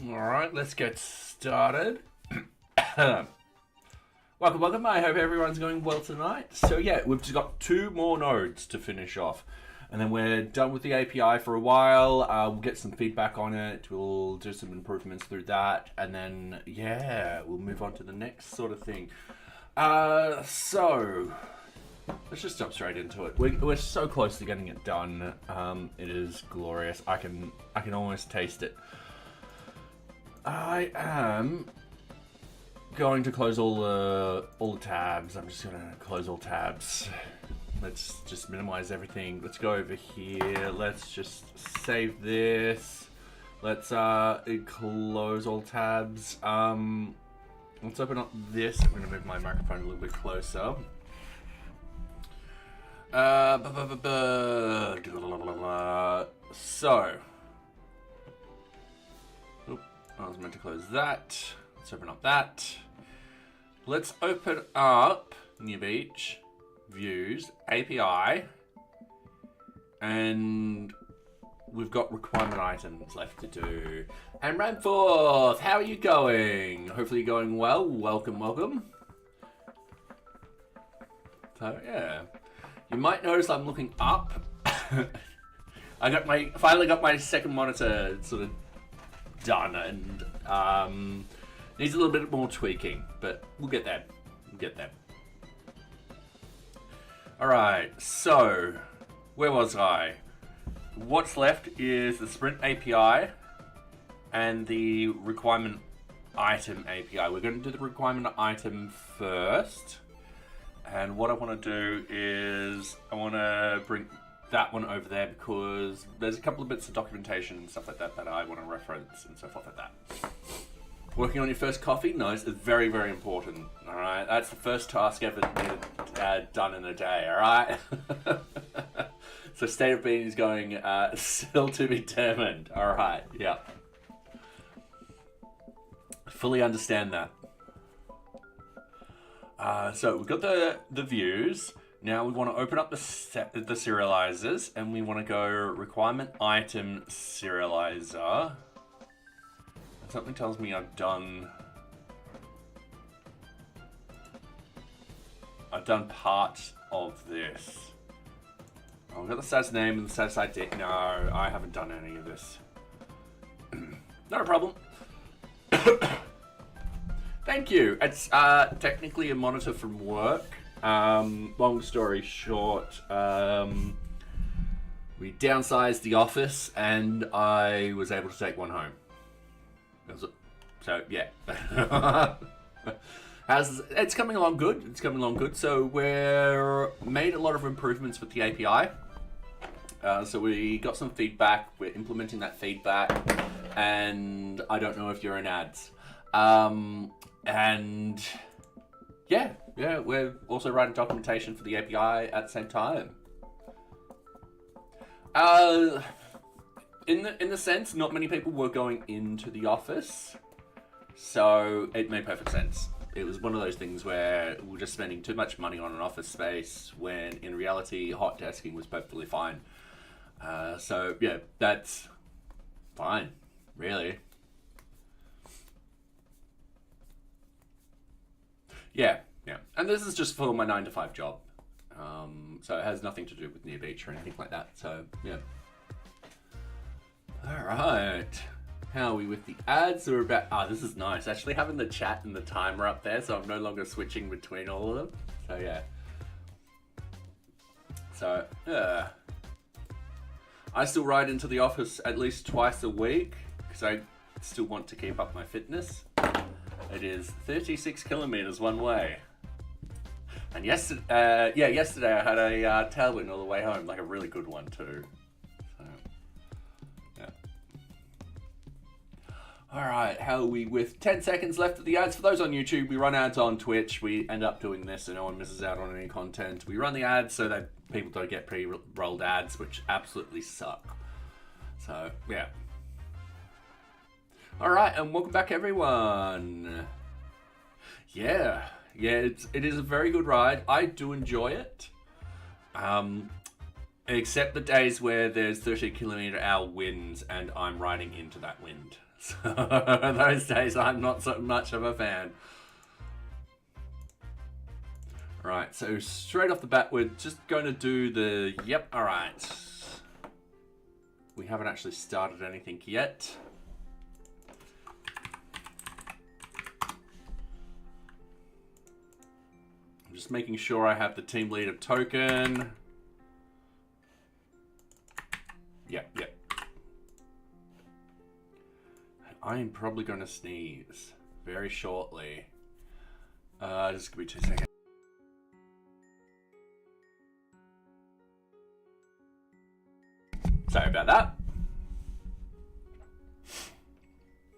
Alright, let's get started. Welcome. I hope everyone's going well tonight. So yeah, we've just got 2 more nodes to finish off. And then we're done with the API for a while. We'll get some feedback on it. We'll do some improvements through that. And then, yeah, we'll move on to the next sort of thing. So, let's just jump straight into it. We're so close to getting it done. It is glorious. I can almost taste it. I am going to close all the tabs. I'm just gonna close all tabs. Let's just minimize everything. Let's go over here. Let's just save this. Let's close all tabs. Let's open up this. I'm gonna move my microphone a little bit closer. So. I was meant to close that. Let's open up that. Let's open up NearBeach, Views, API, and we've got requirement items left to do. And Ramforth, how are you going? Hopefully you're going well. Welcome. So yeah, you might notice I'm looking up. I finally got my second monitor sort of done, and needs a little bit more tweaking, but we'll get there. Alright, so where was I? What's left is the Sprint API and the requirement item API. We're going to do the requirement item first, and what I want to do is I want to bring that one over there because there's a couple of bits of documentation and stuff like that that I want to reference and so forth like that. Working on your first coffee? No, it's very, very important. Alright, that's the first task ever done in a day, alright? So state of being is going still to be determined. Alright, yeah. Fully understand that. So we've got the views. Now we want to open up the serializers, and we want to go requirement item serializer. And something tells me I've done part of this. Oh, I've got the status name and the status ID. No, I haven't done any of this. Not a problem. Thank you. It's technically a monitor from work. Long story short, we downsized the office and I was able to take one home. So yeah. It's coming along good. So we're made a lot of improvements with the API. So we got some feedback. We're implementing that feedback, and I don't know if you're in ads. And yeah, we're also writing documentation for the API at the same time. In the sense, not many people were going into the office, so it made perfect sense. It was one of those things where we're just spending too much money on an office space when in reality hot desking was perfectly fine. So yeah, that's fine, really. Yeah. And this is just for my 9-to-5 job. So it has nothing to do with NearBeach or anything like that. So, yeah. Alright. How are we with the ads? We're about... this is nice. Actually having the chat and the timer up there, so I'm no longer switching between all of them. So, yeah. So, yeah. I still ride into the office at least twice a week, because I still want to keep up my fitness. It is 36 kilometers one way. And yesterday I had a tailwind all the way home, like a really good one too. So, yeah. Alright, how are we with 10 seconds left of the ads? For those on YouTube, we run ads on Twitch. We end up doing this so no one misses out on any content. We run the ads so that people don't get pre-rolled ads, which absolutely suck. So, yeah. Alright, and welcome back everyone. Yeah, it is a very good ride. I do enjoy it. Except the days where there's 30 kilometer hour winds and I'm riding into that wind. So those days I'm not so much of a fan. Right, so straight off the bat, we're just going to do the, yep, all right. We haven't actually started anything yet. I'm just making sure I have the team leader token. Yep. I am probably going to sneeze very shortly. Just give me 2 seconds. Sorry about that.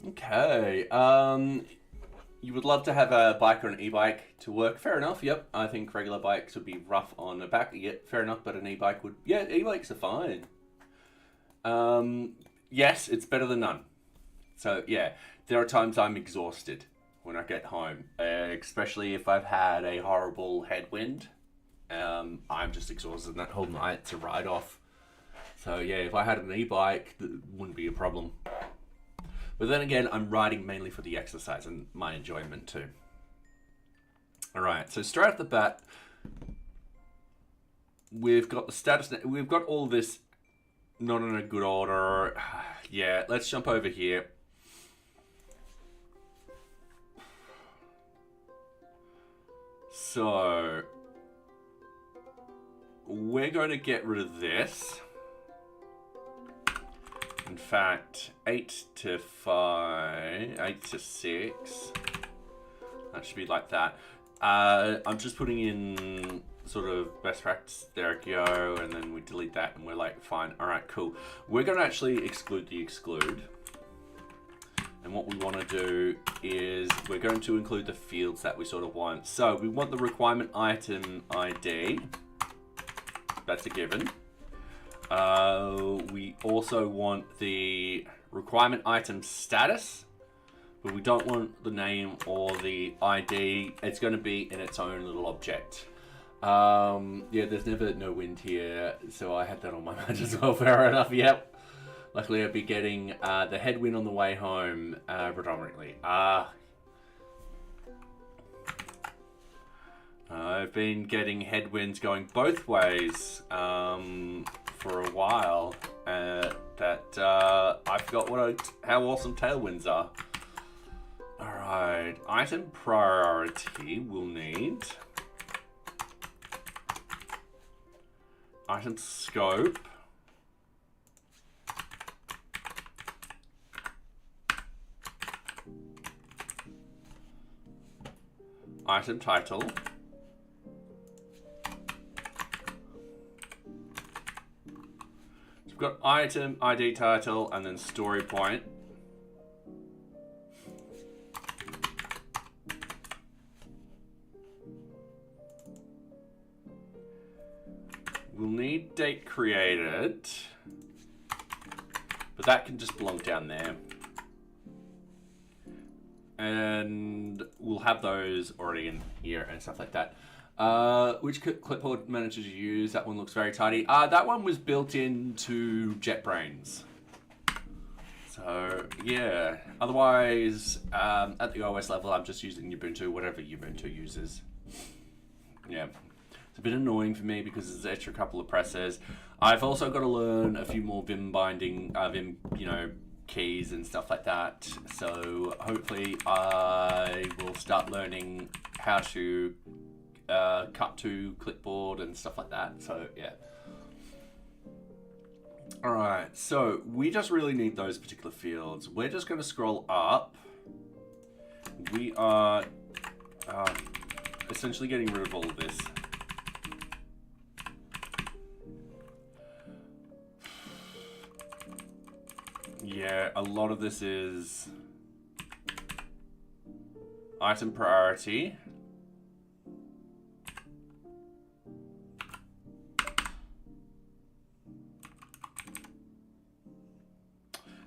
Okay. You would love to have a bike or an e-bike to work. Fair enough. Yep. I think regular bikes would be rough on the back. Yeah, fair enough. But an e-bike would. Yeah, e-bikes are fine. Yes, it's better than none. So yeah, there are times I'm exhausted when I get home, especially if I've had a horrible headwind. I'm just exhausted that whole night to ride off. So yeah, if I had an e-bike, that wouldn't be a problem. But then again, I'm riding mainly for the exercise and my enjoyment too. All right, so straight off the bat, we've got the status. We've got all this not in a good order. Yeah, let's jump over here. So we're going to get rid of this. In fact, 8 to 5, 8 to 6. That should be like that. I'm just putting in sort of best practice. There we go. And then we delete that and we're like, fine. All right, cool. We're going to actually exclude the exclude. And what we want to do is we're going to include the fields that we sort of want. So we want the requirement item ID. That's a given. We also want the requirement item status, but we don't want the name or the ID. It's going to be in its own little object. Yeah, there's never no wind here, so I had that on my mind as well. Fair enough. Yep. Luckily, I'll be getting the headwind on the way home predominantly. I've been getting headwinds going both ways for a while. I forgot how awesome tailwinds are. All right, item priority we'll need. Item scope. Item title. So we've got item, ID title, and then story point. We'll need date created, but that can just belong down there. And we'll have those already in here and stuff like that. Which clipboard manager do you use? That one looks very tidy. That one was built into JetBrains. So yeah, otherwise at the OS level I'm just using Ubuntu, whatever Ubuntu uses. Yeah, it's a bit annoying for me because there's an extra couple of presses. I've also got to learn a few more Vim binding, Vim, keys and stuff like that. So hopefully I will start learning how to cut to clipboard and stuff like that. So yeah. All right, so we just really need those particular fields. We're just going to scroll up. We are essentially getting rid of all of this. Yeah, a lot of this is item priority.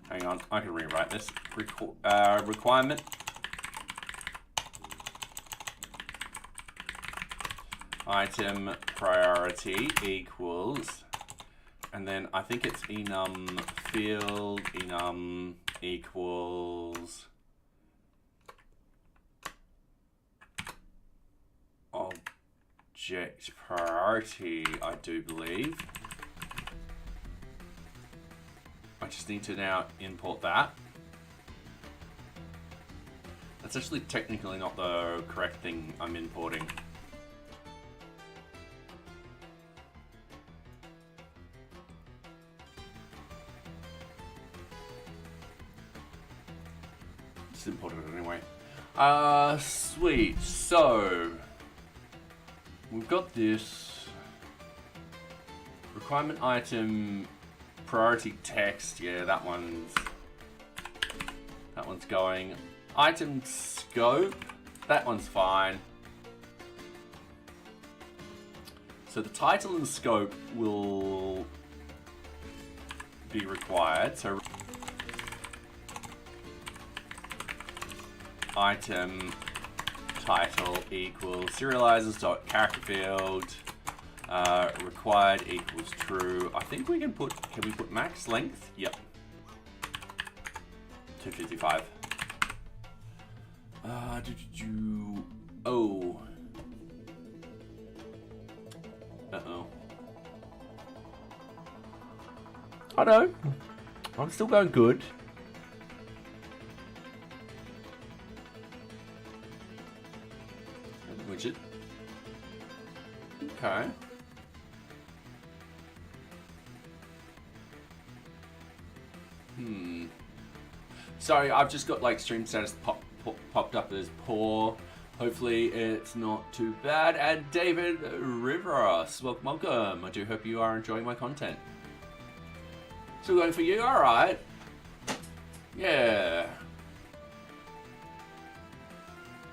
Hang on, I can rewrite this. Requirement. Item priority equals, and then I think it's enum field enum equals object priority, I do believe. I just need to now import that. That's actually technically not the correct thing I'm importing. Just imported it anyway. Sweet. So we've got this requirement item priority text. Yeah, that one's going. Item scope, that one's fine. So the title and scope will be required. So item title equals serializers.character field required equals true. I think we can we put max length? Yep. 255. Oh. Uh-oh. I know. I'm still going good. Widget. Okay. Sorry, I've just got like stream status popped up as poor. Hopefully it's not too bad. And David Riveros, welcome. I do hope you are enjoying my content. Still going for you? Alright. Yeah.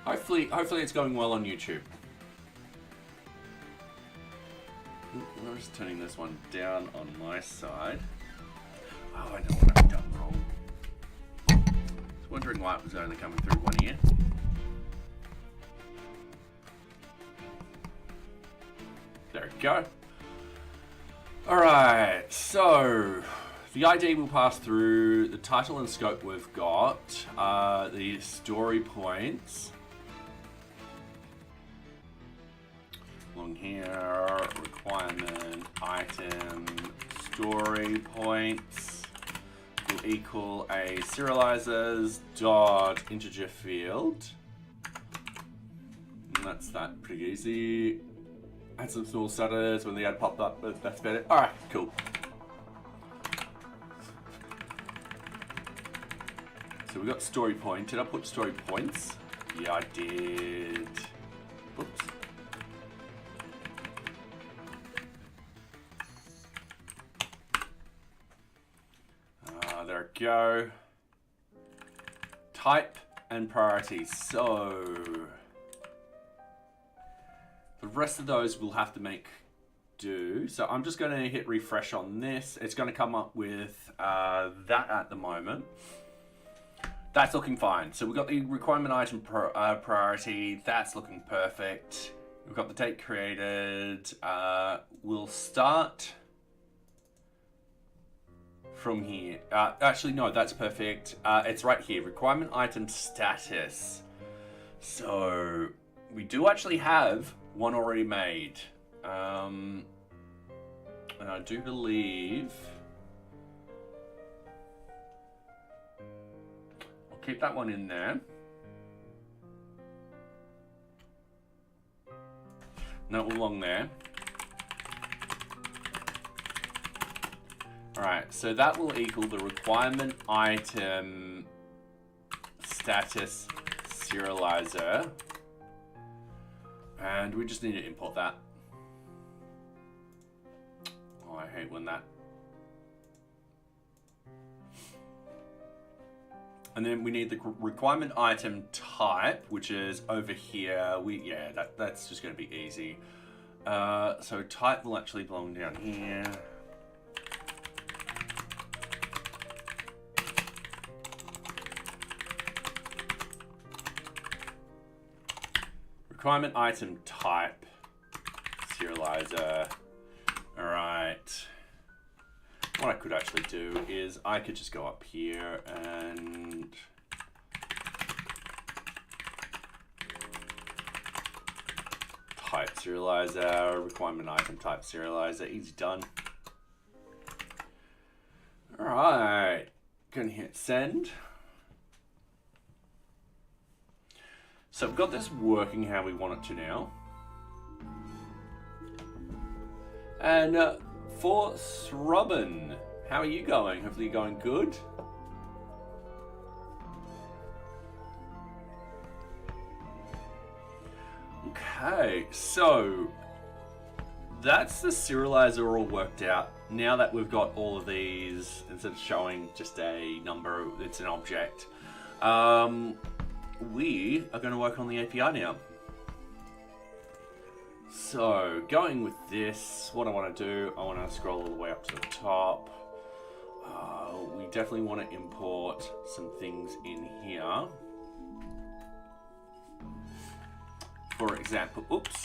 Hopefully it's going well on YouTube. I'm just turning this one down on my side. Oh, I know what I've done wrong. I was wondering why it was only coming through one ear. There we go. Alright, so the ID will pass through the title and scope we've got, the story points. Along here, requirement item story points will equal a serializers dot integer field. And that's that, pretty easy. Add some small stutters when the ad popped up, but that's better. Alright, cool. So we got story point. Did I put story points? Yeah, I did. Oops. There we go. Type and priority. So the rest of those we'll have to make do. So I'm just going to hit refresh on this. It's going to come up with that at the moment. That's looking fine. So we've got the requirement item priority. That's looking perfect. We've got the date created. We'll start from here. Actually, no, that's perfect. It's right here. Requirement item status. So we do actually have one already made. And I do believe I'll keep that one in there. That one along there. Alright, so that will equal the requirement item status serializer. And we just need to import that. Oh, I hate when that. And then we need the requirement item type, which is over here. That's just going to be easy. So type will actually belong down here. Requirement item type serializer. Alright. What I could actually do is I could just go up here and type type serializer, requirement item type serializer, easy done. All right, gonna hit send. So we've got this working how we want it to now. And for Robin, how are you going? Hopefully you're going good. Okay, so that's the serializer all worked out. Now that we've got all of these, instead of showing just a number, it's an object. We are going to work on the API now. So going with this, what I want to do, I want to scroll all the way up to the top. We definitely want to import some things in here. For example, oops.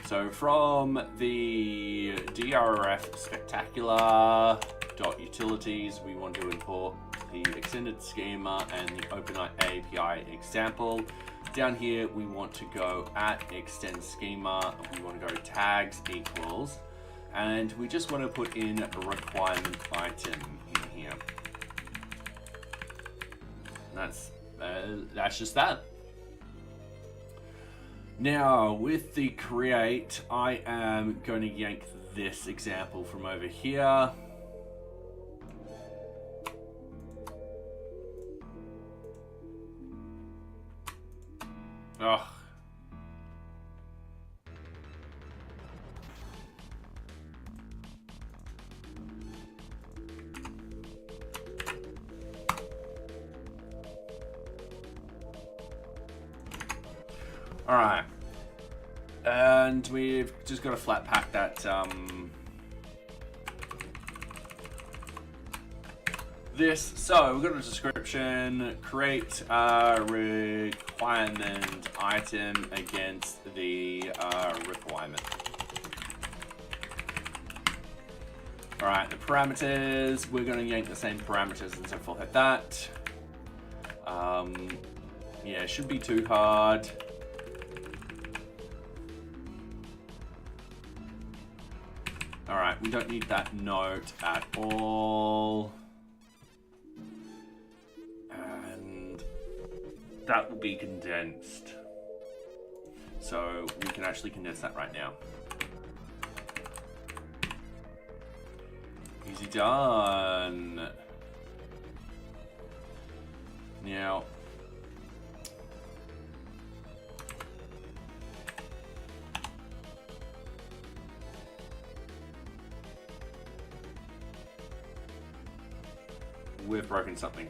So from the drf spectacular.utilities, we want to import the extended schema and the OpenAI API example. Down here, we want to go at extend schema. We want to go tags equals, and we just want to put in a requirement item in here. And that's just that. Now with the create, I am going to yank this example from over here. Ugh. All right, and we've just got to flat pack that this. So we've got a description, create a requirement item against the requirement. All right, the parameters, we're going to yank the same parameters and so forth like that. Yeah, it shouldn't be too hard. All right, we don't need that note at all. And that will be condensed. So we can actually condense that right now. Easy done. Now, we've broken something.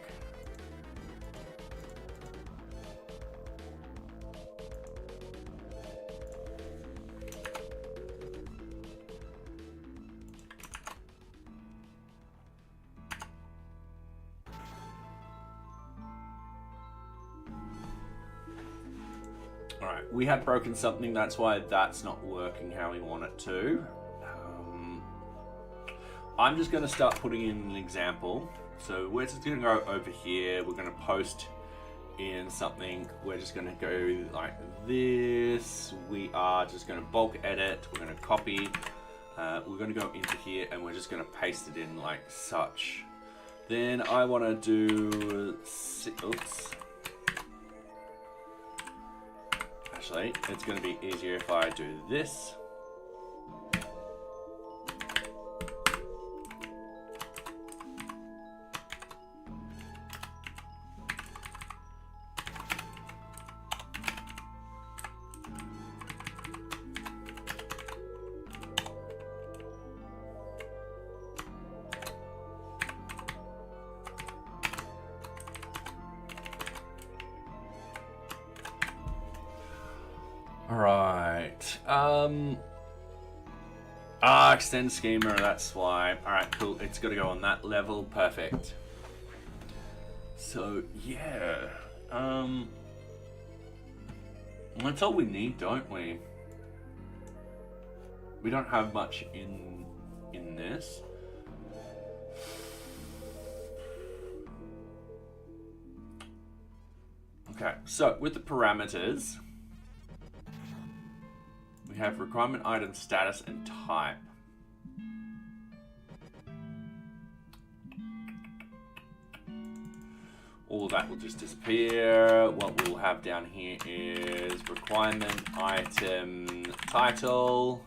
All right, we have broken something. That's why that's not working how we want it to. I'm just going to start putting in an example. So we're just going to go over here. We're going to post in something. We're just going to go like this. We are just going to bulk edit. We're going to copy. We're going to go into here and we're just going to paste it in like such. Then I want to do, oops. Actually, it's going to be easier if I do this. Alright, extend schema, that's why. Alright, cool, it's gotta go on that level, perfect. So, yeah, that's all we need, don't we? We don't have much in this. Okay, so with the parameters, we have requirement item status and type. All of that will just disappear. What we'll have down here is requirement item title,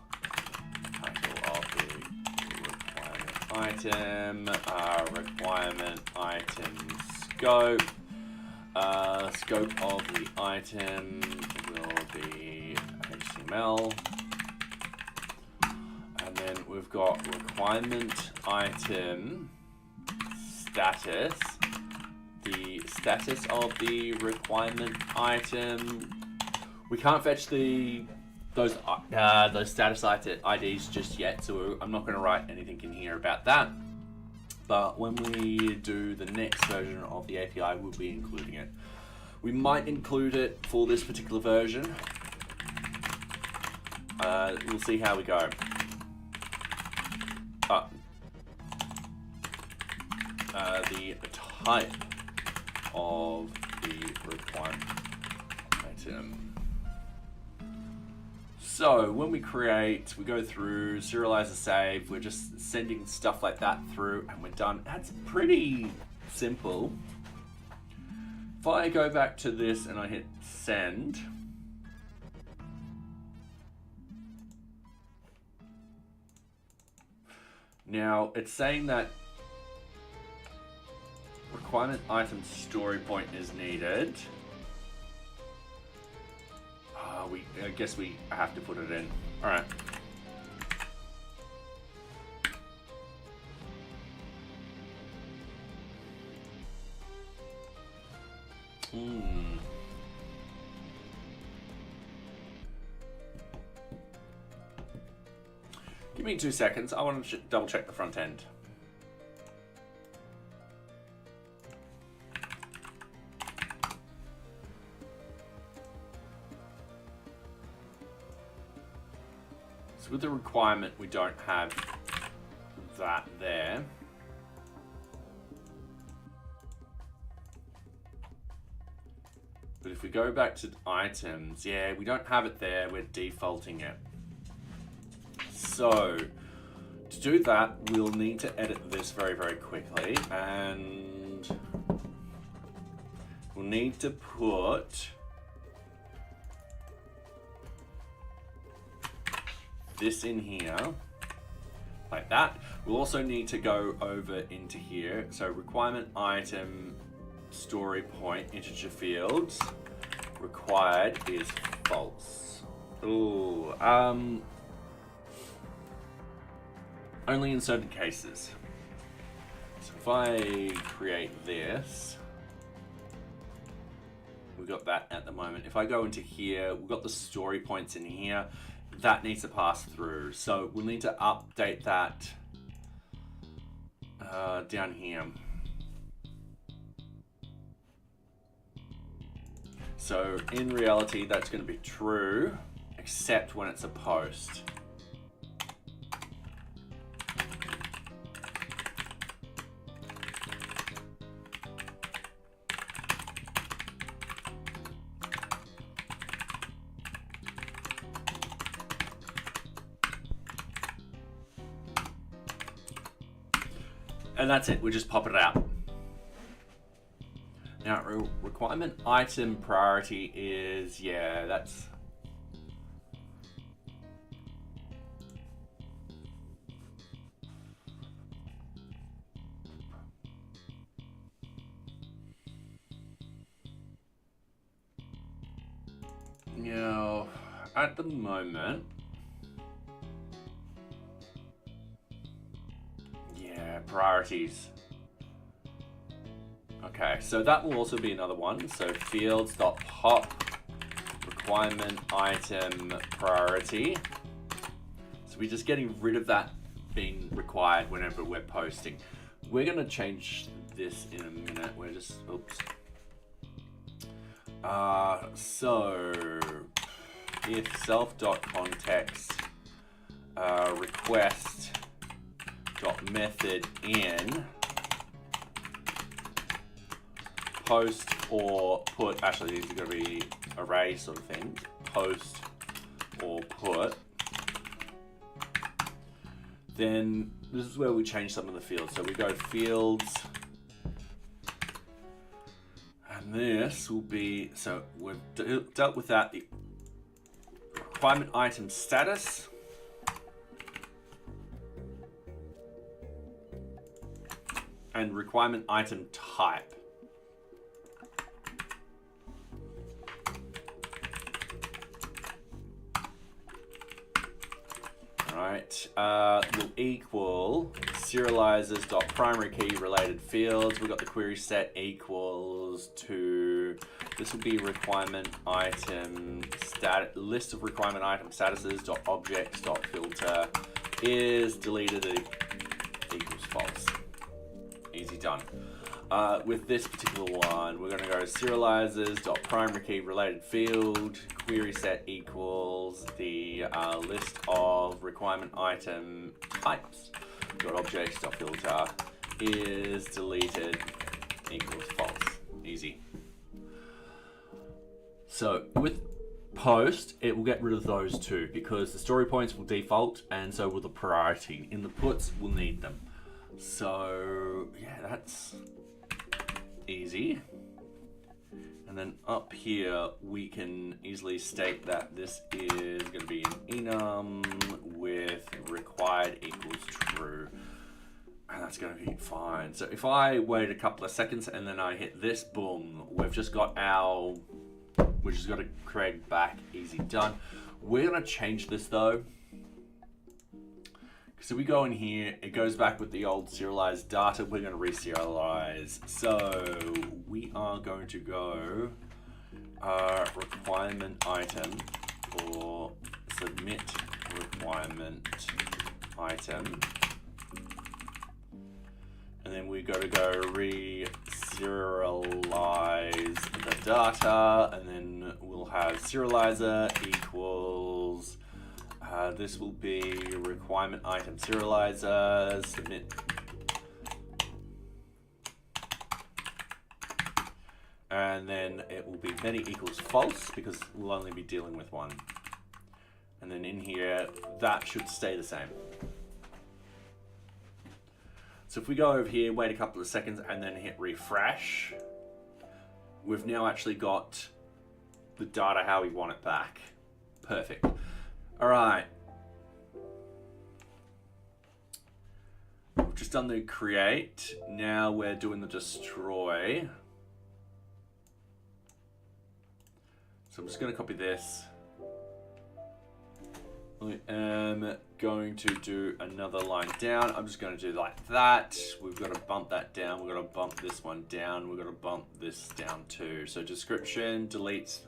title of the requirement item, requirement item scope. Scope of the item will be HTML. And then we've got requirement item status. The status of the requirement item. We can't fetch those status IDs just yet, so I'm not going to write anything in here about that. But when we do the next version of the API, we'll be including it. We might include it for this particular version. We'll see how we go. The type of the requirement item. So when we create, we go through, serialize a save, we're just sending stuff like that through and we're done. That's pretty simple. If I go back to this and I hit send, now it's saying that requirement item story point is needed. I guess we have to put it in. All right. Give me 2 seconds. I want to double check the front end. So with the requirement, we don't have that there. But if we go back to items, yeah, we don't have it there. We're defaulting it. So to do that, we'll need to edit this very, very quickly. And we'll need to put this in here, like that. We'll also need to go over into here. So requirement item story point integer fields required is false. Ooh, only in certain cases. So if I create this, we've got that at the moment. If I go into here, we've got the story points in here. That needs to pass through. So we'll need to update that down here. So in reality, that's going to be true, except when it's a post. And that's it, we just pop it out. Now, requirement item priority is, yeah, that's... You know, at the moment, priorities. Okay, so that will also be another one. So fields.pop requirement item priority. So we're just getting rid of that being required whenever we're posting. We're going to change this in a minute. We're just, oops. So if self.context request method in post or put, actually these are going to be array sort of things, post or put, then this is where we change some of the fields. So we go fields, and this will be, so we've dealt with that, the requirement item status, and requirement item type. Alright, will equal serializers.primary key related fields. We've got the query set equals to, this will be requirement item list of requirement item statuses dot objects dot filter is deleted equals false. Easy done. With this particular one, we're going to go serializers.primary key related field, query set equals the list of requirement item types dot objects dot filter is deleted equals false. Easy. So with post, it will get rid of those two because the story points will default, and so will the priority. In the puts, we'll need them. So yeah, that's easy. And then up here, we can easily state that this is going to be an enum with required equals true. And that's going to be fine. So if I wait a couple of seconds and then I hit this, boom, we've just got to create back, easy done. We're going to change this though. So we go in here, it goes back with the old serialized data. We're going to reserialize. So we are going to go requirement item or submit requirement item. And then we got to go re-serialize the data, and then we'll have serializer equals, this will be requirement item serializer, submit. And then it will be many equals false because we'll only be dealing with one. And then in here, that should stay the same. So if we go over here, wait a couple of seconds, and then hit refresh, we've now actually got the data how we want it back. Perfect. All right. We've just done the create. Now we're doing the destroy. So I'm just going to copy this. I am going to do another line down. I'm just going to do like that. We've got to bump that down. We've got to bump this one down. We've got to bump this down too. So description deletes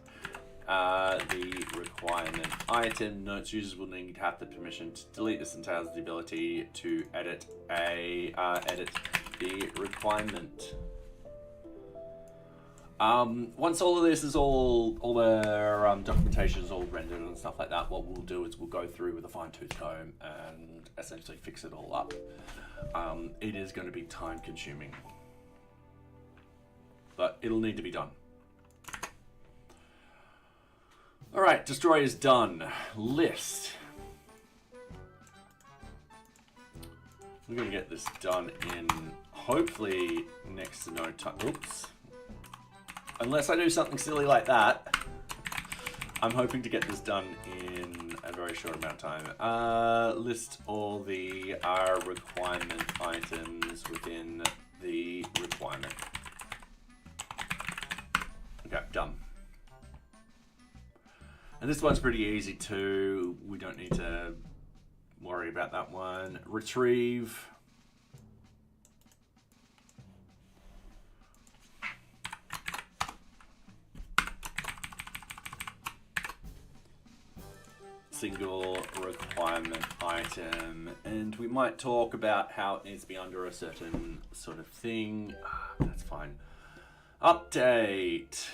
the requirement item. Notes users will need to have the permission to delete. This entails the ability to edit the requirement. Once all of this is all the documentation is all rendered and stuff like that, what we'll do is we'll go through with a fine-tooth comb and essentially fix it all up. It is going to be time consuming, but it'll need to be done. All right, destroy is done. List. We're going to get this done in hopefully next to no time. Oops. Unless I do something silly like that, I'm hoping to get this done in a very short amount of time. List all the requirement items within the requirement. Okay, done. And this one's pretty easy too. We don't need to worry about that one. Retrieve. Single requirement item, and we might talk about how it needs to be under a certain sort of thing. That's fine. Update.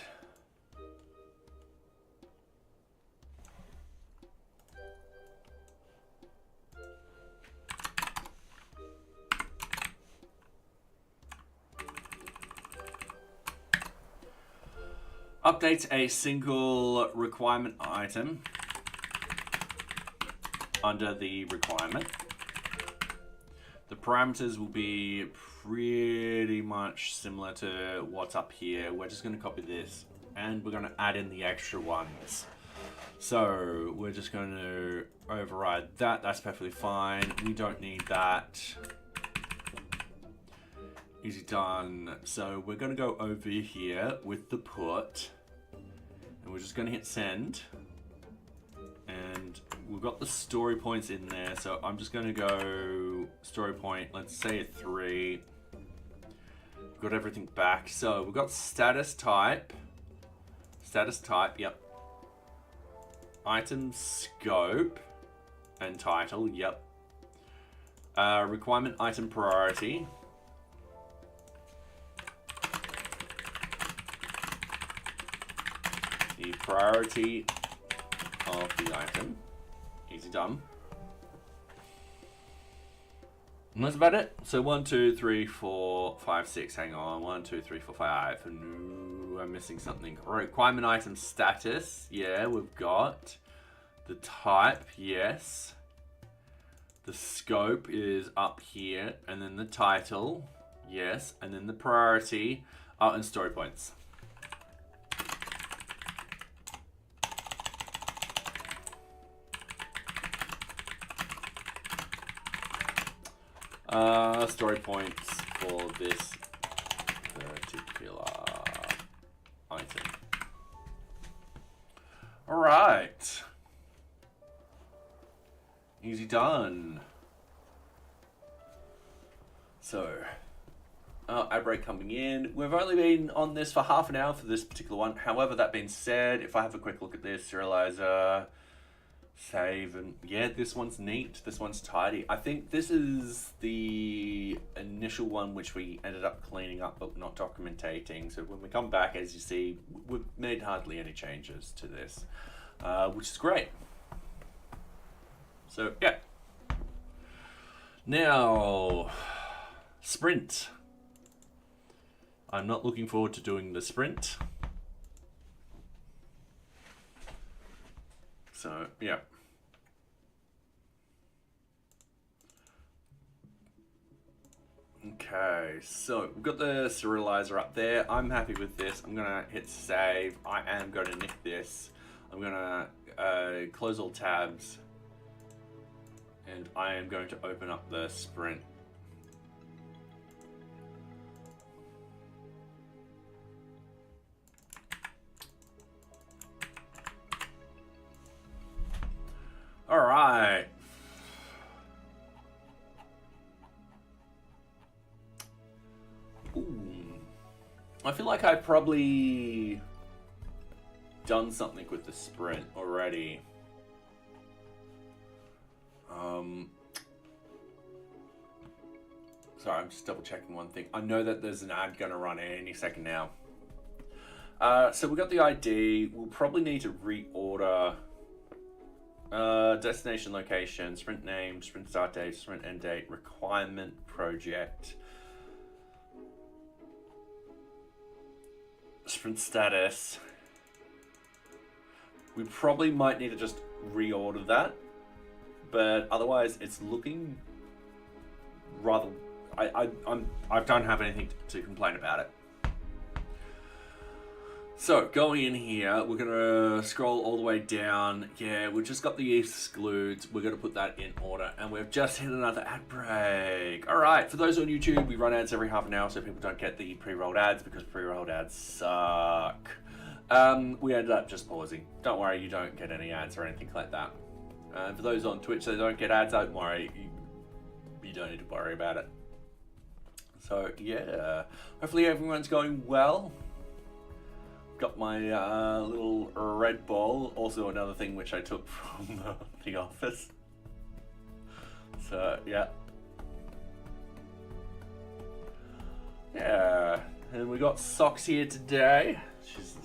update a single requirement item under the requirement. The parameters will be pretty much similar to what's up here. We're just going to copy this and we're going to add in the extra ones. So we're just going to override that. That's perfectly fine. We don't need that. Easy done. So we're going to go over here with the put and we're just going to hit send. And we've got the story points in there. So I'm just going to go story point. Let's say a 3. We've got everything back. So we've got status type. Status type, yep. Item scope and title, yep. Requirement item priority. The priority of the item. Easy done. And that's about it. So 1, 2, 3, 4, 5, 6. Hang on. 1, 2, 3, 4, 5. No, I'm missing something. Requirement item status. Yeah, we've got. The type, yes. The scope is up here. And then the title, yes. And then the priority. Oh, and story points. Story points for this particular item. All right. Easy done. So, ad break coming in. We've only been on this for half an hour for this particular one. However, that being said, if I have a quick look at this serializer, save, and yeah, this one's neat. This one's tidy. I think this is the initial one which we ended up cleaning up but not documentating. So when we come back, as you see, we've made hardly any changes to this, which is great. So yeah. Now, sprint. I'm not looking forward to doing the sprint. So, yeah. Okay, so we've got the serializer up there. I'm happy with this. I'm gonna hit save. I am gonna nick this. I'm gonna close all tabs. And I am going to open up the sprint. All right. Ooh. I feel like I've probably done something with the sprint already. Sorry, I'm just double checking one thing. I know that there's an ad gonna run any second now. So we got the ID. We'll probably need to reorder destination location, sprint name, sprint start date, sprint end date, requirement project, sprint status. We probably might need to just reorder that, but otherwise it's looking rather. I don't have anything to complain about it. So going in here, we're gonna scroll all the way down. Yeah, we've just got the excludes. We're gonna put that in order, and we've just hit another ad break. All right, for those on YouTube, we run ads every half an hour so people don't get the pre-rolled ads because pre-rolled ads suck. We ended up just pausing. Don't worry, you don't get any ads or anything like that. For those on Twitch that don't get ads, don't worry. You don't need to worry about it. So yeah, hopefully everyone's going well. Got my little Red Bull, also another thing which I took from the office. So yeah. Yeah, and we got Socks here today.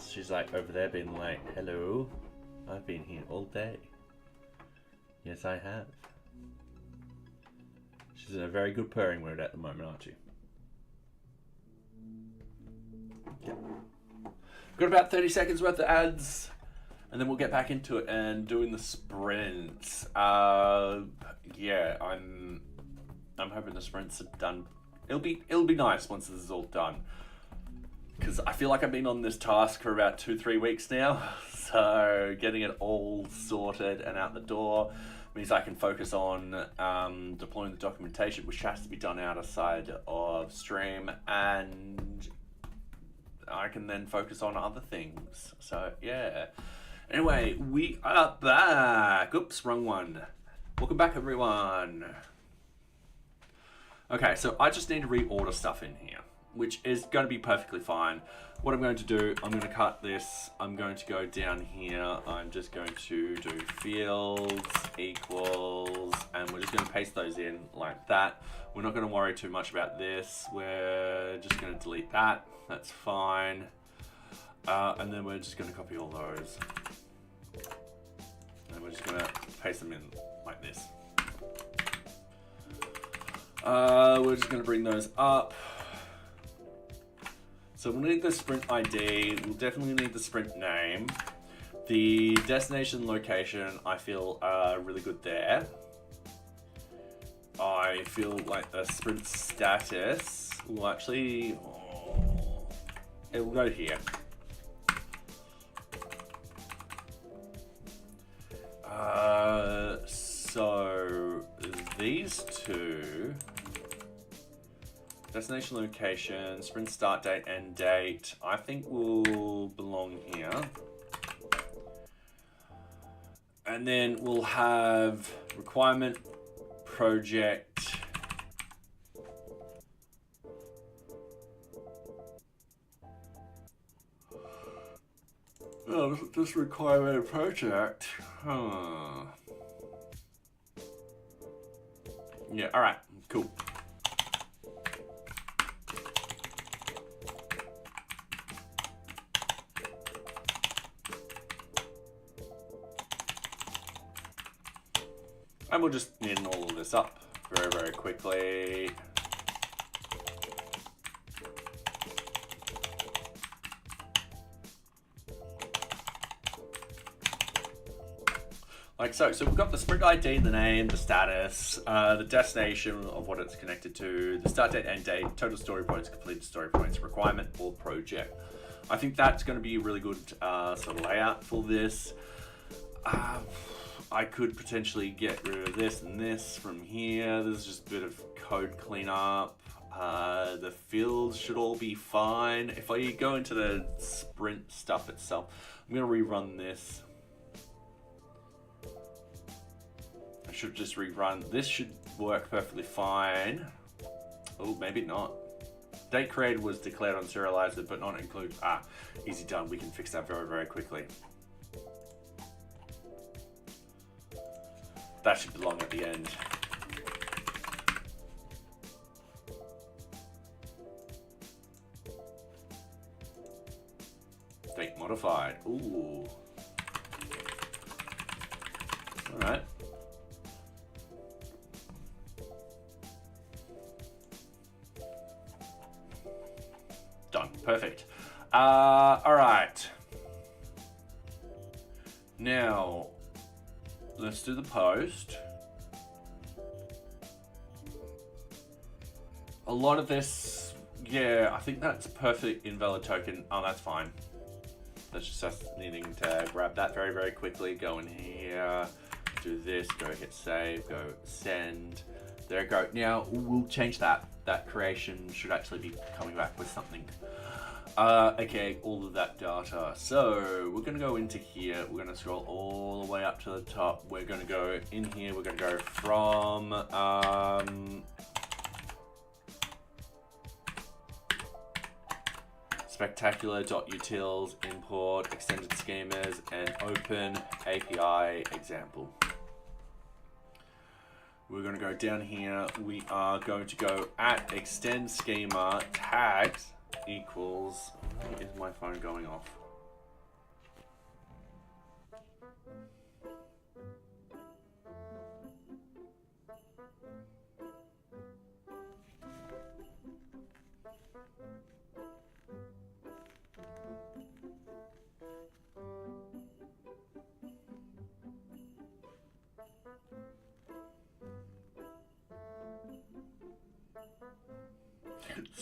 She's like over there being like, hello, I've been here all day. Yes, I have. She's in a very good purring mood at the moment, aren't you? Yeah. Got about 30 seconds worth of ads, and then we'll get back into it and doing the sprints. Yeah, I'm hoping the sprints are done. It'll be nice once this is all done, because I feel like I've been on this task for about 2-3 weeks now. So getting it all sorted and out the door means I can focus on deploying the documentation, which has to be done outside of stream, and I can then focus on other things. So yeah. Anyway, we are back. Oops, wrong one. Welcome back, everyone. Okay, so I just need to reorder stuff in here, which is going to be perfectly fine. What I'm going to do, I'm going to cut this. I'm going to go down here. I'm just going to do fields equals, and we're just going to paste those in like that. We're not going to worry too much about this. We're just going to delete that. That's fine. And then we're just going to copy all those. And we're just going to paste them in like this. We're just going to bring those up. So we'll need the sprint ID. We'll definitely need the sprint name. The destination location, I feel really good there. I feel like the sprint status will actually, it will go here. So these two, destination location, sprint start date, end date, I think will belong here. And then we'll have requirement, project, oh, this requirement project, huh. Yeah, all right, cool. And we'll just knit all of this up very, very quickly. Like so. So we've got the sprint ID, the name, the status, the destination of what it's connected to, the start date, end date, total story points, completed story points, requirement, or project. I think that's going to be a really good sort of layout for this. I could potentially get rid of this and this from here. This is just a bit of code cleanup. The fields should all be fine. If I go into the sprint stuff itself, I'm going to rerun this. I should just rerun. This should work perfectly fine. Oh, maybe not. Date created was declared on serializer, but not included. Easy done. We can fix that very, very quickly. That should belong at the end. Date modified. Ooh. All right. Done. Perfect. All right. Now, let's do the post. A lot of this, yeah, I think that's perfect invalid token. Oh, that's fine. That's just us needing to grab that very, very quickly. Go in here, do this, go hit save, go send. There you go. Now we'll change that. That creation should actually be coming back with something. Okay, all of that data. So we're gonna go into here. We're gonna scroll all the way up to the top. We're gonna go in here. We're gonna go from spectacular.utils, import extended schemas, and open API example. We're going to go down here. We are going to go at extend schema tags equals. Is my phone going off?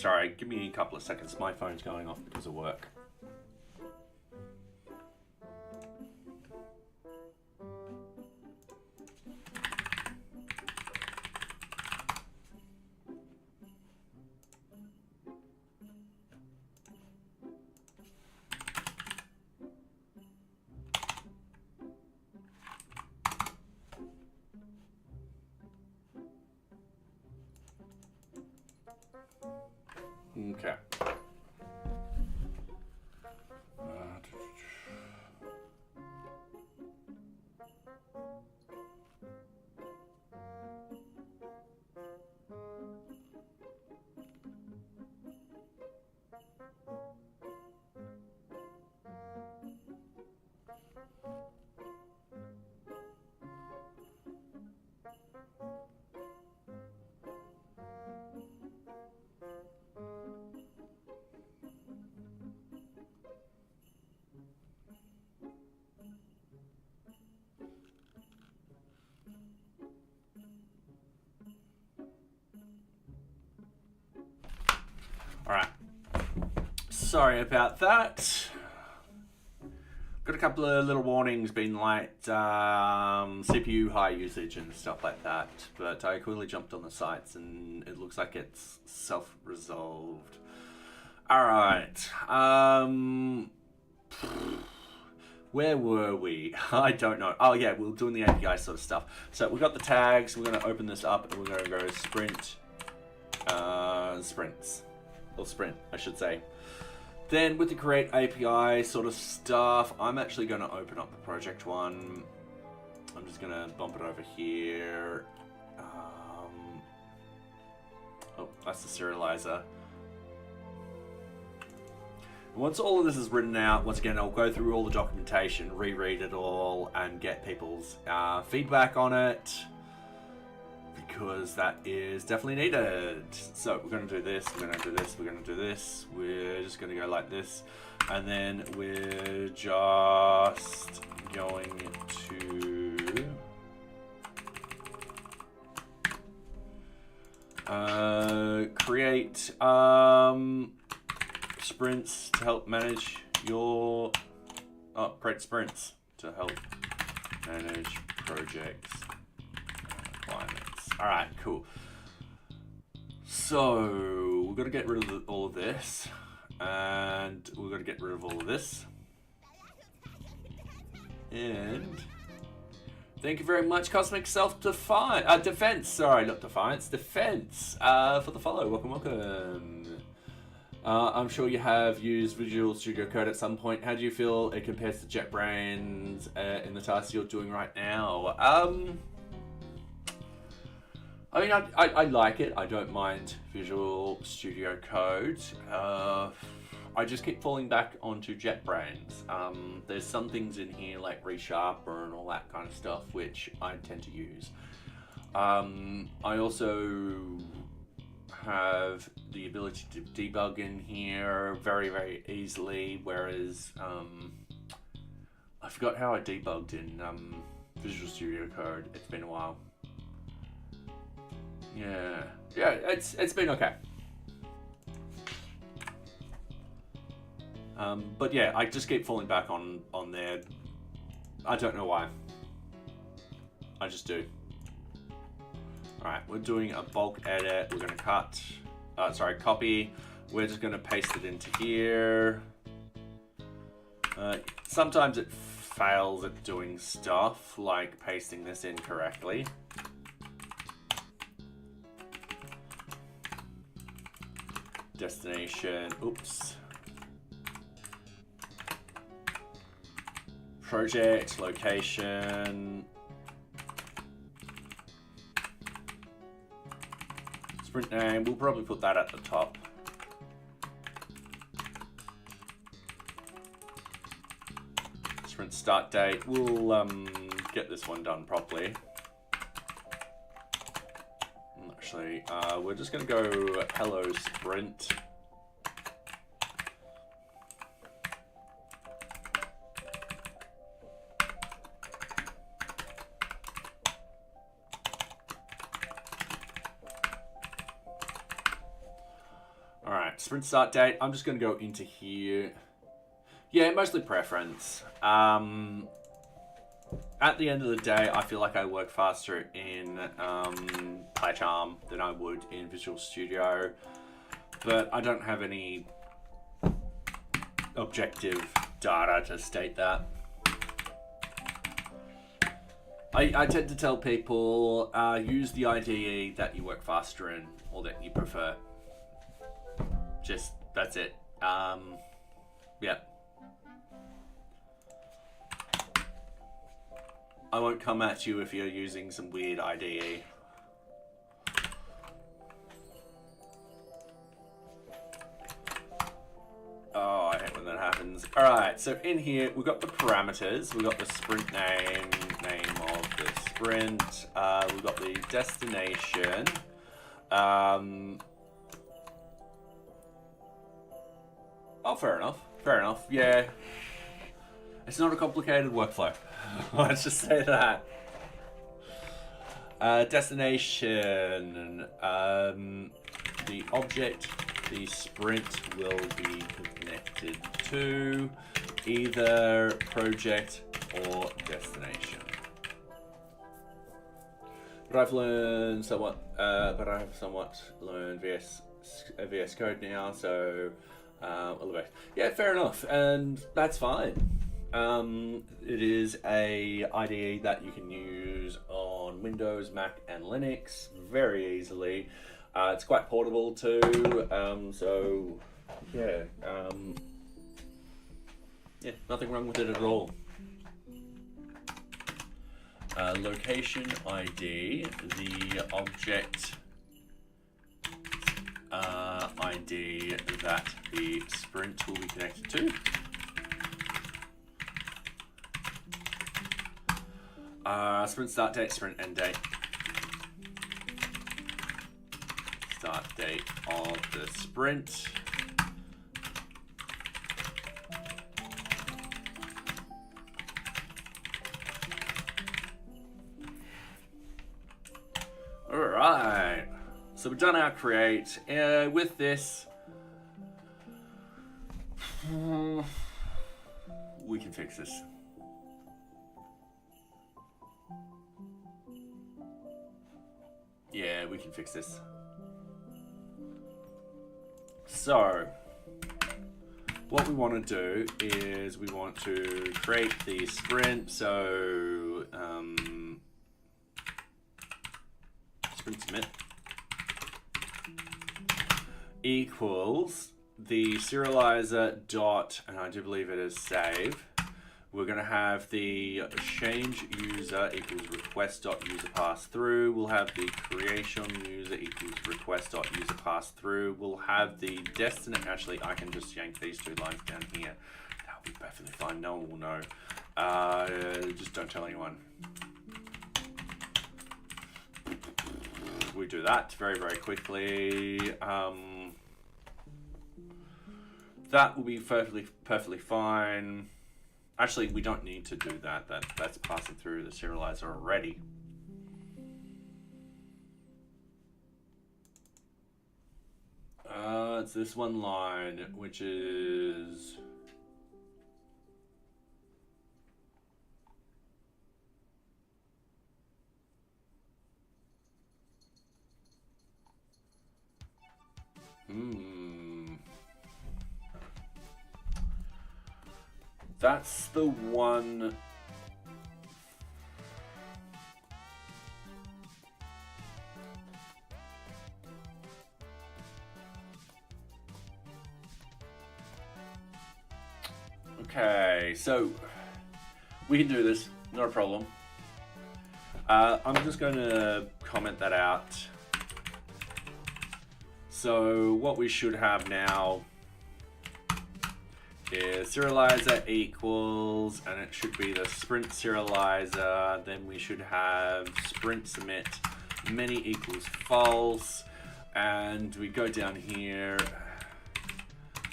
Sorry, give me a couple of seconds. My phone's going off because of work. Okay. Alright, sorry about that. Got a couple of little warnings being like CPU high usage and stuff like that, but I quickly jumped on the sites and it looks like it's self-resolved. Alright, where were we? I don't know. Oh yeah, we were doing the API sort of stuff. So we've got the tags, we're going to open this up and we're going to go sprint, sprints. Or sprint, I should say. Then with the create API sort of stuff, I'm actually going to open up the project one. I'm just going to bump it over here. Oh, that's the serializer. Once all of this is written out, once again, I'll go through all the documentation, reread it all, and get people's feedback on it. Because that is definitely needed. So we're going to do this, we're going to do this, we're going to do this. We're just going to go like this. And then we're just going to create sprints to help manage your... create sprints to help manage projects requirements. Alright, cool. So, we've got to get rid of all of this. And we've got to get rid of all of this. And thank you very much, Cosmic Defense. Sorry, not Defiance. Defense for the follow. Welcome, welcome. I'm sure you have used Visual Studio Code at some point. How do you feel it compares to JetBrains in the tasks you're doing right now? I mean, I like it. I don't mind Visual Studio Code. I just keep falling back onto JetBrains. There's some things in here like ReSharper and all that kind of stuff which I tend to use. I also have the ability to debug in here very, very easily, whereas I forgot how I debugged in Visual Studio Code. It's been a while. Yeah, it's been okay. But yeah, I just keep falling back on there. I don't know why. I just do. Alright, we're doing a bulk edit. We're going to copy. We're just going to paste it into here. Sometimes it fails at doing stuff, like pasting this in correctly. Destination, oops. Project, location. Sprint name, we'll probably put that at the top. Sprint start date, we'll get this one done properly. Actually, we're just going to go hello sprint. All sprint start date. I'm just going to go into here. Yeah, mostly preference. At the end of the day, I feel like I work faster in PyCharm than I would in Visual Studio, but I don't have any objective data to state that. I tend to tell people, use the IDE that you work faster in or that you prefer. Just, that's it. Yeah. I won't come at you if you're using some weird IDE. Oh, I hate when that happens. Alright, so in here, we've got the parameters. We've got the sprint name of the sprint. We've got the destination. Oh, fair enough. Fair enough, yeah. It's not a complicated workflow. Let's just say that. Destination. The object the sprint will be connected to either project or destination. But I've learned somewhat. Learned VS Code now, so all the best. Yeah, fair enough, and that's fine. It is a IDE that you can use on Windows, Mac, and Linux very easily. It's quite portable too, so yeah, nothing wrong with it at all. Location ID, the object ID that the sprint will be connected to. Sprint start date, sprint end date. Start date of the sprint. All right, so we've done our create. With this, we can fix this. Yeah, we can fix this. So, what we want to do is we want to create the sprint. So, sprint submit equals the serializer dot, and I do believe it is save. We're going to have the change user equals request dot user pass through. We'll have the creation user equals request dot user pass through. We'll have the destination. Actually, I can just yank these two lines down here. That'll be perfectly fine. No one will know. Just don't tell anyone. We do that very, very quickly. That will be perfectly fine. Actually, we don't need to do that. That's passing through the serializer already. It's this one line, which is that's the one. Okay, so we can do this, not a problem. I'm just going to comment that out. So what we should have now is serializer equals, and it should be the sprint serializer. Then we should have sprint submit many equals false, and we go down here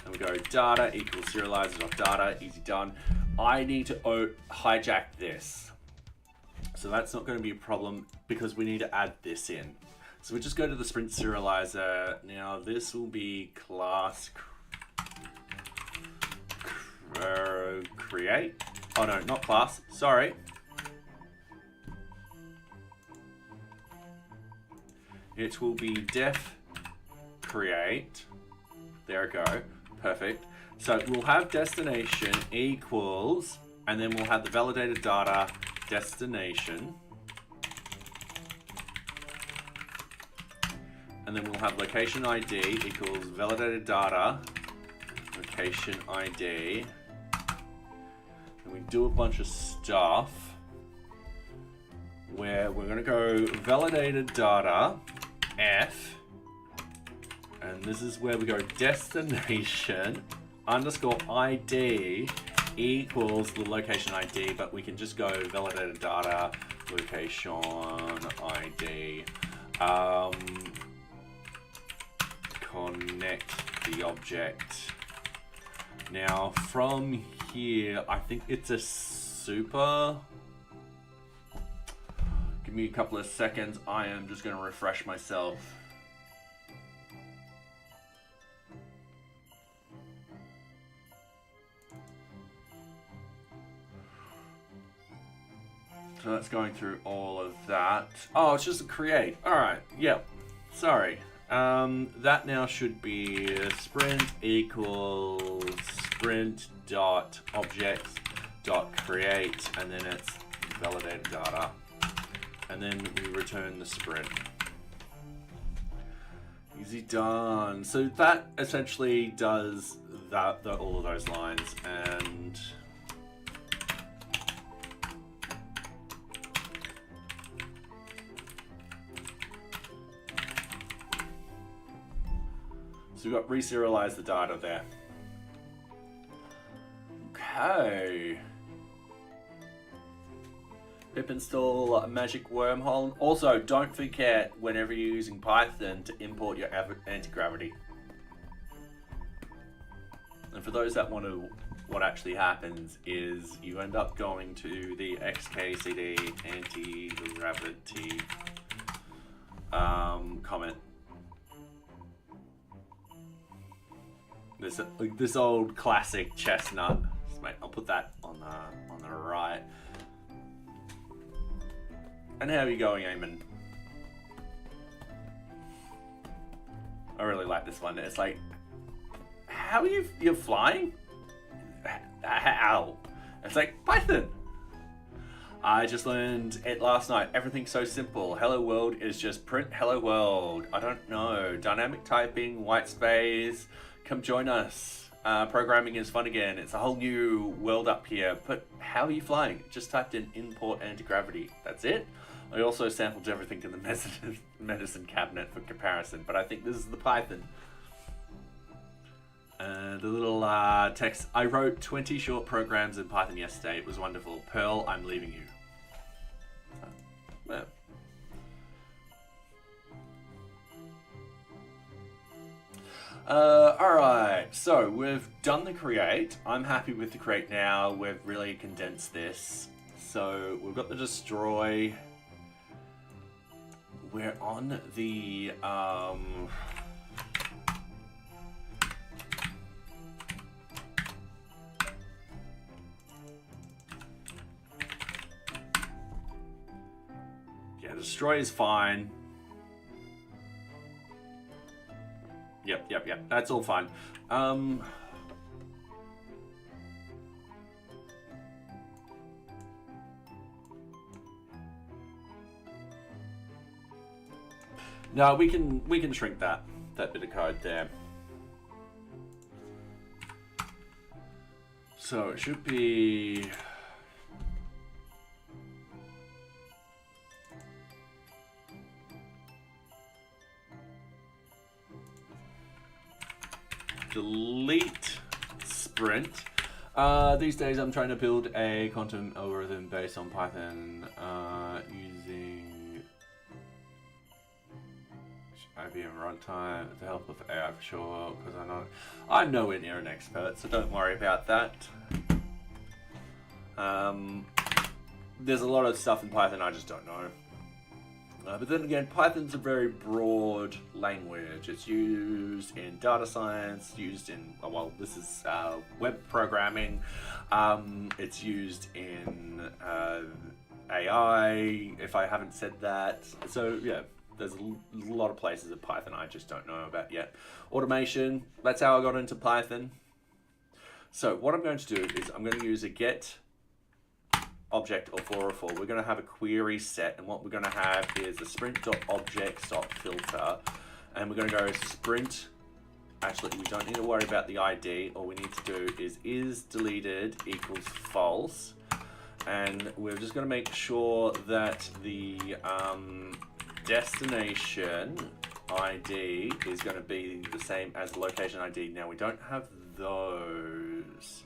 and we go data equals serializer.data, easy done. I need to hijack this, so that's not going to be a problem because we need to add this in. So we just go to the sprint serializer. Now this will be class create. Oh no, not class, sorry. It will be def create. There we go, perfect. So we'll have destination equals, and then we'll have the validated data destination. And then we'll have location ID equals validated data, location ID. And we do a bunch of stuff where we're gonna go validated data, F, and this is where we go destination underscore ID equals the location ID, but we can just go validated data, location ID. Connect the object. Now from here, I think it's a super. Give me a couple of seconds. I am just going to refresh myself. So that's going through all of that. Oh, it's just a create. All right. Yep. Sorry. That now should be sprint equals sprint dot objects dot create, and then it's validated data, and then we return the sprint. Easy done. So that essentially does that, all of those lines, and so we've got reserialize the data there. Okay. Pip install a magic wormhole. Also, don't forget whenever you're using Python to import your anti-gravity. And for those that want to, what actually happens is you end up going to the xkcd anti-gravity comment. This old classic chestnut. Mate, I'll put that on the right. And how are you going, Eamon? I really like this one. It's like, how are you're flying? How? It's like Python. I just learned it last night. Everything's so simple. Hello world is just print hello world. I don't know. Dynamic typing, white space. Come join us. Programming is fun again. It's a whole new world up here. But how are you flying? Just typed in import anti-gravity. That's it. I also sampled everything in the medicine cabinet for comparison, but I think this is the Python. The little text. I wrote 20 short programs in Python yesterday. It was wonderful. Perl, I'm leaving you. Well. Alright, so we've done the create. I'm happy with the create now. We've really condensed this. So we've got the destroy. We're on the yeah, destroy is fine. Yep. That's all fine. No, we can shrink that bit of code there. So it should be delete sprint. These days I'm trying to build a quantum algorithm based on Python using IBM runtime with the help of AI for sure, because I'm nowhere near an expert, so don't worry about that. There's a lot of stuff in Python I just don't know. But then again, Python's a very broad language. It's used in data science, used in, well, this is web programming. It's used in AI, if I haven't said that. So yeah, there's a lot of places of Python I just don't know about yet. Automation, that's how I got into Python. So what I'm going to do is I'm going to use a get object or 404. We're going to have a query set, and what we're going to have is a sprint.objects.filter, and we're going to go sprint. Actually, we don't need to worry about the ID. All we need to do is deleted equals false, and we're just going to make sure that the destination ID is going to be the same as the location ID. Now we don't have those.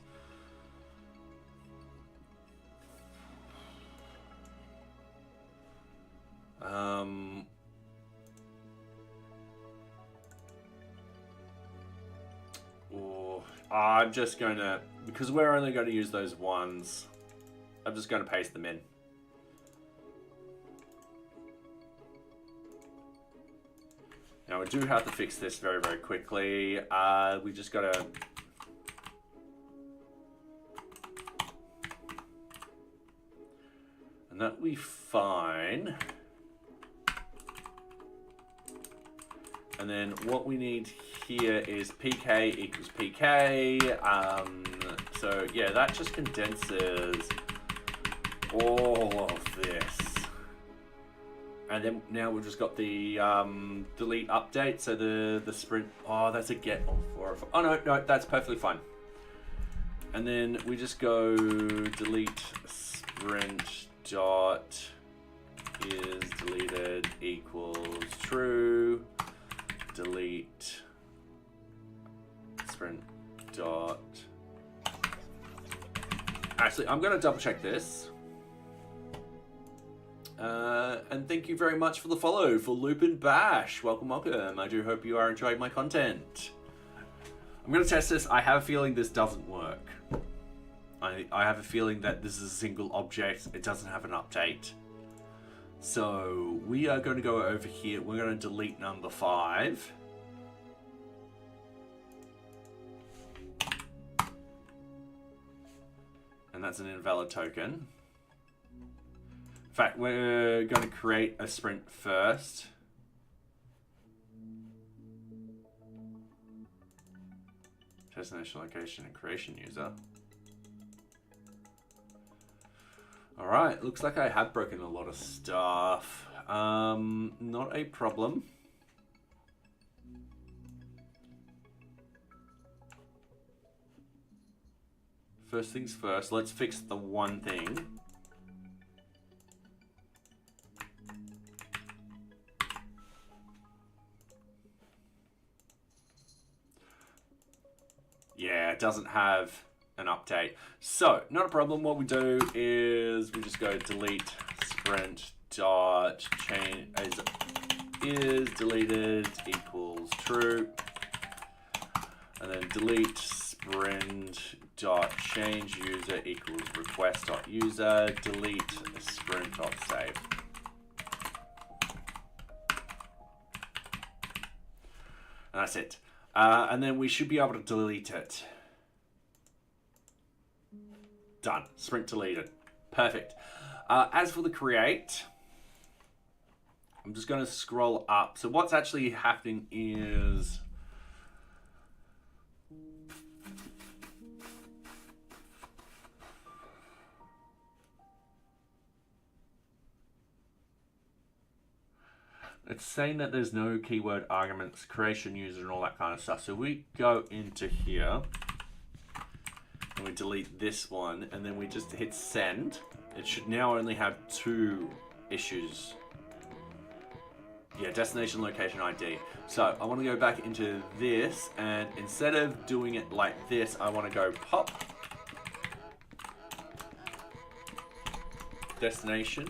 I'm just going to, because we're only going to use those ones, I'm just going to paste them in. Now we do have to fix this very, very quickly. We just got to and that'll be fine. And then what we need here is pk equals pk. So yeah, that just condenses all of this. And then now we've just got the delete update. So the sprint, oh, that's a get on 404. Oh no, that's perfectly fine. And then we just go delete sprint dot is deleted equals true. Delete sprint dot. Actually, I'm going to double check this. And thank you very much for the follow for Lupin Bash. Welcome, welcome. I do hope you are enjoying my content. I'm going to test this. I have a feeling this doesn't work. I have a feeling that this is a single object. It doesn't have an update. So we are going to go over here. We're going to delete number 5. And that's an invalid token. In fact, we're going to create a sprint first. Destination, location, and creation user. Alright, looks like I have broken a lot of stuff. Not a problem. First things first, let's fix the one thing. Yeah, it doesn't have an update. So, not a problem. What we do is we just go delete sprint dot change is deleted equals true, and then delete sprint dot change user equals request dot user, delete sprint dot save. And that's it. And then we should be able to delete it. Done. Sprint deleted. Perfect. As for the create, I'm just going to scroll up. So what's actually happening is it's saying that there's no keyword arguments, creation user, and all that kind of stuff. So we go into here and we delete this one, and then we just hit send. It should now only have 2 issues. Yeah, destination, location, ID. So I want to go back into this, and instead of doing it like this, I want to go pop destination.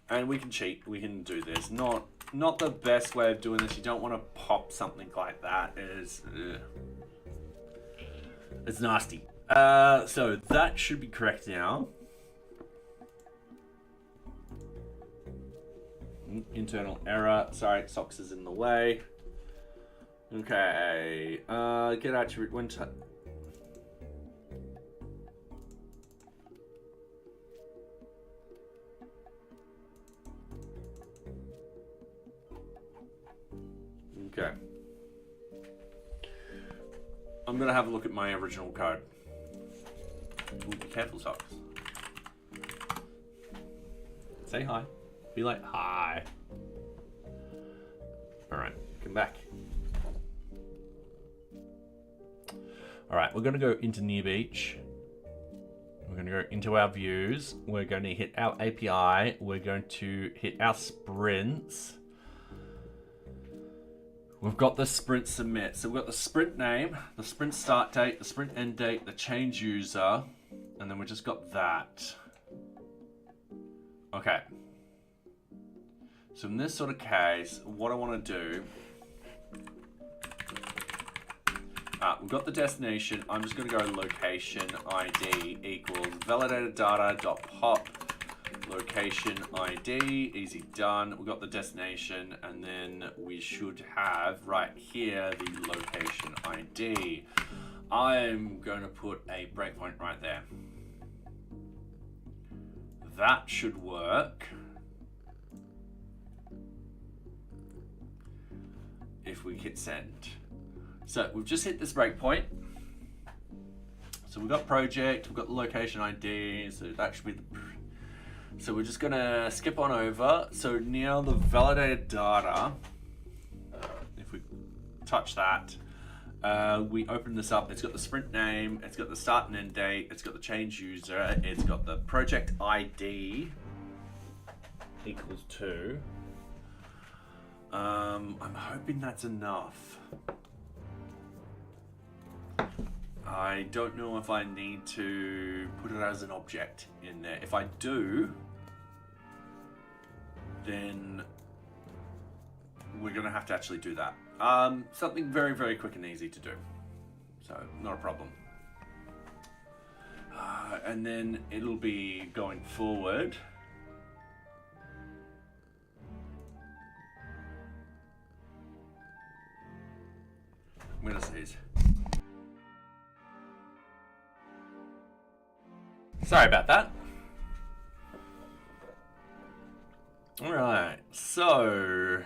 And we can cheat, we can do this. Not the best way of doing this. You don't want to pop something like that. It's nasty. So that should be correct now. Internal error. Sorry, socks is in the way. Okay. Get out your when. Okay. I'm gonna have a look at my original code. Ooh, be careful, socks. Say hi. Be like, hi. Alright, come back. Alright, we're gonna go into NearBeach. We're gonna go into our views. We're going to hit our API. We're going to hit our sprints. We've got the sprint submit. So we've got the sprint name, the sprint start date, the sprint end date, the change user, and then we just got that. Okay. So in this sort of case, what I want to do, we've got the destination. I'm just going to go location ID equals validated data dot pop location ID, easy done. We've got the destination, and then we should have right here the location ID. I'm going to put a breakpoint right there. That should work. If we hit send. So we've just hit this breakpoint. So we've got project, we've got the location ID, so that should be the... So we're just gonna skip on over. So now the validated data, if we touch that, we open this up. It's got the sprint name, it's got the start and end date, it's got the change user, it's got the project ID equals 2. I'm hoping that's enough. I don't know if I need to put it as an object in there. If I do, then we're gonna have to actually do that. Something very, very quick and easy to do. So, not a problem. And then it'll be going forward. I'm gonna sneeze. Sorry about that. All right, so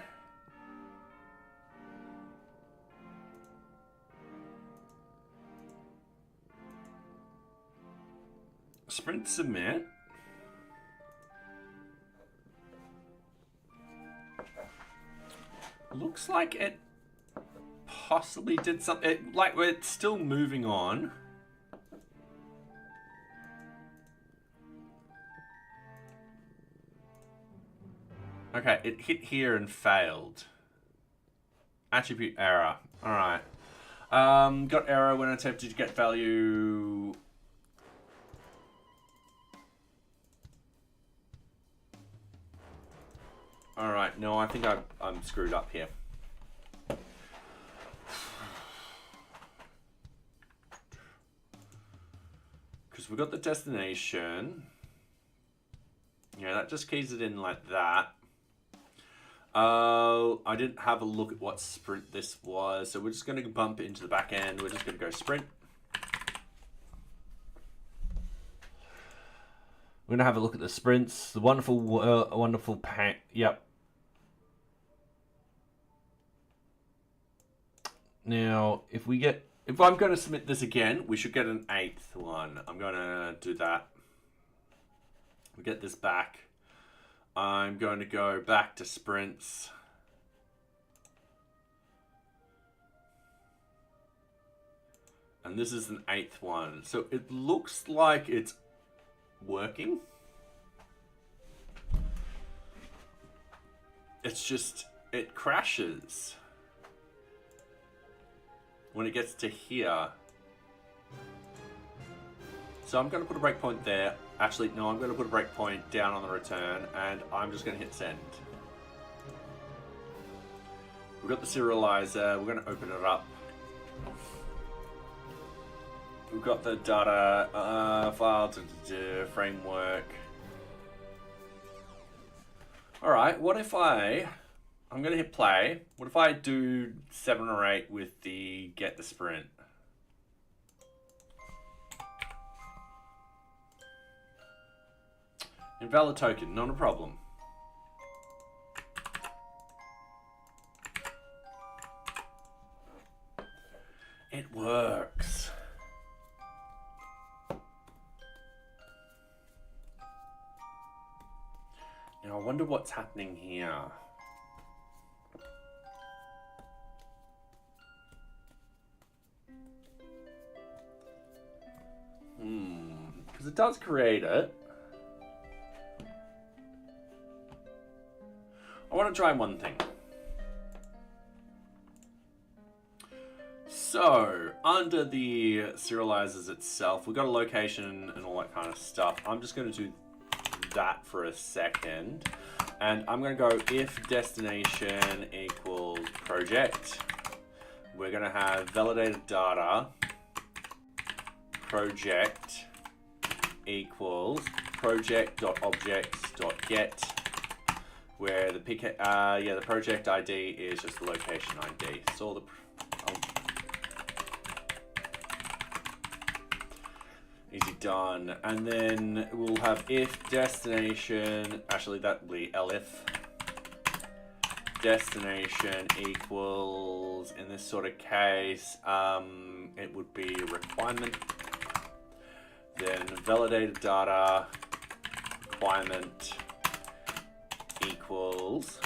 sprint submit. Looks like it possibly did something. Like we're still moving on. Okay, it hit here and failed. Attribute error. Alright. Got error when attempted to get value. Alright, no, I think I'm screwed up here. Because we got the destination. Yeah, that just keys it in like that. I didn't have a look at what sprint this was, so we're just going to bump into the back end. We're just going to go sprint. We're going to have a look at the sprints. The wonderful, wonderful pack. Yep. Now, if I'm going to submit this again, we should get an 8th one. I'm going to do that. We get this back. I'm going to go back to sprints. And this is an 8th one. So it looks like it's working. It's just, it crashes when it gets to here. So I'm going to put a breakpoint there. Actually, no, I'm going to put a breakpoint down on the return, and I'm just going to hit send. We've got the serializer. We're going to open it up. we've got the data file framework. All right, what if I'm gonna hit play. What if I do 7 or 8 with the get the sprint? Invalid token, not a problem. It works. Now I wonder what's happening here. Because it does create it. I want to try one thing. So, under the serializers itself, we've got a location and all that kind of stuff. I'm just going to do that for a second. And I'm going to go if destination equals project. We're going to have validated data project equals project.objects.get, where the the project ID is just the location ID. So easy done. And then we'll have if destination, actually that will be elif destination equals, in this sort of case, it would be requirement. Then validated data requirement equals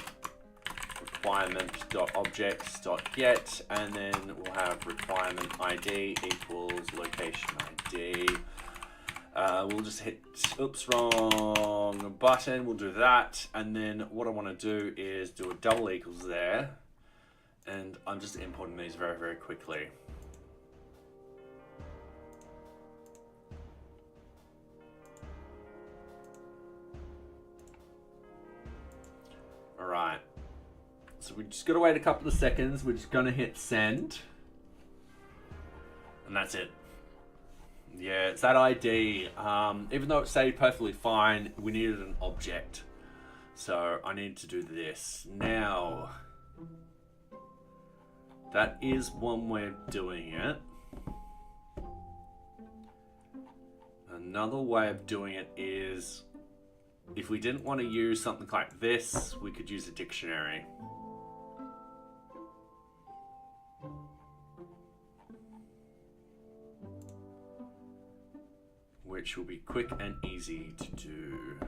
requirement.objects.get, and then we'll have requirement ID equals location ID. We'll just hit, oops, wrong button. We'll do that. And then what I want to do is do a double equals there. And I'm just importing these very, very quickly. All right. So we just got to wait a couple of seconds. We're just going to hit send. And that's it. Yeah, it's that ID. Even though it stayed perfectly fine, we needed an object. So I need to do this. Now, that is one way of doing it. Another way of doing it is, if we didn't want to use something like this, we could use a dictionary. Which will be quick and easy to do.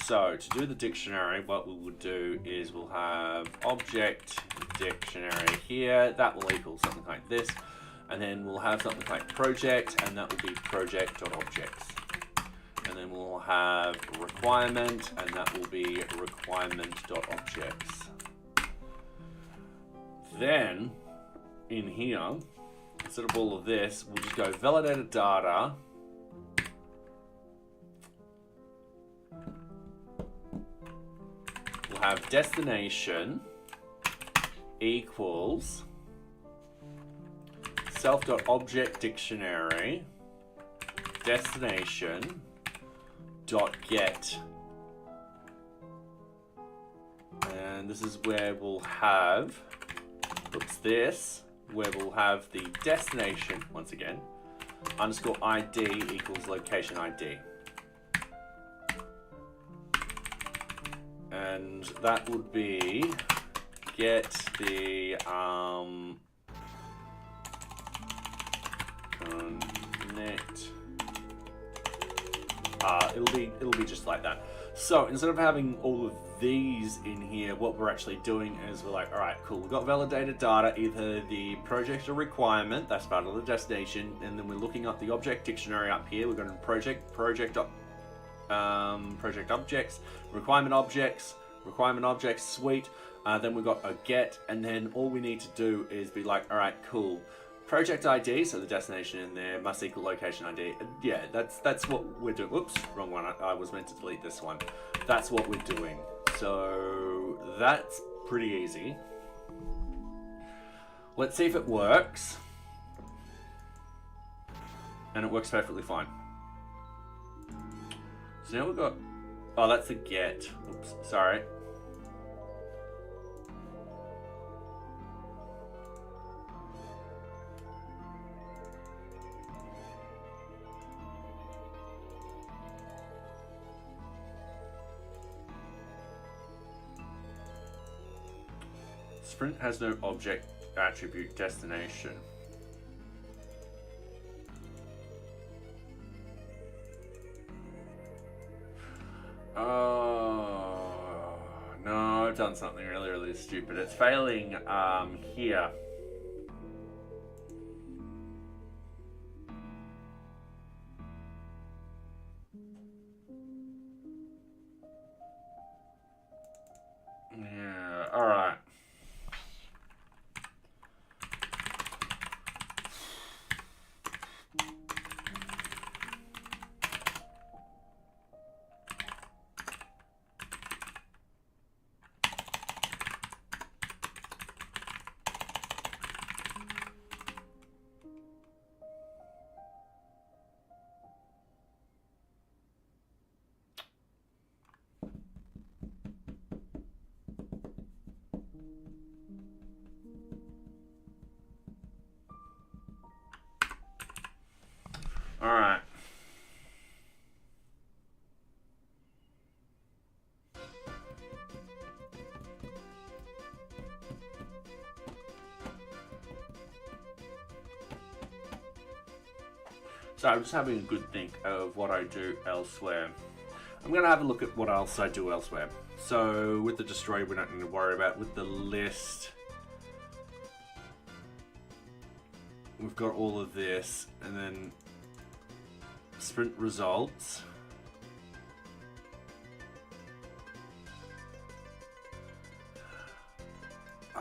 So to do the dictionary, what we would do is we'll have object dictionary here. That will equal something like this. And then we'll have something like project, and that will be project.objects. And then we'll have requirement, and that will be requirement.objects. Then in here, instead of all of this, we'll just go validated data. We'll have destination equals self.object dictionary destination dot get. And this is where we'll have, where we'll have the destination, once again, underscore ID equals location ID. And that would be get the connect. It'll be just like that. So instead of having all of these in here, what we're actually doing is we're like, all right, cool. We've got validated data, either the project or requirement, that's part of the destination, and then we're looking up the object dictionary up here. We're going to project objects, requirement objects, suite. Then we've got a get, and then all we need to do is be like, all right, cool. Project ID, so the destination in there must equal location ID. Yeah, that's what we're doing. Oops, wrong one. I was meant to delete this one. That's what we're doing. So that's pretty easy. Let's see if it works. And it works perfectly fine. So now we've got, oh, that's the get. Oops, sorry. Sprint has no object attribute destination. Oh, no, I've done something really stupid. It's failing here. Yeah, all right. All right. So I'm just having a good think of what I do elsewhere. I'm going to have a look at what else I do elsewhere. So with the destroy, we don't need to worry about. With the list, we've got all of this, and then sprint results. Oh,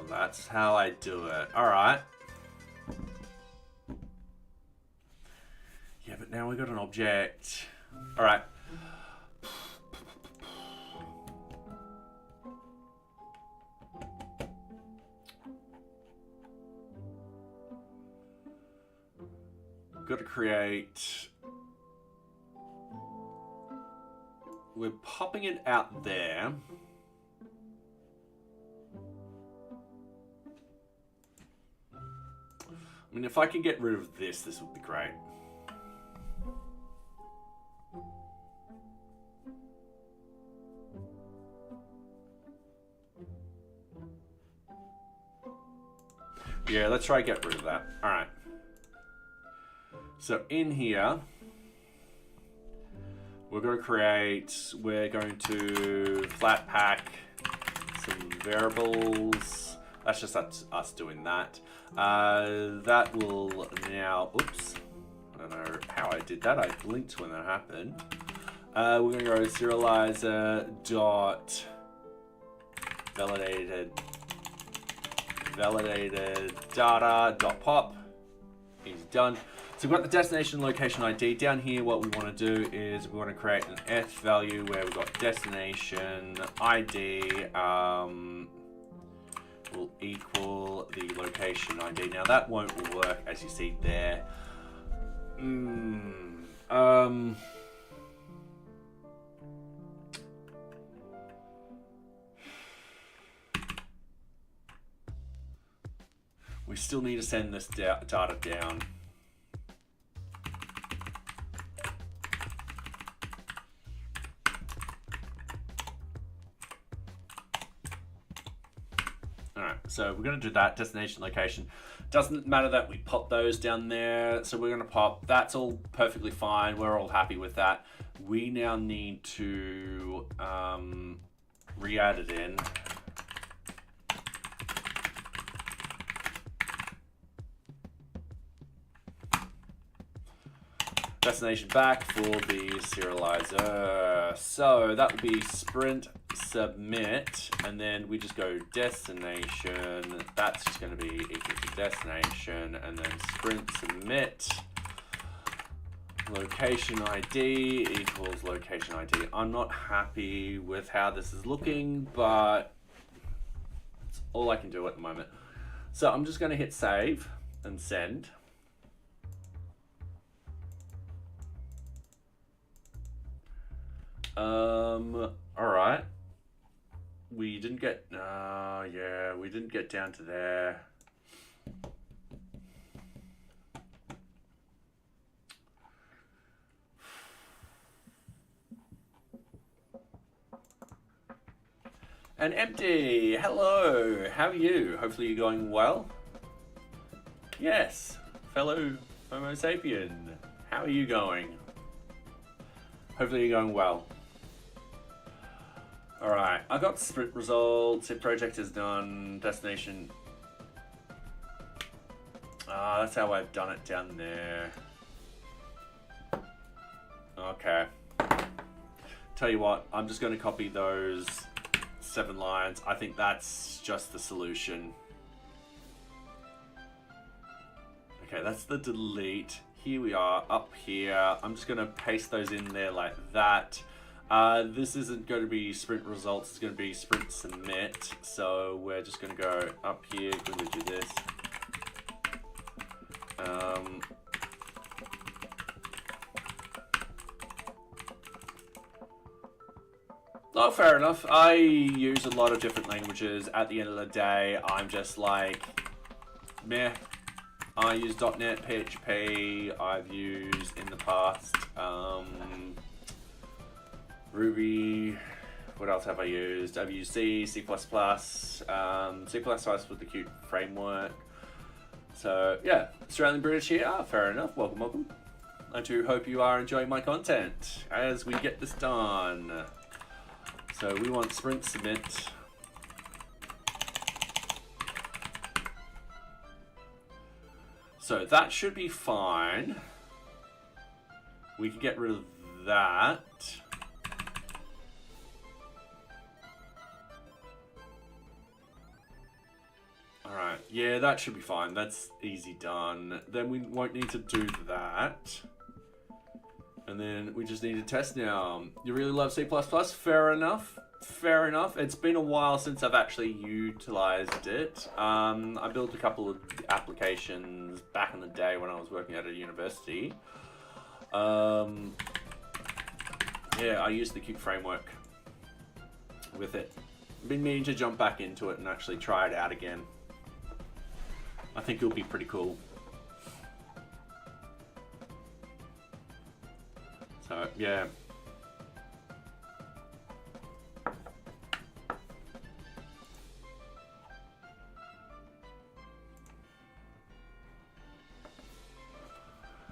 that's how I do it. All right. Yeah, but now we got an object. All right. Got to create. We're popping it out there. I mean, if I can get rid of this, this would be great. Yeah, let's try get rid of that. All right. So in here, we're going to flat pack some variables. That's just us doing that. That will now, oops, I don't know how I did that. I blinked when that happened. We're going to go serializer dot validated data dot pop. Is done. So we've got the destination location ID down here. What we want to do is we want to create an F value where we've got destination ID will equal the location ID. Now that won't work as you see there. We still need to send this data down. Alright, so we're going to do that, destination location. Doesn't matter that we pop those down there, so we're going to pop, that's all perfectly fine, we're all happy with that. We now need to re-add it in. Destination back for the serializer. So that would be sprint submit, and then we just go destination. That's just going to be equal to destination, and then sprint submit. Location ID equals location ID. I'm not happy with how this is looking, but all I can do at the moment. So I'm just going to hit save and send. All right. We didn't get, yeah, we didn't get down to there. And empty, hello, how are you? Hopefully you're going well. Yes, fellow Homo sapien, how are you going? Hopefully you're going well. All right, I got sprint results, if project is done, destination. That's how I've done it down there. Okay. Tell you what, I'm just gonna copy those 7 lines. I think that's just the solution. Okay, that's the delete. Here we are, up here. I'm just gonna paste those in there like that. This isn't going to be sprint results, it's going to be sprint submit. So we're just going to go up here, quickly do this. Oh, fair enough. I use a lot of different languages. At the end of the day, I'm just like, meh. I use .NET, PHP, I've used in the past, Ruby, what else have I used? I've used C, C++, C++ with the Qt framework. So yeah, Australian British here, fair enough, welcome, welcome. I do hope you are enjoying my content as we get this done. So we want sprint submit. So that should be fine. We can get rid of that. Alright, yeah, that should be fine. That's easy done. Then we won't need to do that. And then we just need to test now. You really love C++? Fair enough. Fair enough. It's been a while since I've actually utilized it. I built a couple of applications back in the day when I was working at a university. Yeah, I used the Qt framework with it. I've been meaning to jump back into it and actually try it out again. I think it'll be pretty cool. So, yeah.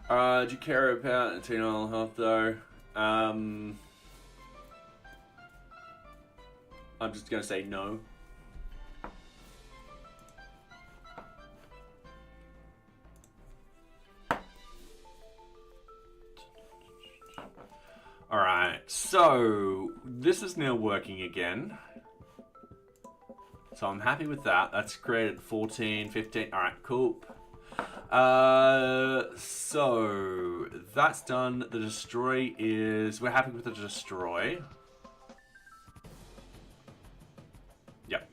Do you care about internal health though? I'm just gonna say no. Alright, so this is now working again. So I'm happy with that. That's created 14, 15. Alright, cool. So that's done. The destroy is, we're happy with the destroy. Yep.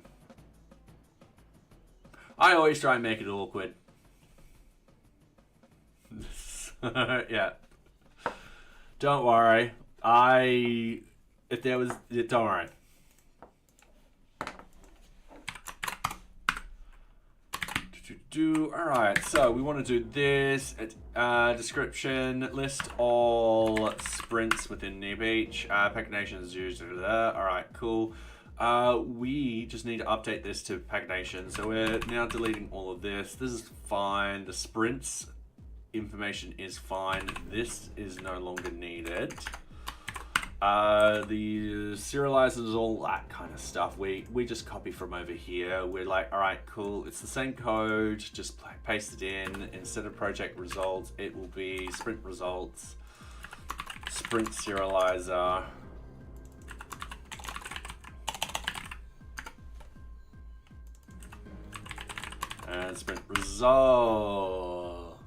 I always try and make it awkward. Yeah. Don't worry. If there was, don't worry. Alright, so we want to do this. Description, list all sprints within NearBeach. Pagination is used. Alright, cool. We just need to update this to pagination. So we're now deleting all of this. This is fine. The sprints information is fine. This is no longer needed. The serializers, all that kind of stuff, we just copy from over here. We're like, all right, cool. It's the same code, just paste it in. Instead of project results, it will be sprint results, sprint serializer. And sprint result.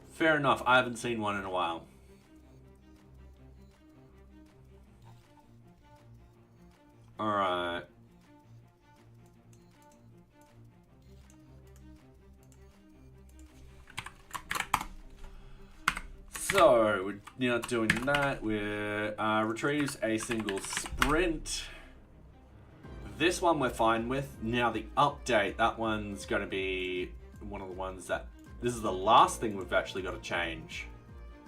Fair enough. I haven't seen one in a while. All right. So we're now doing that. We're retrieves a single sprint. This one we're fine with. Now the update, that one's going to be one of the ones that, this is the last thing we've actually got to change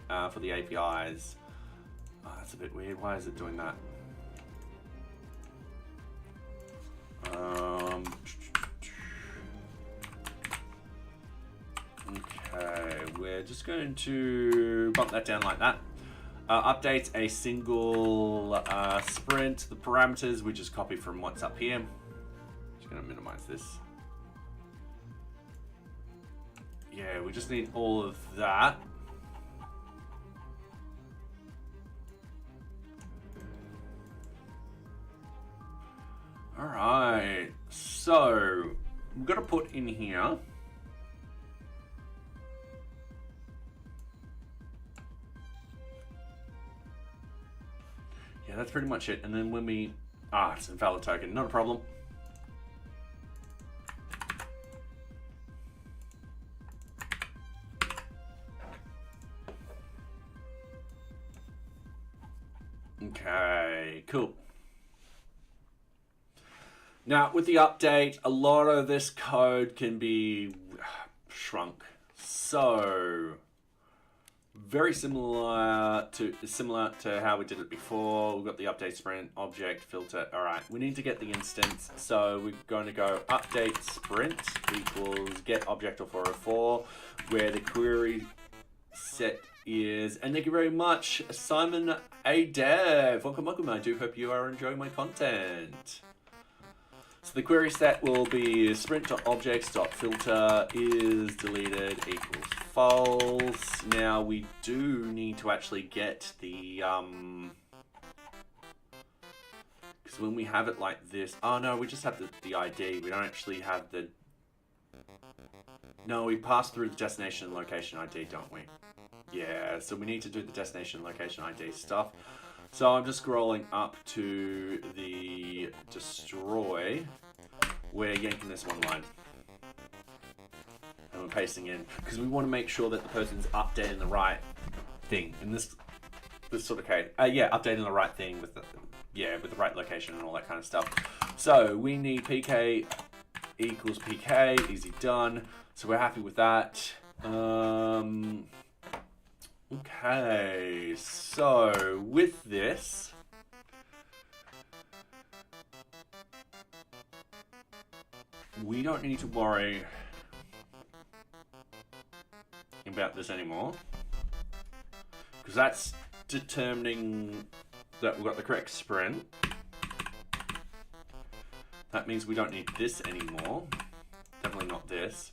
for the APIs. Oh, that's a bit weird. Why is it doing that? Okay, we're just going to bump that down like that. Updates a single sprint. The parameters we just copy from what's up here. Just going to minimize this. Yeah, we just need all of that. All right, so we've got to put in here. Yeah, that's pretty much it. And then when we, it's an invalid token, not a problem. Okay, cool. Now, with the update, a lot of this code can be shrunk. So, very similar to how we did it before. We've got the update sprint, object, filter. All right, we need to get the instance. So we're going to go update sprint equals get object of 404, where the query set is, and thank you very much, Simon A. Dev. Welcome, welcome. I do hope you are enjoying my content. So the query set will be sprint.objects.filter is deleted equals false. Now we do need to actually get the, because when we have it like this, oh no, we just have the ID. We don't actually have the, no, we pass through the destination and location ID, don't we? Yeah, so we need to do the destination and location ID stuff. So I'm just scrolling up to the destroy. We're yanking this one line. And we're pasting in, because we want to make sure that the person's updating the right thing. In this sort of case, yeah, updating the right thing with the, with the right location and all that kind of stuff. So we need PK equals PK, easy done. So we're happy with that. Okay, so with this, we don't need to worry about this anymore, because that's determining that we've got the correct sprint. That means we don't need this anymore. Definitely not this.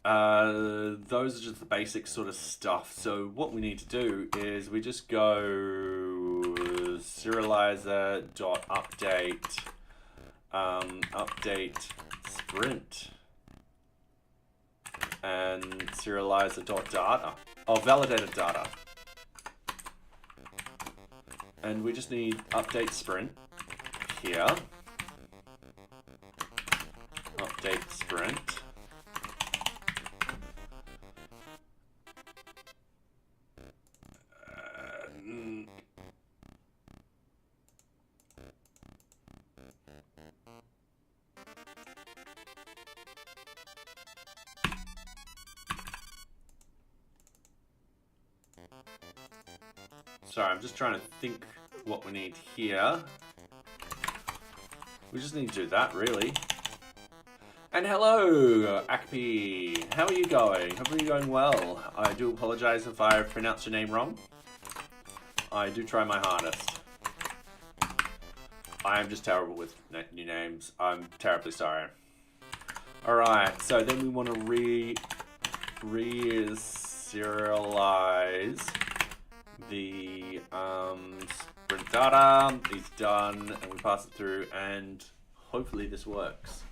Those are just the basic sort of stuff. So what we need to do is we just go serializer.update update sprint and serializer.data, validated data. And we just need update sprint here. Update sprint. Sorry, I'm just trying to think what we need here. We just need to do that, really. And hello, Akpi. How are you going? Hope you're going well. I do apologize if I pronounced your name wrong. I do try my hardest. I am just terrible with new names. I'm terribly sorry. Alright, so then we want to re-serialize the sprint data is done, and we pass it through, and hopefully this works.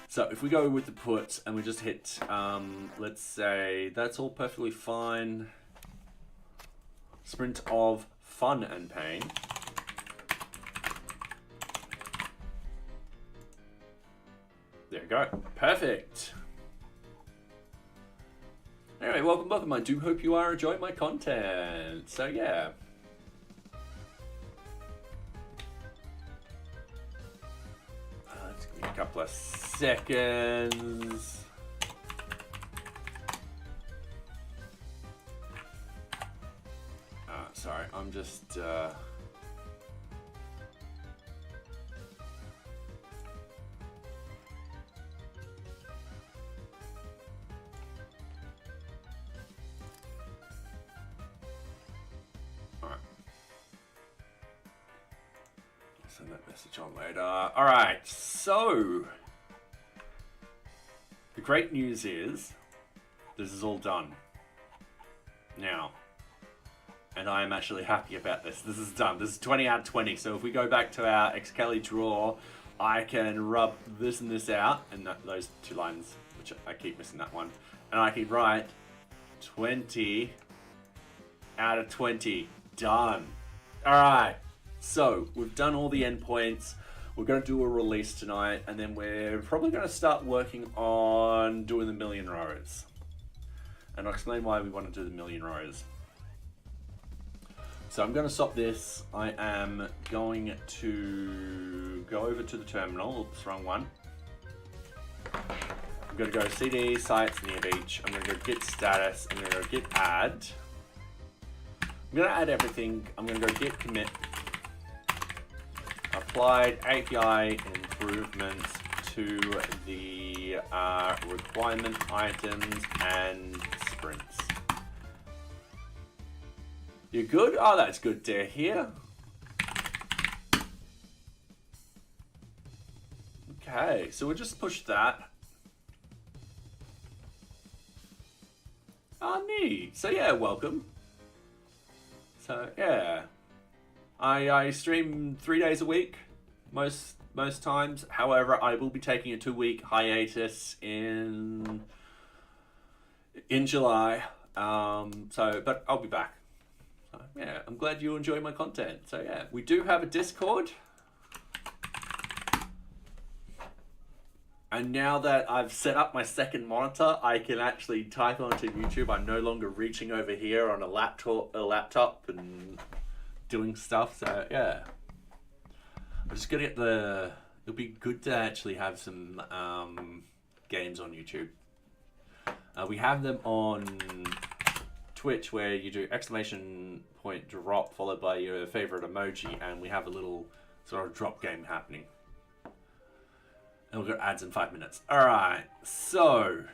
So if we go with the put and we just hit, let's say that's all perfectly fine. Sprint of fun and pain. go. Perfect. Anyway, welcome. I do hope you are enjoying my content. So yeah. Let's give me a couple of seconds. Sorry, I'm just... Send that message on later. Alright, so the great news is this is all done now. And I am actually happy about this. This is done. This is 20 out of 20. So if we go back to our Xcali draw, I can rub this and this out, and those two lines, which I keep missing that one. And I can write 20 out of 20. Done. Alright. So, we've done all the endpoints. We're going to do a release tonight, and then we're probably going to start working on doing the million rows. And I'll explain why we want to do the million rows. So I'm going to stop this. I am going to go over to the terminal. Oops, wrong one. I'm going to go cd sites NearBeach. I'm going to go git status. I'm going to go git add. I'm going to add everything. I'm going to go git commit. Applied API improvements to the requirement items and sprints. You good? Oh, that's good to hear. Okay, so we'll just push that. Oh, neat. So yeah, welcome. So yeah. I stream 3 days a week, most times. However, I will be taking a 2-week hiatus in July. But I'll be back. So, yeah, I'm glad you enjoy my content. So yeah, we do have a Discord. And now that I've set up my second monitor, I can actually type onto YouTube. I'm no longer reaching over here on a laptop and doing stuff. So yeah, I'm just gonna get the... It'll be good to actually have some games on YouTube. We have them on Twitch where you do exclamation point drop followed by your favorite emoji, and we have a little sort of drop game happening. And we'll go ads in 5 minutes. Alright, so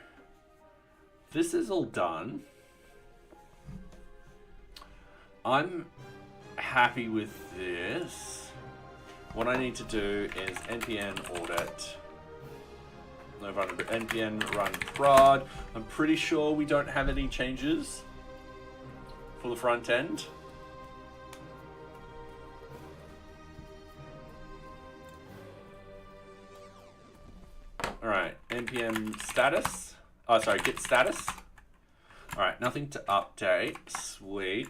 this is all done. I'm happy with this. What I need to do is npm audit. No run npm run prod. I'm pretty sure we don't have any changes for the front end. Alright, npm status. Oh, sorry, git status. Alright, nothing to update. Sweet.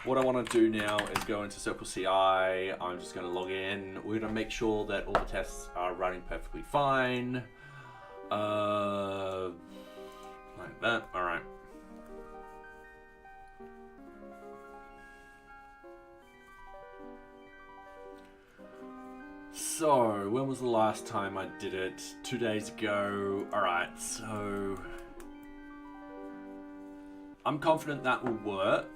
What I want to do now is go into Circle CI. I'm just going to log in. We're going to make sure that all the tests are running perfectly fine. Like that. Alright. So, when was the last time I did it? 2 days ago. Alright, so I'm confident that will work.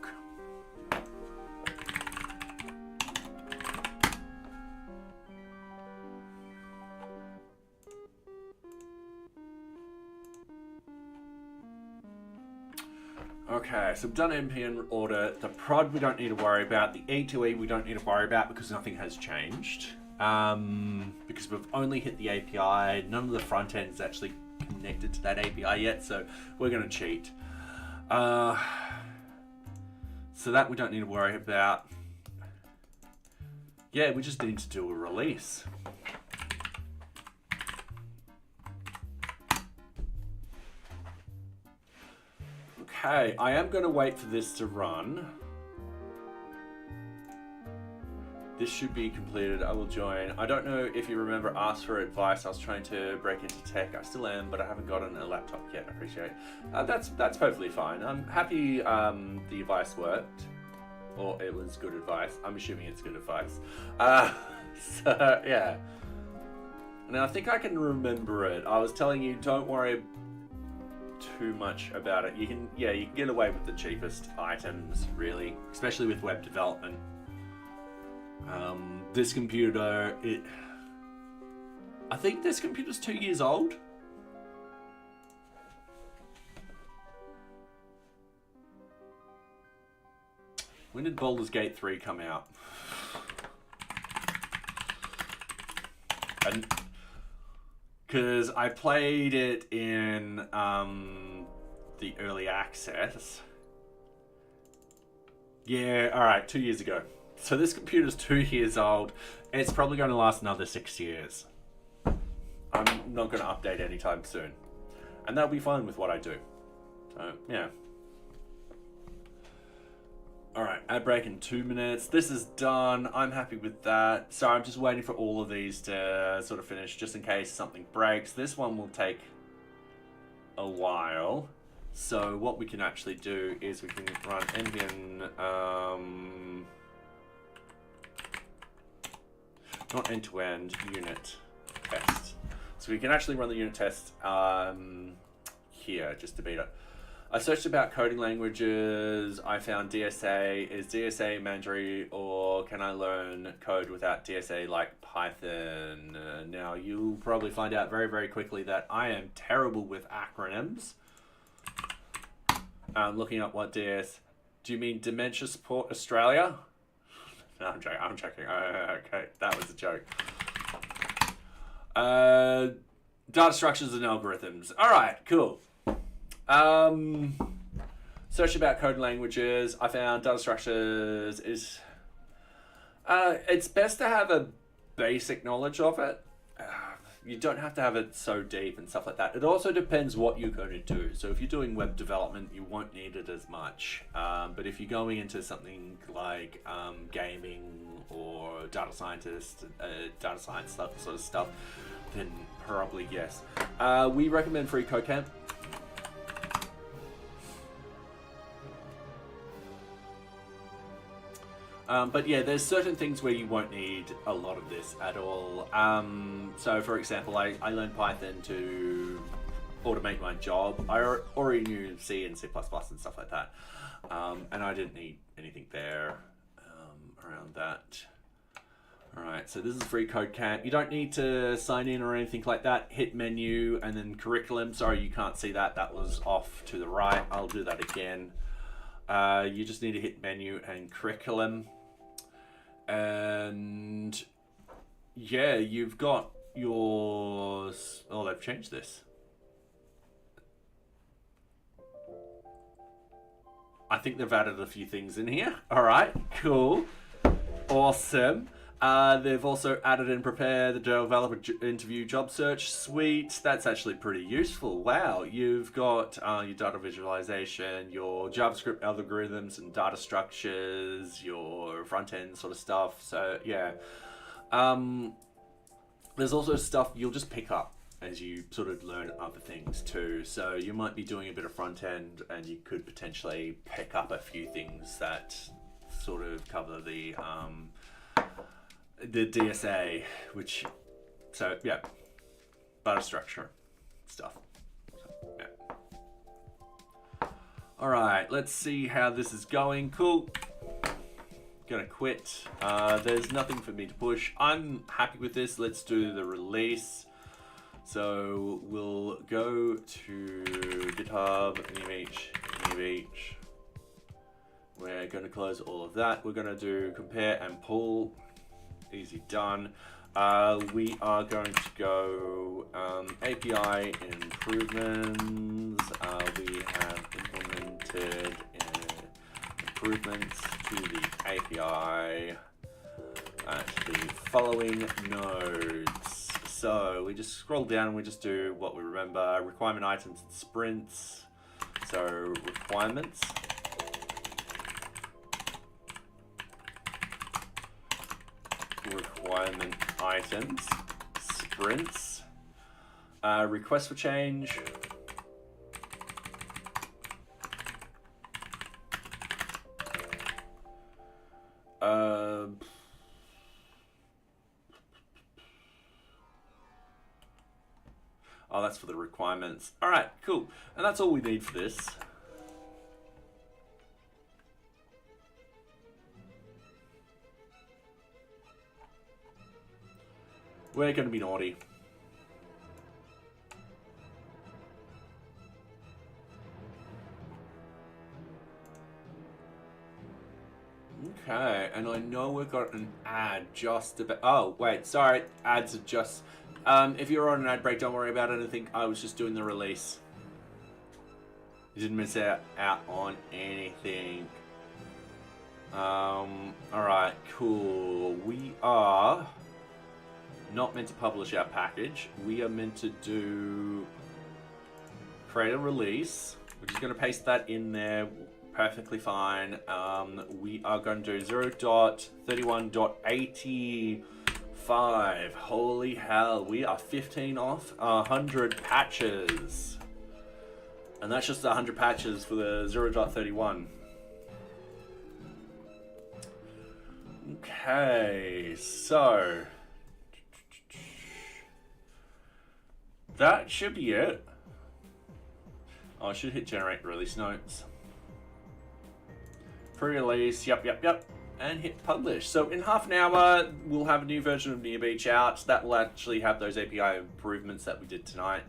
Okay, so we've done npm audit. The prod we don't need to worry about. The E2E we don't need to worry about because nothing has changed. Because we've only hit the API. None of the front end is actually connected to that API yet, so we're going to cheat. So that we don't need to worry about. Yeah, we just need to do a release. Okay, I am going to wait for this to run. This should be completed. I will join. I don't know if you remember, ask for advice. I was trying to break into tech. I still am, but I haven't gotten a laptop yet. I appreciate it. That's perfectly fine. I'm happy the advice worked, or it was good advice. I'm assuming it's good advice. So yeah. Now I think I can remember it. I was telling you, don't worry too much about it. You can get away with the cheapest items, really, especially with web development. This computer, I think this computer's 2 years old. When did Baldur's Gate 3 come out? And because I played it in the early access. Yeah, all right, 2 years ago. So this computer's 2 years old. It's probably going to last another 6 years. I'm not going to update anytime soon. And that'll be fine with what I do. So, yeah. Alright, ad break in 2 minutes. This is done. I'm happy with that. So I'm just waiting for all of these to sort of finish, just in case something breaks. This one will take a while. So what we can actually do is we can run npm not end-to-end unit test. So we can actually run the unit test here just to beat it. I searched about coding languages. I found DSA. Is DSA mandatory, or can I learn code without DSA like Python? Now you'll probably find out very, very quickly that I am terrible with acronyms. Looking up what DS. Do you mean Dementia Support Australia? No, I'm joking. I'm joking. Okay, that was a joke. Data structures and algorithms. All right, cool. Search about code languages. I found data structures is. It's best to have a basic knowledge of it. You don't have to have it so deep and stuff like that. It also depends what you're going to do. So if you're doing web development, you won't need it as much. But if you're going into something like gaming or data science stuff, sort of stuff, then probably yes. We recommend free codecamp. But yeah, there's certain things where you won't need a lot of this at all. So for example, I learned Python to automate my job. I already knew C and C++ and stuff like that. And I didn't need anything there around that. Alright, so this is free code camp. You don't need to sign in or anything like that. Hit menu and then curriculum. Sorry, you can't see that. That was off to the right. I'll do that again. You just need to hit menu and curriculum. And yeah, you've got your... Oh, they've changed this. I think they've added a few things in here. All right, cool. Awesome. They've also added and prepared the developer interview job search suite. That's actually pretty useful. Wow, you've got your data visualization, your JavaScript algorithms and data structures, your front end sort of stuff. So yeah, there's also stuff you'll just pick up as you sort of learn other things too. So you might be doing a bit of front end and you could potentially pick up a few things that sort of cover the DSA, which, so yeah, data structure stuff. So, yeah. All right, let's see how this is going. Cool. Gonna quit. There's nothing for me to push. I'm happy with this. Let's do the release. So we'll go to GitHub, NearBeach. We're gonna close all of that. We're gonna do compare and pull. Easy done. We are going to go API improvements. We have implemented improvements to the API at the following nodes. So we just scroll down and we just do what we remember. Requirement items and sprints. So requirements. requirement items, sprints, request for change, oh, that's for the requirements. All right, cool. And that's all we need for this. We're going to be naughty. Okay, and I know we've got an ad just about... Oh, wait, sorry. Ads are just... if you're on an ad break, don't worry about it. I think I was just doing the release. You didn't miss out on anything. Alright, cool. We are not meant to publish our package. We are meant to do... create a release. We're just going to paste that in there. Perfectly fine. We are going to do 0.31.85. Holy hell, we are 15 off 100 patches. And that's just 100 patches for the 0.31. Okay, so that should be it. Oh, I should hit generate release notes. Pre-release, yep, and hit publish. So in half an hour, we'll have a new version of NearBeach out. That will actually have those API improvements that we did tonight.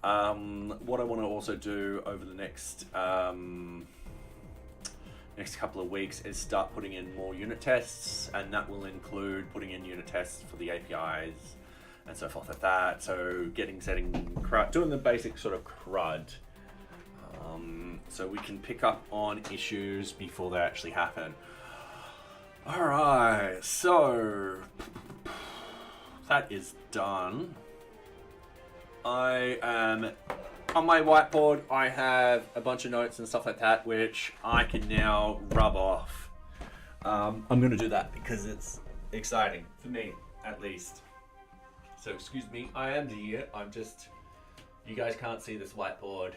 What I want to also do over the next couple of weeks is start putting in more unit tests, and that will include putting in unit tests for the APIs and so forth like that. So doing the basic sort of CRUD. So we can pick up on issues before they actually happen. Alright, so that is done. I am on my whiteboard. I have a bunch of notes and stuff like that, which I can now rub off. I'm going to do that because it's exciting, for me at least. So excuse me, I am here. You guys can't see this whiteboard.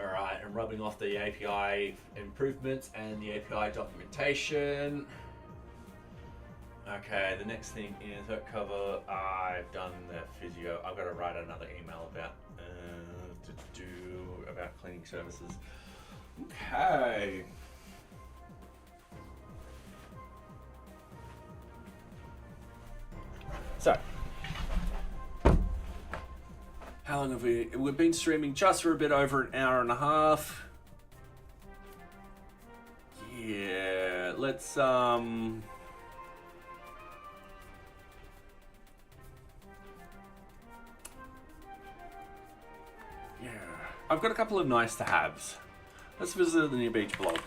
Alright, I'm rubbing off the API improvements and the API documentation. Okay, the next thing is hook cover. I've done the physio. I've got to write another email about cleaning services. Okay. So, how long have we've been streaming just for a bit over an hour and a half. Yeah, let's yeah. I've got a couple of nice to haves. Let's visit the NearBeach blog.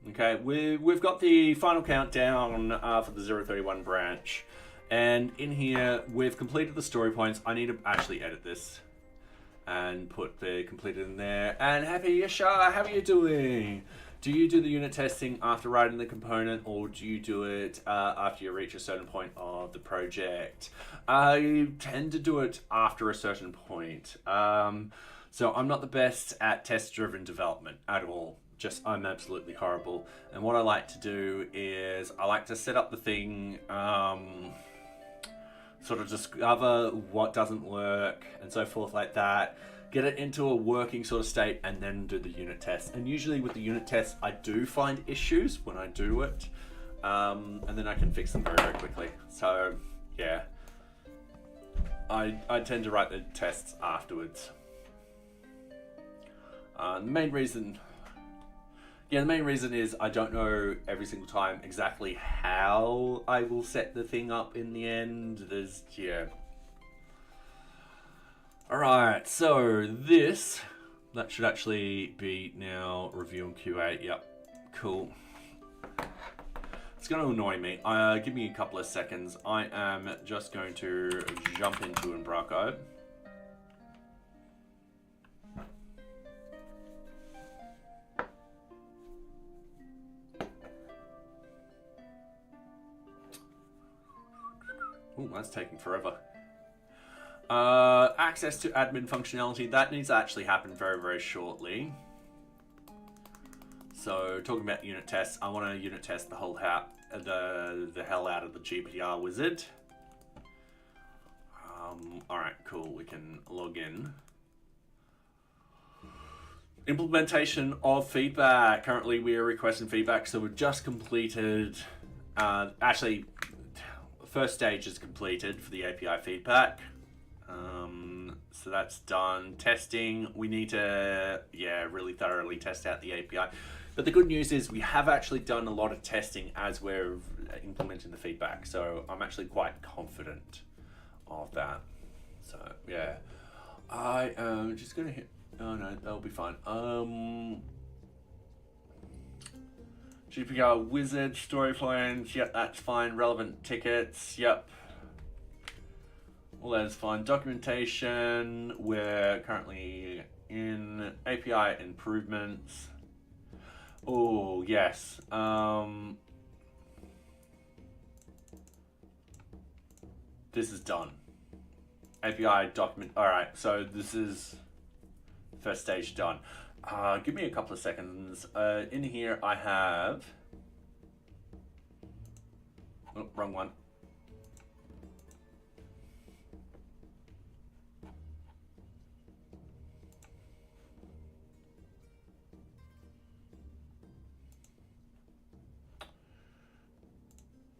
Okay, we've got the final countdown for the 031 branch. And in here, we've completed the story points. I need to actually edit this and put the completed in there. And Happy Yasha, how are you doing? Do you do the unit testing after writing the component, or do you do it after you reach a certain point of the project? I tend to do it after a certain point. So I'm not the best at test-driven development at all. I'm absolutely horrible. And what I like to do is I like to set up the thing, sort of discover what doesn't work and so forth like that, get it into a working sort of state, and then do the unit test. And usually with the unit test, I do find issues when I do it, and then I can fix them very, very quickly. So yeah, I tend to write the tests afterwards. The main reason is I don't know every single time exactly how I will set the thing up in the end. Alright, so that should actually be now review and QA. Yep, cool. It's going to annoy me. Give me a couple of seconds. I am just going to jump into Umbraco. Ooh, that's taking forever. Access to admin functionality, that needs to actually happen very, very shortly. So, talking about unit tests, I want to unit test the whole the hell out of the GPR wizard. Alright, cool, we can log in. Implementation of feedback. Currently we are requesting feedback, so we've just completed, actually, first stage is completed for the API feedback. So that's done. Testing, we need to, really thoroughly test out the API. But the good news is we have actually done a lot of testing as we're implementing the feedback. So I'm actually quite confident of that. So yeah, I am just gonna hit, oh no, that'll be fine. GPR wizard, story plans, yep, that's fine. Relevant tickets, yep. All that is fine. Documentation, we're currently in API improvements. Oh, yes. This is done. API document. All right, so this is first stage done. Give me a couple of seconds. In here I have, oh, wrong one.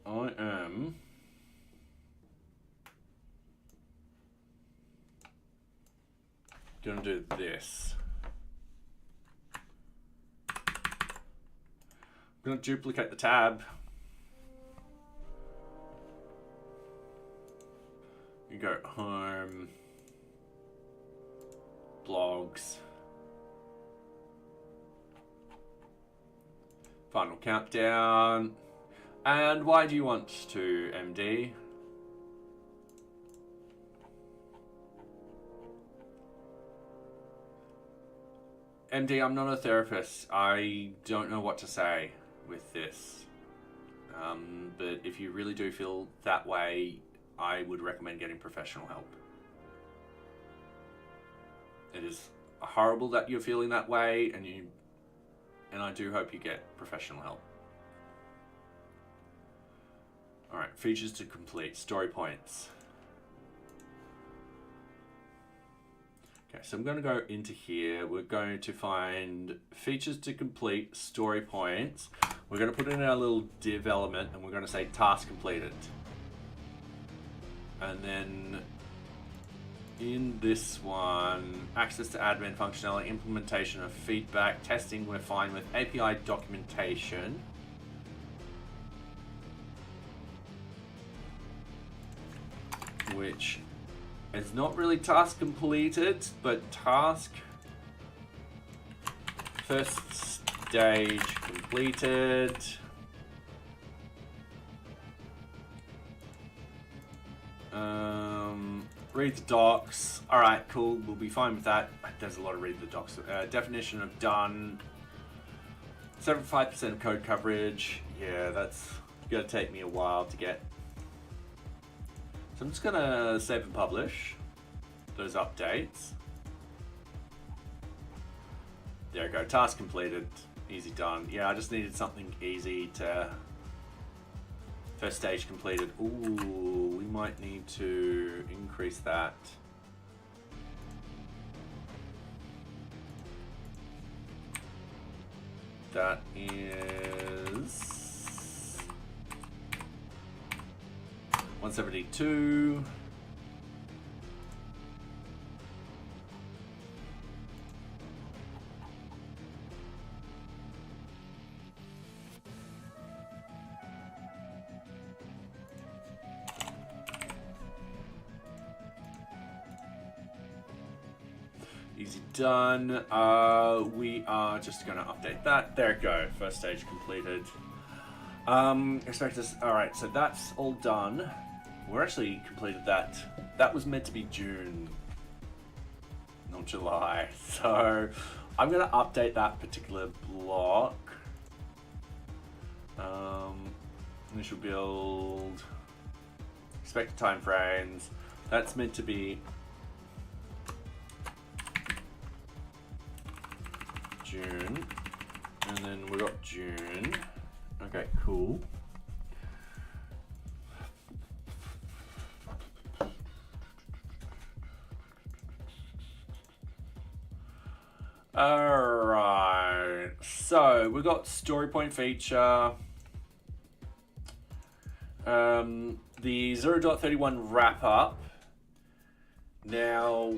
I am gonna do this. I'm gonna duplicate the tab. You go home, blogs, final countdown. And why do you want to, MD? MD, I'm not a therapist. I don't know what to say with this. But if you really do feel that way, I would recommend getting professional help. It is horrible that you're feeling that way, and I do hope you get professional help. Alright, features to complete, story points. Okay, so I'm going to go into here. We're going to find features to complete, story points. We're going to put in our little div element and we're going to say task completed. And then in this one, access to admin functionality, implementation of feedback, testing, we're fine with. API documentation. Which is not really task completed, but task first stage completed. Read the docs. All right, cool. We'll be fine with that. There's a lot of read the docs. Definition of done. 75% of code coverage. Yeah, that's gonna take me a while to get. So I'm just gonna save and publish those updates. There we go, task completed, easy done. Yeah, I just needed something easy to, first stage completed. Ooh, we might need to increase that. That is 172. Easy done. We are just going to update that. There we go. First stage completed. Expect this. All right, so that's all done. We're actually completed that. That was meant to be June, not July. So I'm going to update that particular block. Initial build, expected time frames. That's meant to be June, and then we got June. Okay, cool. Alright, so we got story point feature, the 0.31 wrap up. Now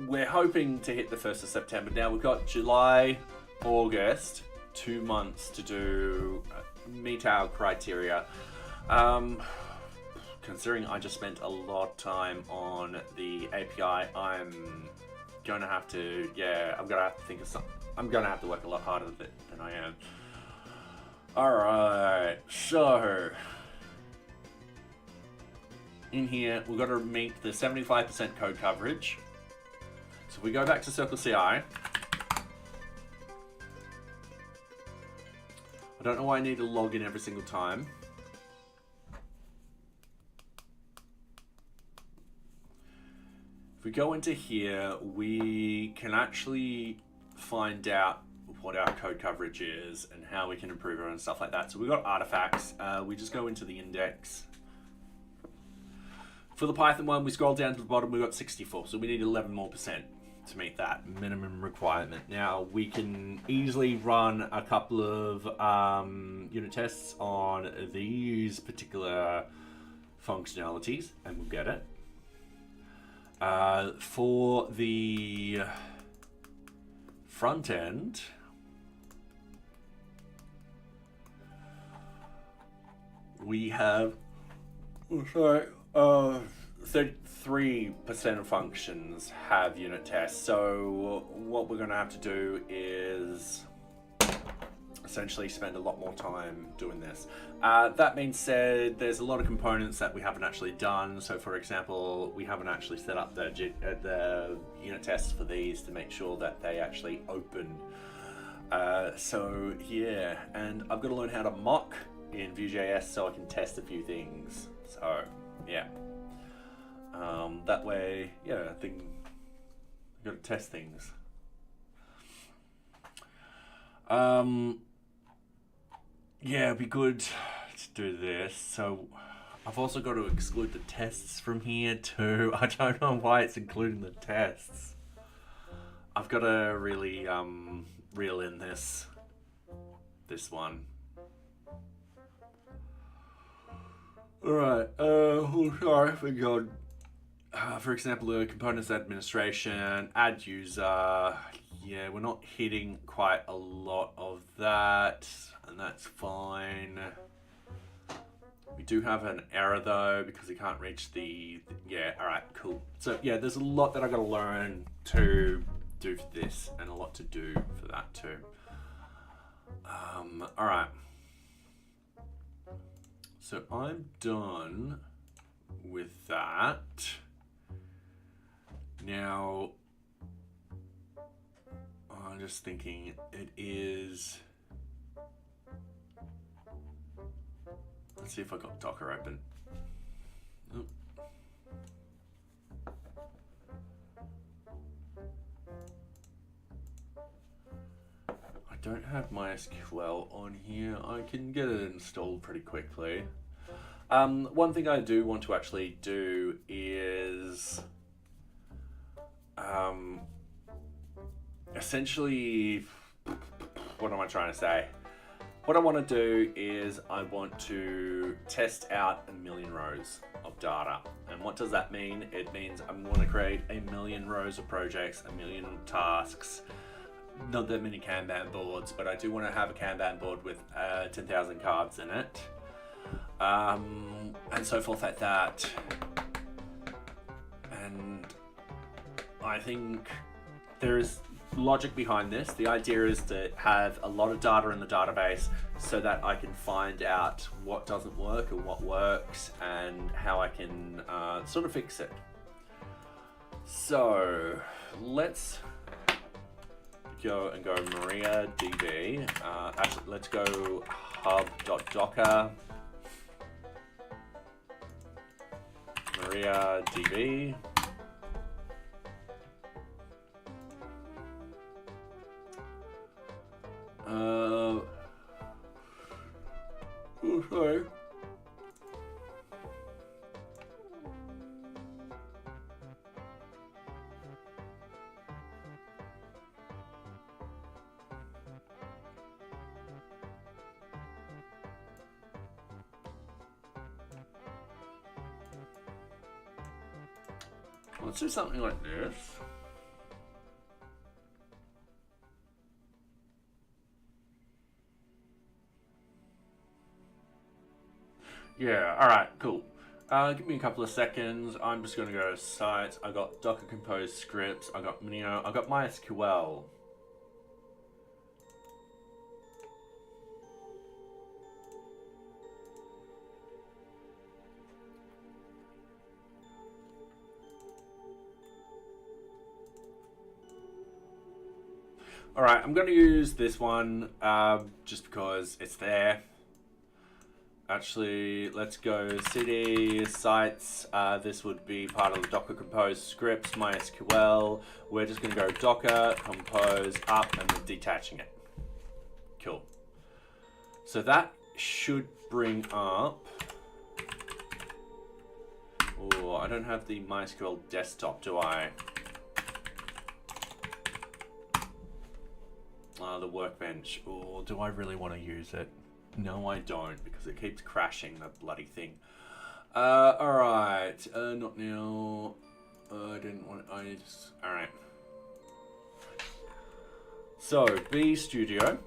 we're hoping to hit the 1st of September. Now we've got July, August, 2 months to do meet our criteria. Considering I just spent a lot of time on the API, I'm gonna have to, I'm gonna have to think of something. I'm gonna have to work a lot harder than I am. Alright, so in here, we've got to meet the 75% code coverage. So we go back to Circle CI. I don't know why I need to log in every single time. If we go into here, we can actually find out what our code coverage is and how we can improve it and stuff like that. So we've got artifacts. We just go into the index. For the Python one, we scroll down to the bottom, we've got 64. So we need 11% more to meet that minimum requirement. Now we can easily run a couple of unit tests on these particular functionalities and we'll get it. For the front end, we have 33% of functions have unit tests. So what we're going to have to do is essentially spend a lot more time doing this. That being said, there's a lot of components that we haven't actually done. So for example, we haven't actually set up the unit tests for these to make sure that they actually open. So yeah, and I've got to learn how to mock in VueJS so I can test a few things. So yeah, that way, I think I've got to test things. Yeah, it'd be good to do this. So I've also got to exclude the tests from here too. I don't know why it's including the tests. I've got to really reel in this one. Alright, sorry, we got, for example, the components administration, add user. Yeah, we're not hitting quite a lot of that, and that's fine. We do have an error though, because we can't reach the, alright, cool. So yeah, there's a lot that I gotta learn to do for this, and a lot to do for that too. Alright. So I'm done with that. Now, I'm just thinking it is, let's see if I got Docker open. Oh. I don't have MySQL on here. I can get it installed pretty quickly. One thing I do want to actually do is essentially, what am I trying to say? What I want to do is I want to test out 1 million rows of data. And what does that mean? It means I'm going to create 1 million rows of projects, 1 million tasks. Not that many Kanban boards, but I do want to have a Kanban board with 10,000 cards in it. And so forth like that. And I think there is logic behind this. The idea is to have a lot of data in the database so that I can find out what doesn't work and what works and how I can sort of fix it. So let's go and go MariaDB. Actually, let's go hub.docker. MariaDB. Oh, sorry. Let's do something like this. Yeah, alright, cool. Give me a couple of seconds. I'm just going to go to sites. I got Docker Compose scripts. I got I got MySQL. Alright, I'm going to use this one just because it's there. Actually, let's go cd sites. This would be part of the Docker Compose scripts, MySQL. We're just going to go Docker Compose up and then detaching it. Cool. So that should bring up... Oh, I don't have the MySQL desktop, do I? The workbench. Oh, do I really want to use it? No, I don't, because it keeps crashing, the bloody thing. Alright. Not now. I didn't want it. Alright. So, B Studio.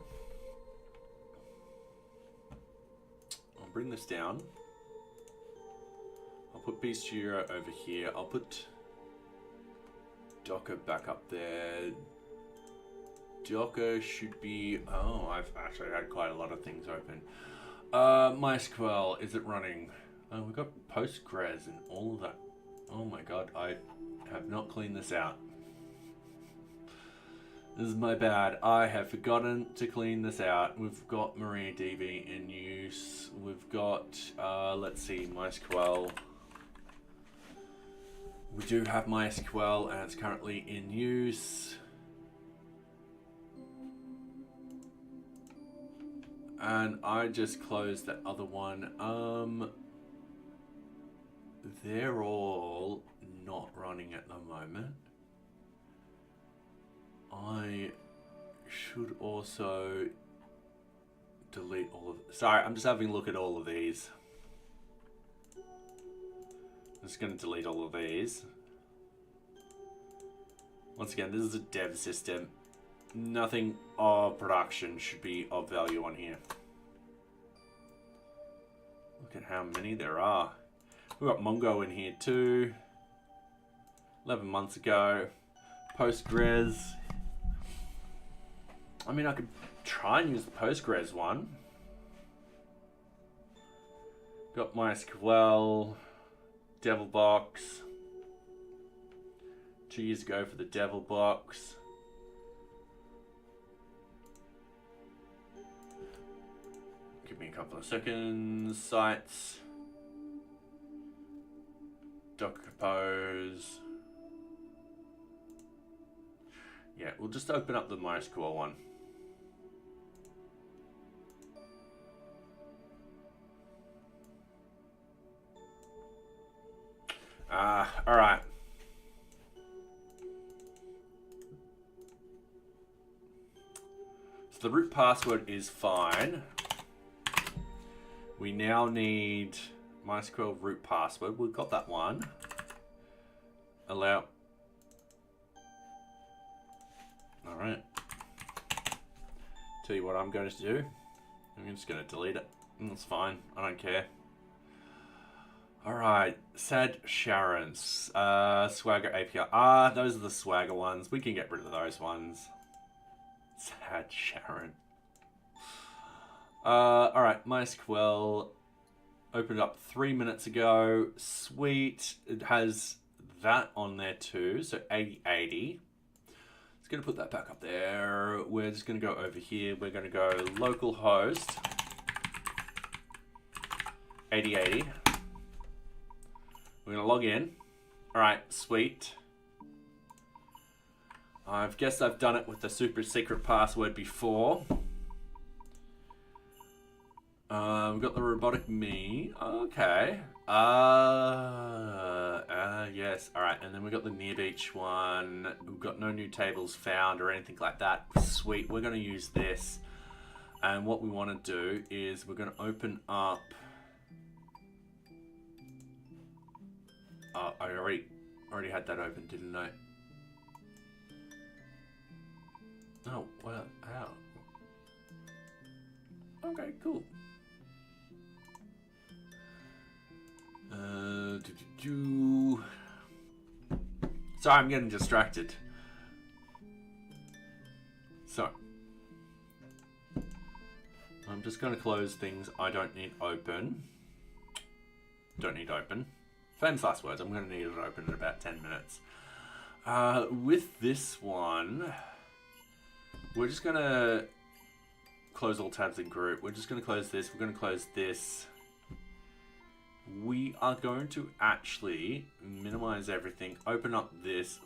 I'll bring this down. I'll put B Studio over here. I'll put Docker back up there. Docker should be... Oh, I've actually had quite a lot of things open. MySQL, is it running? Oh, we've got Postgres and all of that. Oh my god, I have not cleaned this out. This is my bad. I have forgotten to clean this out. We've got MariaDB in use. We've got, let's see, MySQL. We do have MySQL and it's currently in use. And I just closed that other one. They're all not running at the moment. I should also delete all of... Sorry, I'm just having a look at all of these. I'm just going to delete all of these. Once again, this is a dev system. Nothing of production should be of value on here. Look at how many there are. We've got Mongo in here too. 11 months ago. Postgres. I mean, I could try and use the Postgres one. Got MySQL. Devilbox. 2 years ago for the Devilbox. Give me a couple of seconds. Sites. Docker Compose. Yeah, we'll just open up the MySQL one. Alright. So the root password is fine. We now need MySQL root password. We've got that one. Allow. Alright. Tell you what I'm going to do. I'm just going to delete it. That's fine. I don't care. Alright. Sad Sharon's. Swagger API. Those are the Swagger ones. We can get rid of those ones. Sad Sharon. Alright, MySQL opened up 3 minutes ago. Sweet. It has that on there too. So 8080. It's going to put that back up there. We're just going to go over here. We're going to go localhost 8080. We're gonna log in. All right, sweet. I guess I've done it with the super secret password before. We've got the robotic me. Okay. Yes. All right, and then we got the NearBeach one. We've got no new tables found or anything like that. Sweet. We're gonna use this, and what we want to do is we're gonna open up. I already had that open, didn't I? Oh, well, how? Okay, cool. Sorry, I'm getting distracted. So, I'm just going to close things I don't need open. Don't need open. Famous last words. I'm going to need it open in about 10 minutes. With this one, we're just going to close all tabs in group. We're just going to close this. We're going to close this. We are going to actually minimize everything. Open up this.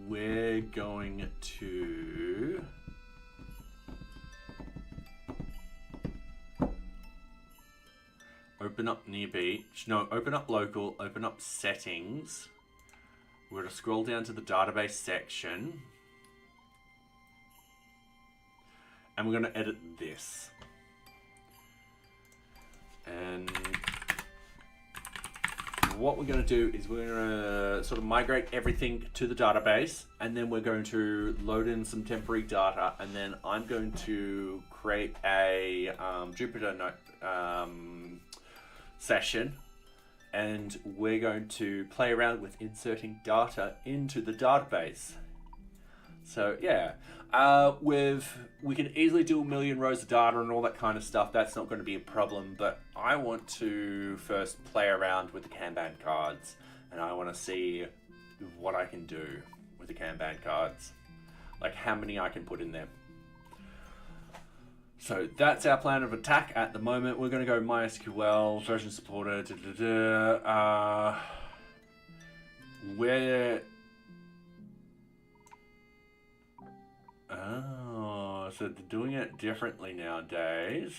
We're going to open up NearBeach. No, open up local. Open up settings. We're going to scroll down to the database section. And we're going to edit this. And what we're going to do is we're going to sort of migrate everything to the database, and then we're going to load in some temporary data, and then I'm going to create a Jupyter session, and we're going to play around with inserting data into the database. So yeah, we can easily do 1,000,000 rows of data and all that kind of stuff. That's not going to be a problem, but I want to first play around with the Kanban cards, and I want to see what I can do with the Kanban cards, like how many I can put in there. So that's our plan of attack at the moment. We're going to go MySQL, version supported, where... Oh, so they're doing it differently nowadays.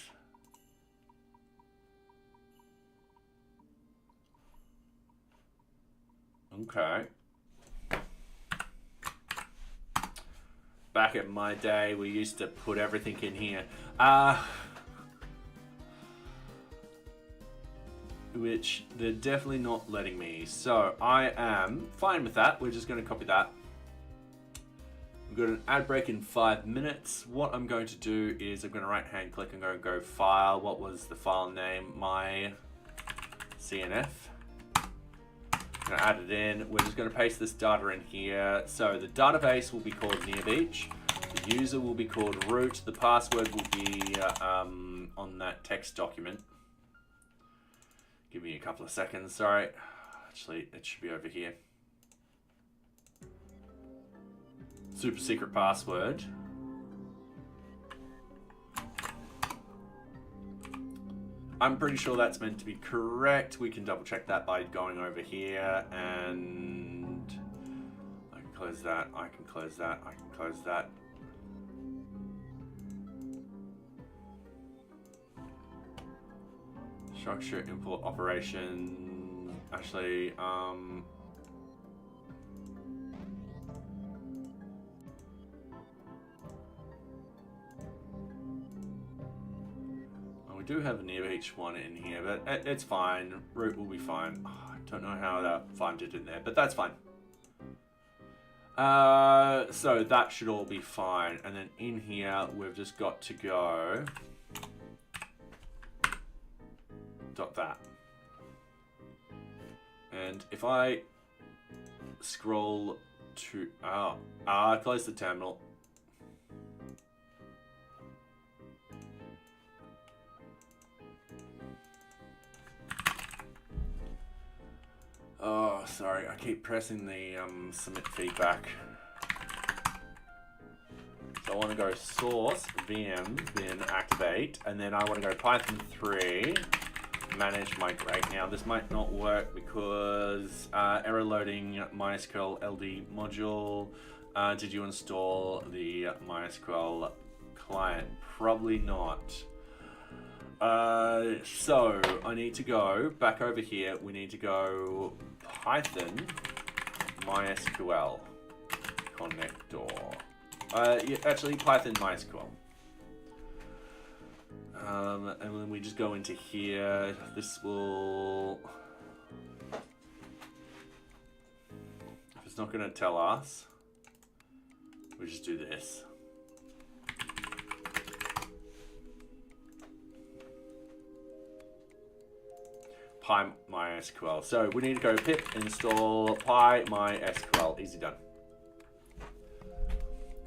Okay. Back in my day, we used to put everything in here. Which they're definitely not letting me. So I am fine with that. We're just going to copy that. We've got an ad break in 5 minutes. What I'm going to do is I'm going to right hand click and go file. What was the file name? My CNF. I'm going to add it in. We're just going to paste this data in here. So the database will be called NearBeach. The user will be called root. The password will be on that text document. Give me a couple of seconds. Sorry. Actually, it should be over here. Super secret password. I'm pretty sure that's meant to be correct. We can double check that by going over here, and I can close that, I can close that, I can close that. Structure, import, operation. Actually, we do have a NearBeach one in here, but it's fine. Root will be fine. Oh, I don't know how that find it in there, but that's fine. So that should all be fine. And then in here, we've just got to go .that. And if I scroll to, close the terminal. Oh, sorry, I keep pressing the submit feedback. So I want to go source, VM, then activate, and then I want to go Python 3, manage migrate. Now this might not work because error loading MySQL LD module. Did you install the MySQL client? Probably not. So I need to go back over here. We need to go Python MySQL connector. Yeah, actually Python MySQL. And then we just go into here. This will... If it's not going to tell us, we just do this. PyMySQL. So we need to go pip install PyMySQL. Easy done.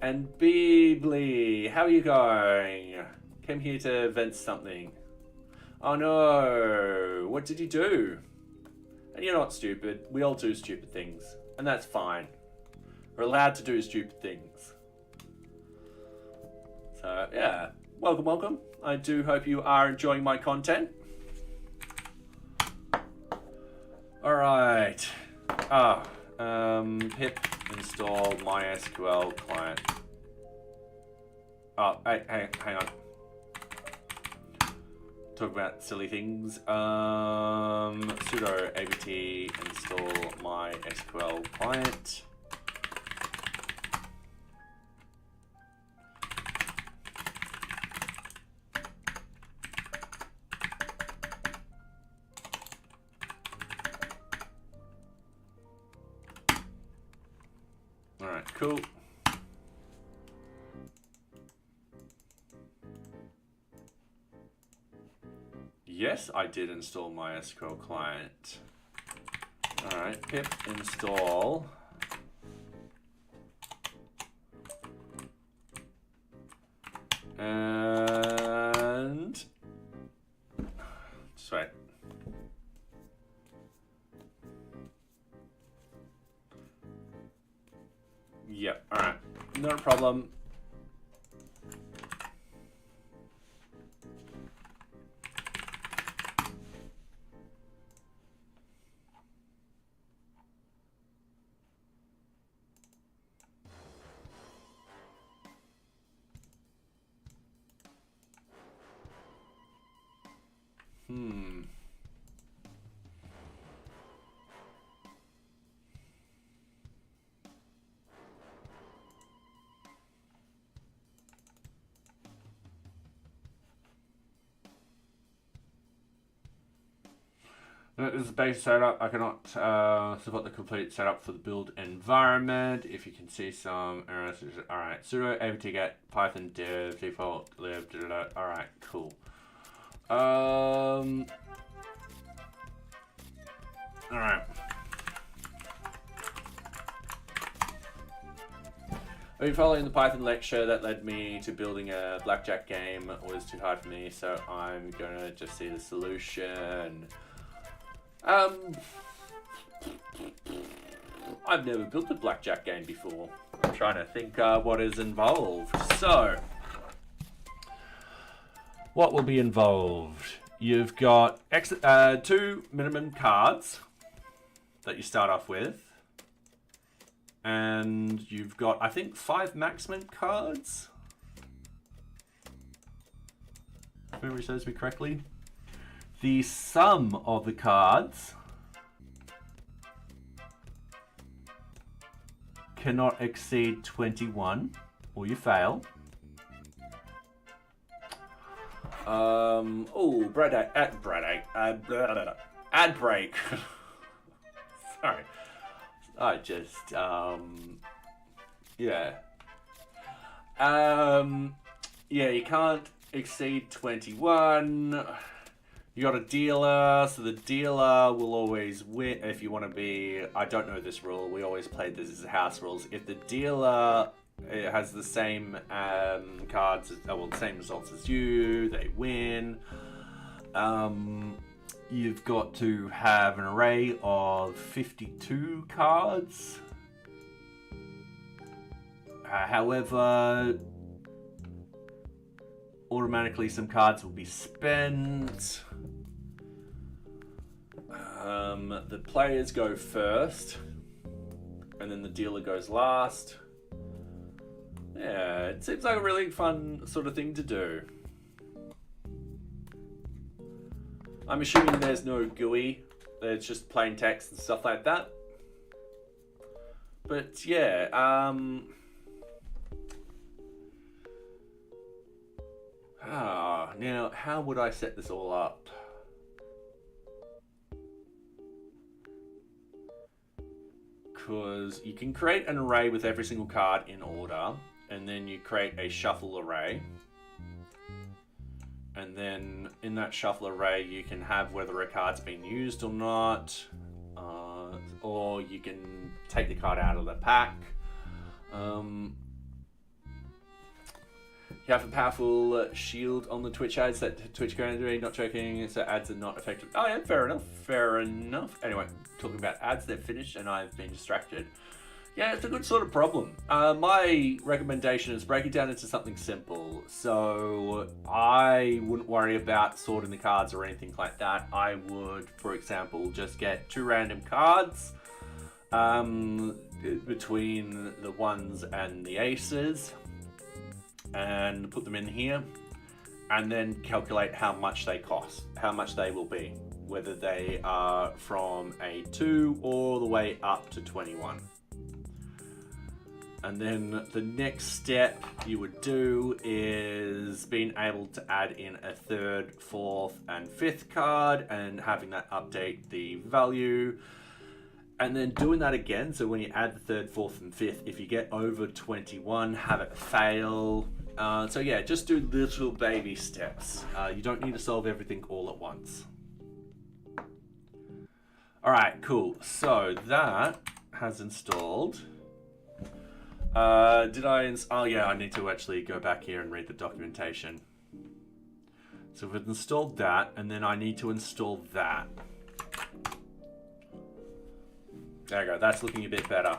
And Beebly, how are you going? Came here to vent something. Oh no, what did you do? And you're not stupid. We all do stupid things, and that's fine. We're allowed to do stupid things. So yeah, welcome, welcome. I do hope you are enjoying my content. All right. Pip install MySQL client. Oh, hang on. Talk about silly things. Sudo apt install MySQL client. All right, cool. Yes, I did install MySQL client. All right, pip install. And just wait. Yep, all right, no problem. This is the base setup. I cannot support the complete setup for the build environment. If you can see some errors, alright. Sudo apt get Python dev default lib. Alright, cool. Alright. I've been following the Python lecture that led me to building a blackjack game. It was too hard for me, so I'm gonna just see the solution. I've never built a blackjack game before. I'm trying to think what is involved. So, what will be involved? You've got 2 minimum cards that you start off with. And you've got, I think, 5 maximum cards. If memory serves me correctly. The sum of the cards cannot exceed 21, or you fail. Oh, ad break. Sorry. I just, yeah. Yeah, you can't exceed 21. You got a dealer, so the dealer will always win. If you want to be, I don't know this rule, we always played this as house rules. If the dealer has the same cards, well, the same results as you, they win. You've got to have an array of 52 cards. However, automatically some cards will be spent. the players go first, and then the dealer goes last. Yeah, it seems like a really fun sort of thing to do. I'm assuming there's no GUI, it's just plain text and stuff like that. But yeah, now how would I set this all up? Because you can create an array with every single card in order, and then you create a shuffle array. And then in that shuffle array, you can have whether a card's been used or not, or you can take the card out of the pack. You have a powerful shield on the Twitch ads that Twitch currently not joking, so ads are not effective. Oh yeah, fair enough, fair enough. Anyway, talking about ads, they're finished and I've been distracted. Yeah, it's a good sort of problem. My recommendation is break it down into something simple. So I wouldn't worry about sorting the cards or anything like that. I would, for example, just get 2 random cards between the 1s and the aces, and put them in here, and then calculate how much they cost, how much they will be, whether they are from a 2 all the way up to 21. And then the next step you would do is being able to add in a 3rd, 4th, and 5th card and having that update the value. And then doing that again, so when you add the 3rd, 4th, and 5th, if you get over 21, have it fail. So yeah, just do little baby steps. You don't need to solve everything all at once. All right, cool. So that has installed. Oh yeah, I need to actually go back here and read the documentation. So we've installed that, and then I need to install that. There we go, that's looking a bit better.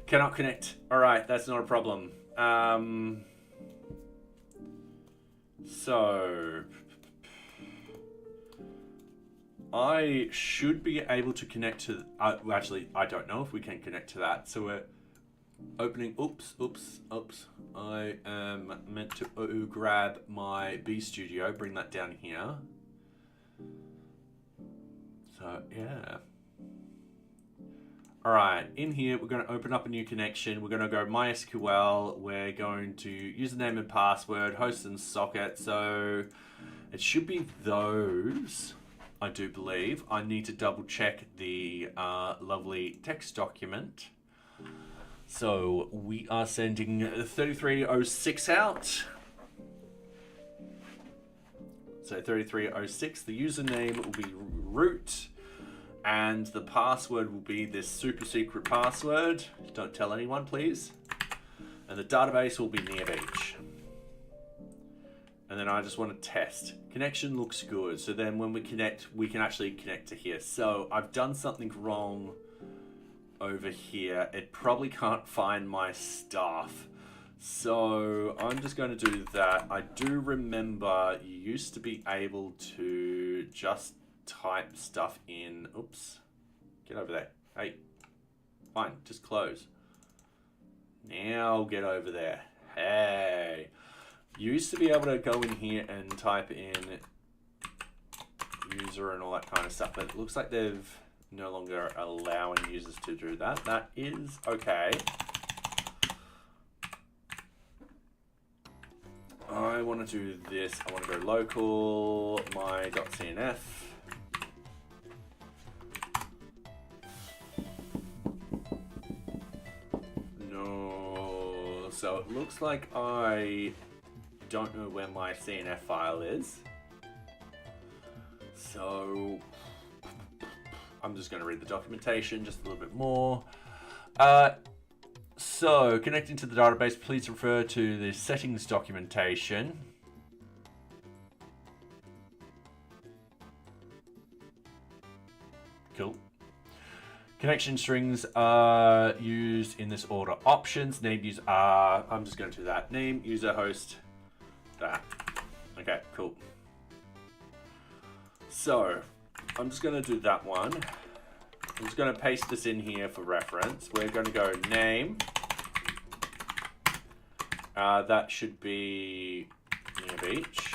Cannot connect. All right, that's not a problem. So I should be able to connect to, actually, I don't know if we can connect to that. So we're opening, oops. I am meant to grab my B Studio, bring that down here. So yeah. All right, in here, we're going to open up a new connection. We're going to go MySQL. We're going to username and password, host and socket. So it should be those, I do believe. I need to double check the lovely text document. So we are sending 3306 out. So 3306, the username will be root. And the password will be this super secret password. Don't tell anyone, please. And the database will be NearBeach. And then I just want to test. Connection looks good. So then when we connect, we can actually connect to here. So I've done something wrong over here. It probably can't find my stuff. So I'm just going to do that. I do remember you used to be able to just type stuff in. Oops, get over there. Hey, fine, just close. Now get over there. Hey, you used to be able to go in here and type in user and all that kind of stuff, but it looks like they've no longer allowing users to do that. That is okay. I want to do this. I want to go local my.cnf. No, so it looks like I don't know where my CNF file is. So I'm just going to read the documentation just a little bit more. So connecting to the database, please refer to the settings documentation. Cool. Connection strings are used in this order. Options, name, user, I'm just going to do that. Name, user, host, that. Okay, cool. So I'm just going to do that one. I'm just going to paste this in here for reference. We're going to go name. That should be NearBeach.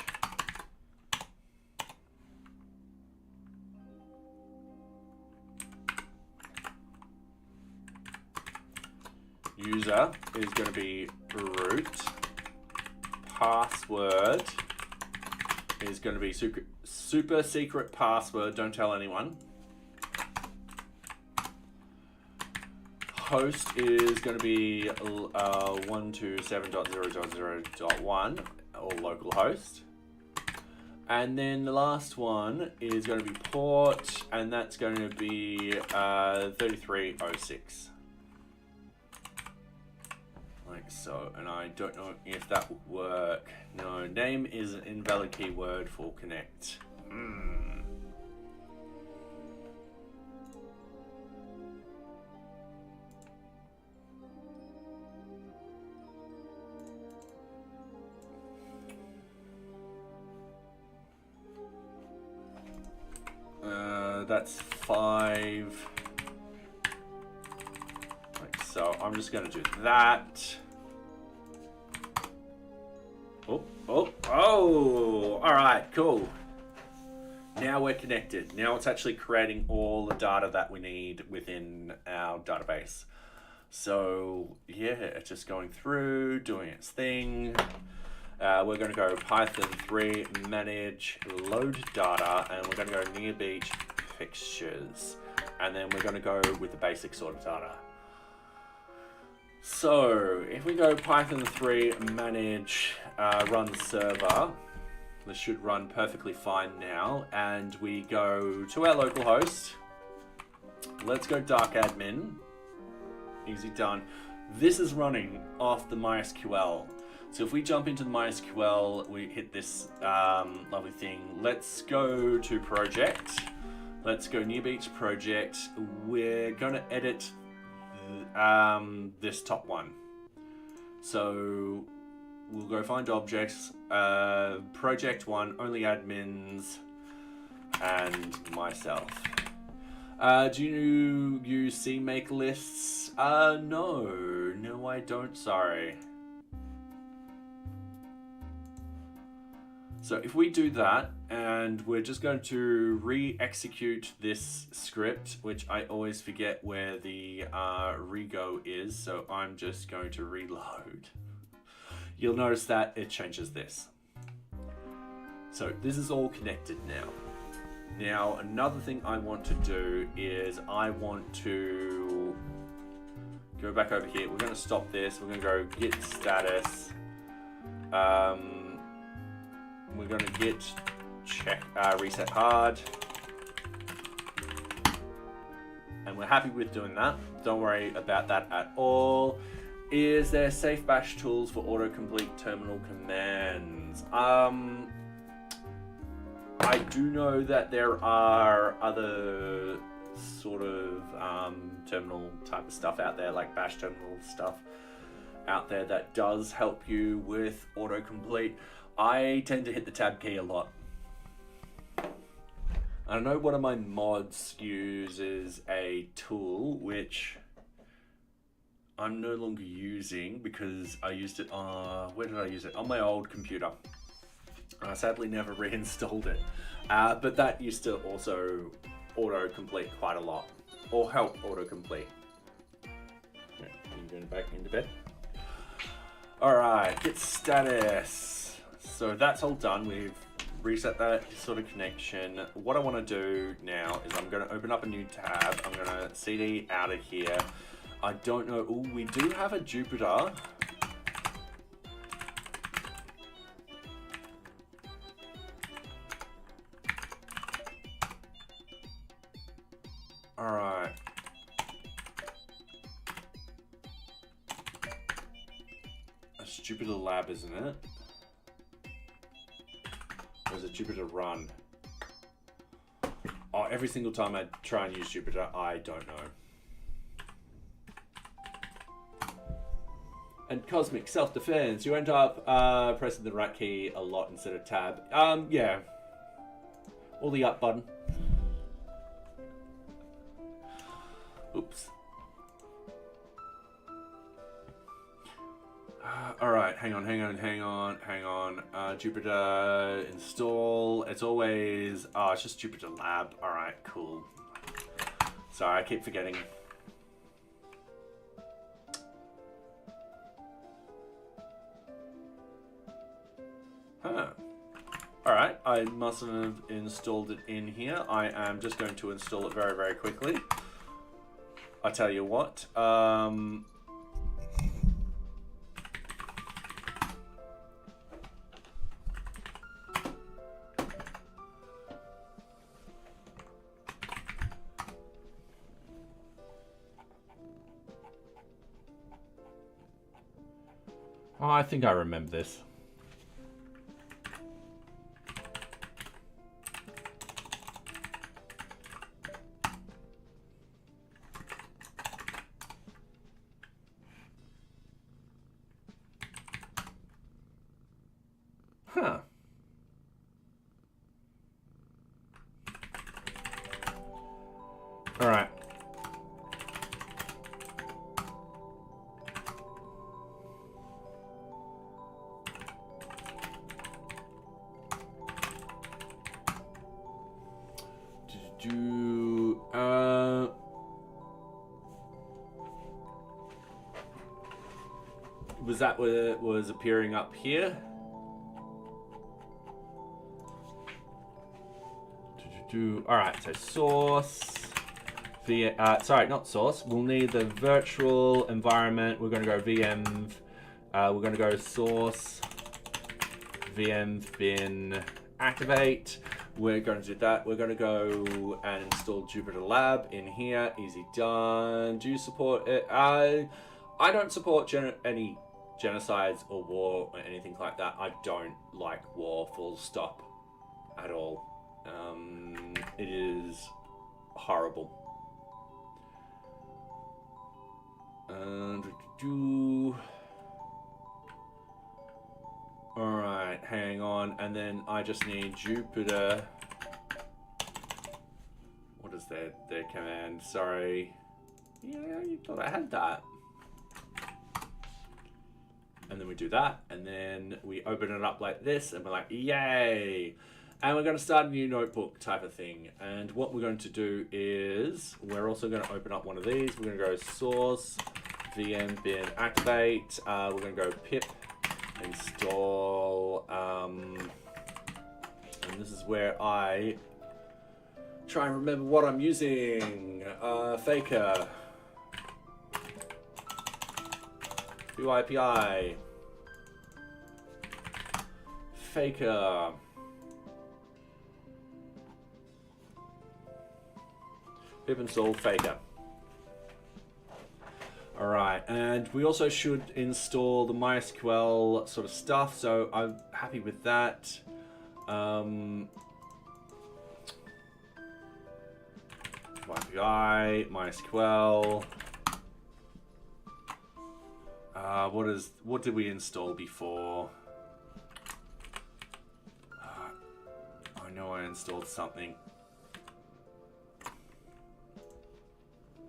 User is going to be root. Password is going to be super secret password. Don't tell anyone. Host is going to be 127.0.0.1 or local host. And then the last one is going to be port, and that's going to be 3306. Like so, and I don't know if that will work. No, name is an invalid keyword for connect. That's 5. Like so, I'm just going to do that. Oh, all right, cool. Now we're connected. Now it's actually creating all the data that we need within our database. So yeah, it's just going through, doing its thing. We're going to go Python 3 manage load data, and we're going to go NearBeach fixtures, and then we're going to go with the basic sort of data. So if we go Python 3 manage run server, this should run perfectly fine now, and we go to our local host. Let's go dark admin. Easy done. This is running off the MySQL. So if we jump into the MySQL, we hit this lovely thing. Let's go to project. Let's go NearBeach project. We're going to edit this top one. So we'll go find objects, project 1, only admins, and myself. Do you use CMake lists? No, I don't, sorry. So if we do that, and we're just going to re-execute this script, which I always forget where the rego is, so I'm just going to reload. You'll notice that it changes this. So this is all connected now. Now, another thing I want to do is I want to go back over here. We're going to stop this. We're going to go git status. We're going to git check reset hard. And we're happy with doing that. Don't worry about that at all. Is there safe bash tools for autocomplete terminal commands? I do know that there are other sort of terminal type of stuff out there, like bash terminal stuff out there that does help you with autocomplete. I tend to hit the tab key a lot. I know one of my mods uses a tool which I'm no longer using because I used it on, where did I use it? On my old computer. I sadly never reinstalled it. But that used to also autocomplete quite a lot, or help autocomplete. Yeah, you going back into bed? Alright, git status. So that's all done. We've reset that sort of connection. What I want to do now is I'm going to open up a new tab. I'm going to cd out of here. I don't know. Oh, we do have a Jupyter. All right. That's Jupyter Lab, isn't it? Or is it Jupyter Run? Oh, every single time I try and use Jupyter, I don't know. And Cosmic Self-Defense, you end up pressing the right key a lot instead of tab. Yeah. Or the up button. Oops. All right, hang on. Jupyter install. It's always, it's just Jupyter Lab. All right, cool. Sorry, I keep forgetting. Huh. All right, I mustn't have installed it in here. I am just going to install it very, very quickly. I tell you what. Oh, I think I remember this. Huh. All right. Was that what it was appearing up here? All right, so source, sorry, not source. We'll need the virtual environment. We're going to go VM. We're going to go source, VM bin activate. We're going to do that. We're going to go and install Jupyter Lab in here. Easy done. Do you support it? I don't support any genocides or war or anything like that. I don't like war, full stop, at all. It is horrible. Alright, hang on, and then I just need Jupyter. What is their command? Sorry. Yeah, you thought I had that. And then we do that, and then we open it up like this, and we're like, yay! And we're going to start a new notebook type of thing. And what we're going to do is, we're also going to open up one of these. We're going to go source, VM bin activate. We're going to go pip install. And this is where I try and remember what I'm using. Faker. VueAPI. Faker. Pip install Faker. Alright, and we also should install the MySQL sort of stuff, so I'm happy with that. API, MySQL. What did we install before? I know I installed something.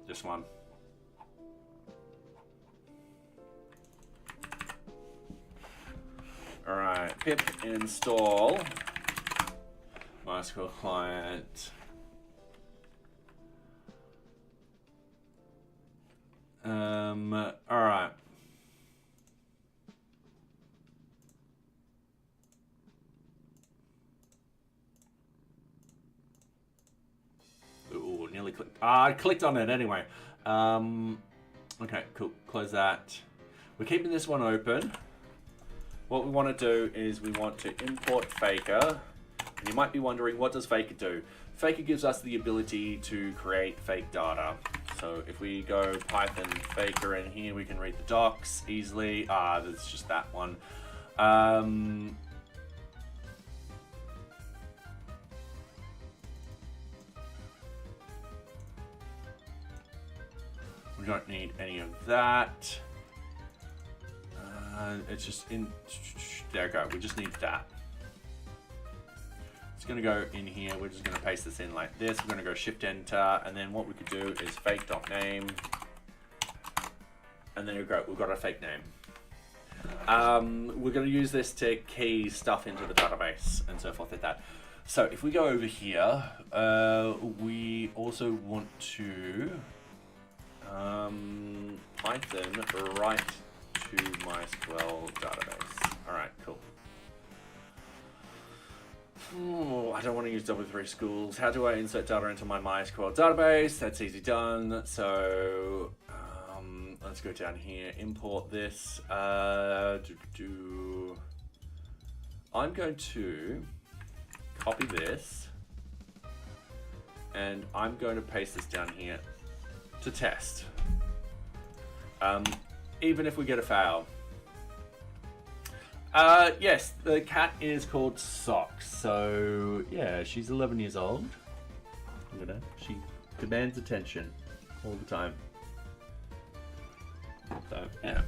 This one. All right, pip install MySQL client. All right. Ooh, nearly clicked. I clicked on it anyway. Okay, cool. Close that. We're keeping this one open. What we want to do is we want to import Faker. And you might be wondering, what does Faker do? Faker gives us the ability to create fake data. So if we go Python Faker in here, we can read the docs easily. That's just that one. We don't need any of that. It's just in, there we go, we just need that. It's going to go in here. We're just going to paste this in like this. We're going to go Shift Enter, and then what we could do is fake.name, and then we've got a fake name. We're going to use this to key stuff into the database and so forth like that. So if we go over here, we also want to Python write to MySQL database. All right, cool. Oh, I don't want to use W3 schools. How do I insert data into my MySQL database? That's easy done. So let's go down here, import this. I'm going to copy this, and I'm going to paste this down here to test. Even if we get a fail. Yes, the cat is called Socks. So yeah, she's 11 years old. You know, she demands attention all the time. So yeah.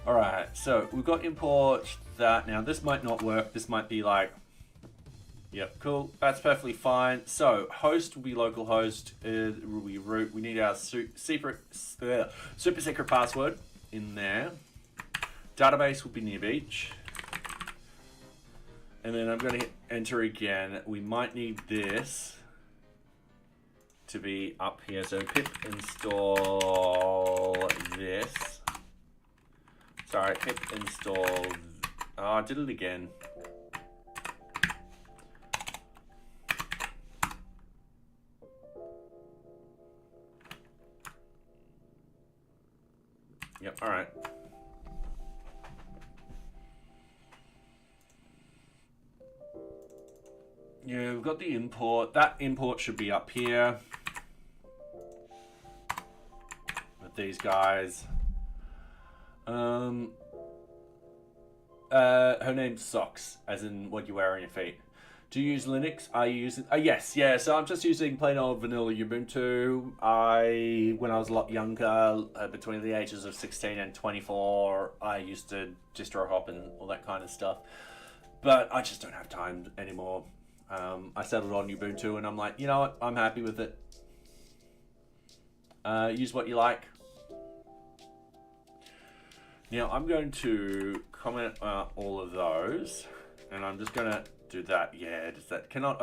All right, so we've got import that. Now this might not work. This might be like, yep, cool. That's perfectly fine. So host will be localhost. Will be root. We need our super secret password in there. Database will be NearBeach. And then I'm going to hit enter again. We might need this to be up here. So pip install this. Sorry, pip install. Oh, I did it again. Yep, all right. Yeah, we've got the import. That import should be up here with these guys. Her name's Socks, as in what you wear on your feet. Do you use Linux? Are you using? Yes, yeah. So I'm just using plain old vanilla Ubuntu. When I was a lot younger, between the ages of 16 and 24, I used to distro hop and all that kind of stuff. But I just don't have time anymore. I settled on Ubuntu, and I'm like, you know what? I'm happy with it. Use what you like. Now I'm going to comment all of those, and I'm just going to do that. Yeah, just that cannot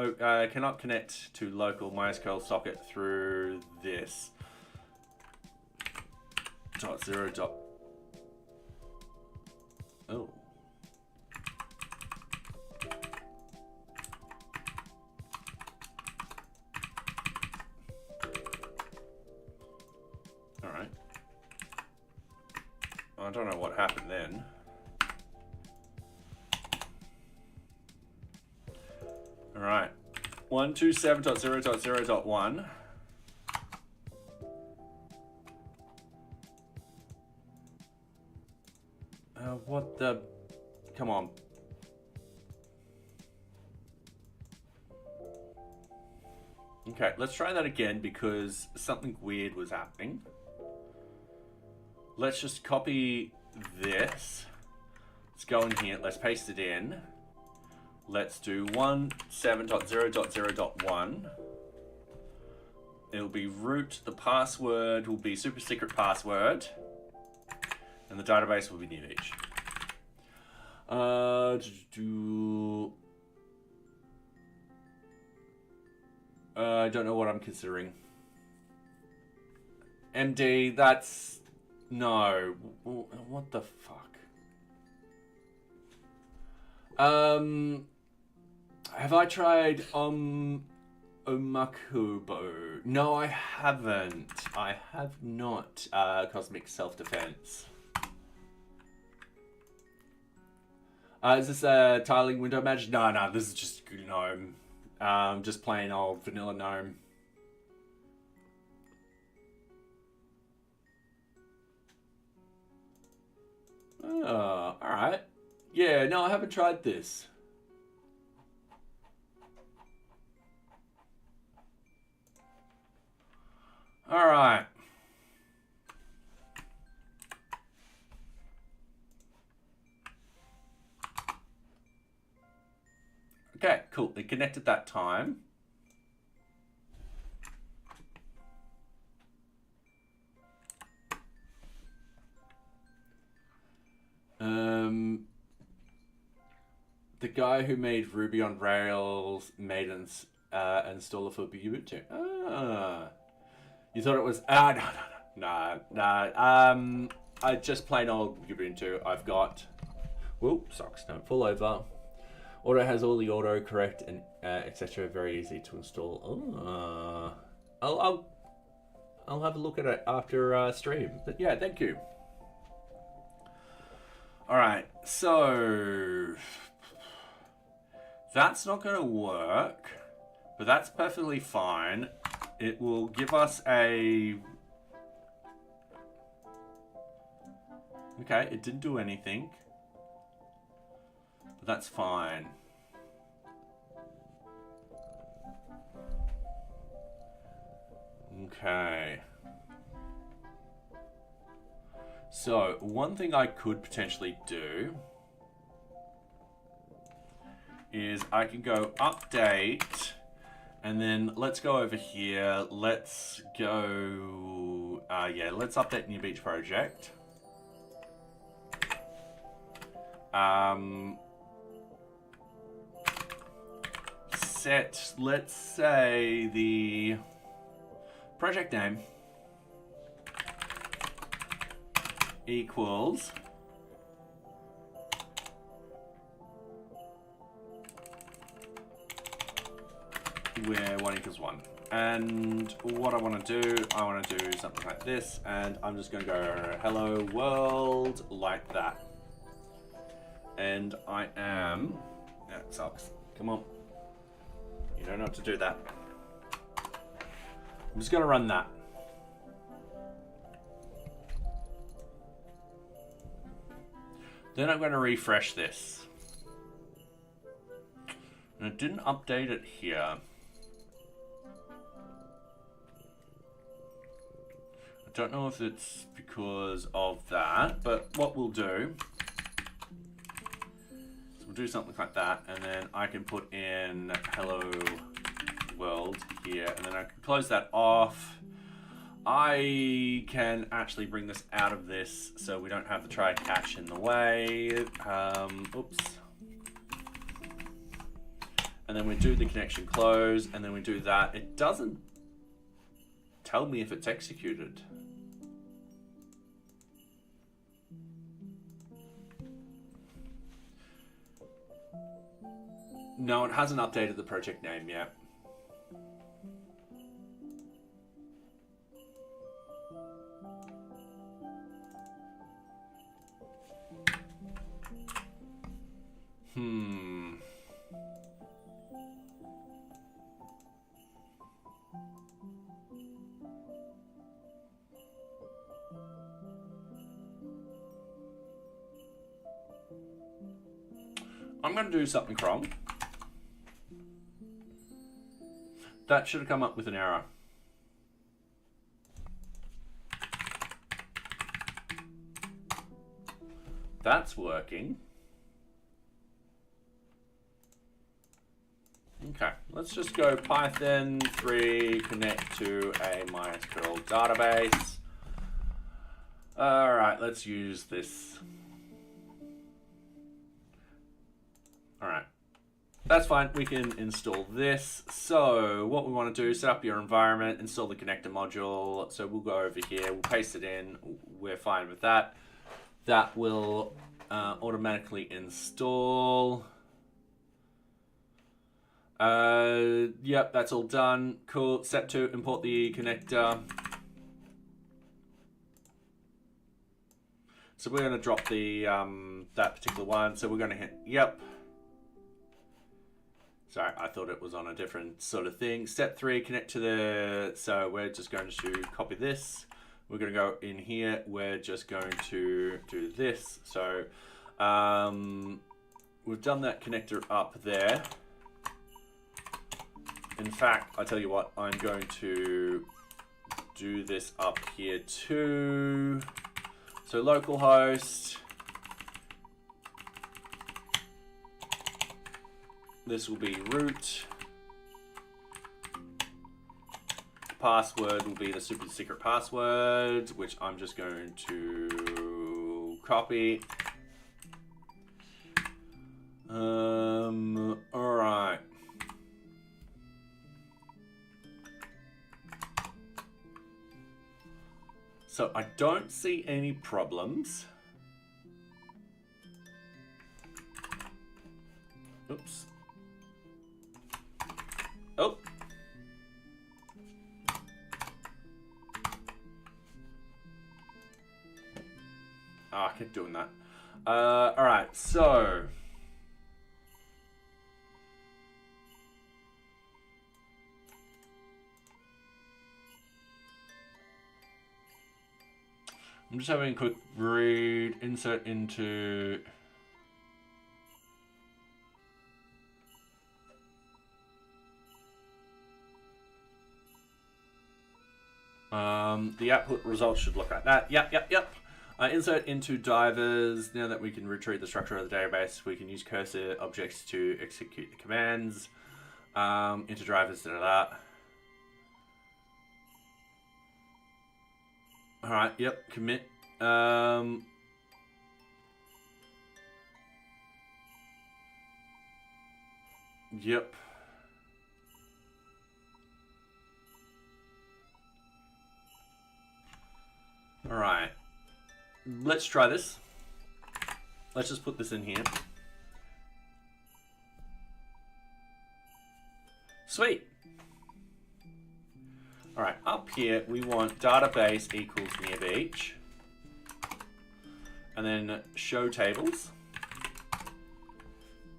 connect to local MySQL socket through this .0. Oh. All right. I don't know what happened then. All right, 127.0.0.1. What the? Come on. Okay, let's try that again because something weird was happening. Let's just copy this. Let's go in here. Let's paste it in. Let's do 1.7.0.0.1. It'll be root. The password will be super secret password. And the database will be NearBeach. I don't know what I'm considering. MD, that's... No. What the fuck? Have I tried Omakubo? No, I haven't. I have not. Cosmic Self-Defense. Is this a tiling window magic? No, this is just GNOME. Just plain old vanilla GNOME. Oh, alright. Yeah, no, I haven't tried this. Alright. Okay, cool. It connected that time. The guy who made Ruby on Rails made an installer for Ubuntu. Ah, you thought it was? No. I just plain old Ubuntu. I've got. Whoop, socks don't fall over. Auto has all the autocorrect and etc. Very easy to install. Oh, I'll have a look at it after stream. But yeah, thank you. All right, so that's not going to work, but that's perfectly fine. It will give us a. Okay, it didn't do anything. But that's fine. Okay. So, one thing I could potentially do is I can go update, and then let's go over here. Let's go, let's update NearBeach project. Set, let's say, the project name equals where 1 equals 1. And what I want to do, I want to do something like this, and I'm just going to go hello world like that. And I am, that sucks, come on, you don't know how to do that. I'm just going to run that. Then I'm going to refresh this. And it didn't update it here. I don't know if it's because of that, but what we'll do is we'll do something like that, and then I can put in hello world here, and then I can close that off. I can actually bring this out of this so we don't have the try catch in the way. Oops. And then we do the connection close, and then we do that. It doesn't tell me if it's executed. No, it hasn't updated the project name yet. I'm going to do something wrong. That should have come up with an error. That's working. Okay, let's just go Python 3 connect to a MySQL database. All right, let's use this. All right, that's fine. We can install this. So what we want to do, set up your environment, install the connector module. So we'll go over here, we'll paste it in. We're fine with that. That will automatically install. Yep, that's all done. Cool. Step 2, import the connector. So we're going to drop the that particular one. So we're going to hit yep. Sorry, I thought it was on a different sort of thing. Step 3, connect to the. So we're just going to copy this. We're going to go in here. We're just going to do this. So we've done that connector up there. In fact, I tell you what, I'm going to do this up here too. So localhost. this will be root. Password will be the super secret password, which I'm just going to copy. All right. So I don't see any problems. Oops. Oh. I kept doing that. All right, so I'm just having a quick read. Insert into the output results should look like that. Yep. Insert into divers. Now that we can retrieve the structure of the database, we can use cursor objects to execute the commands. Into drivers, Alright, yep, commit. Yep. Alright. Let's try this. Let's just put this in here. Sweet. All right, up here we want database equals NearBeach, and then show tables.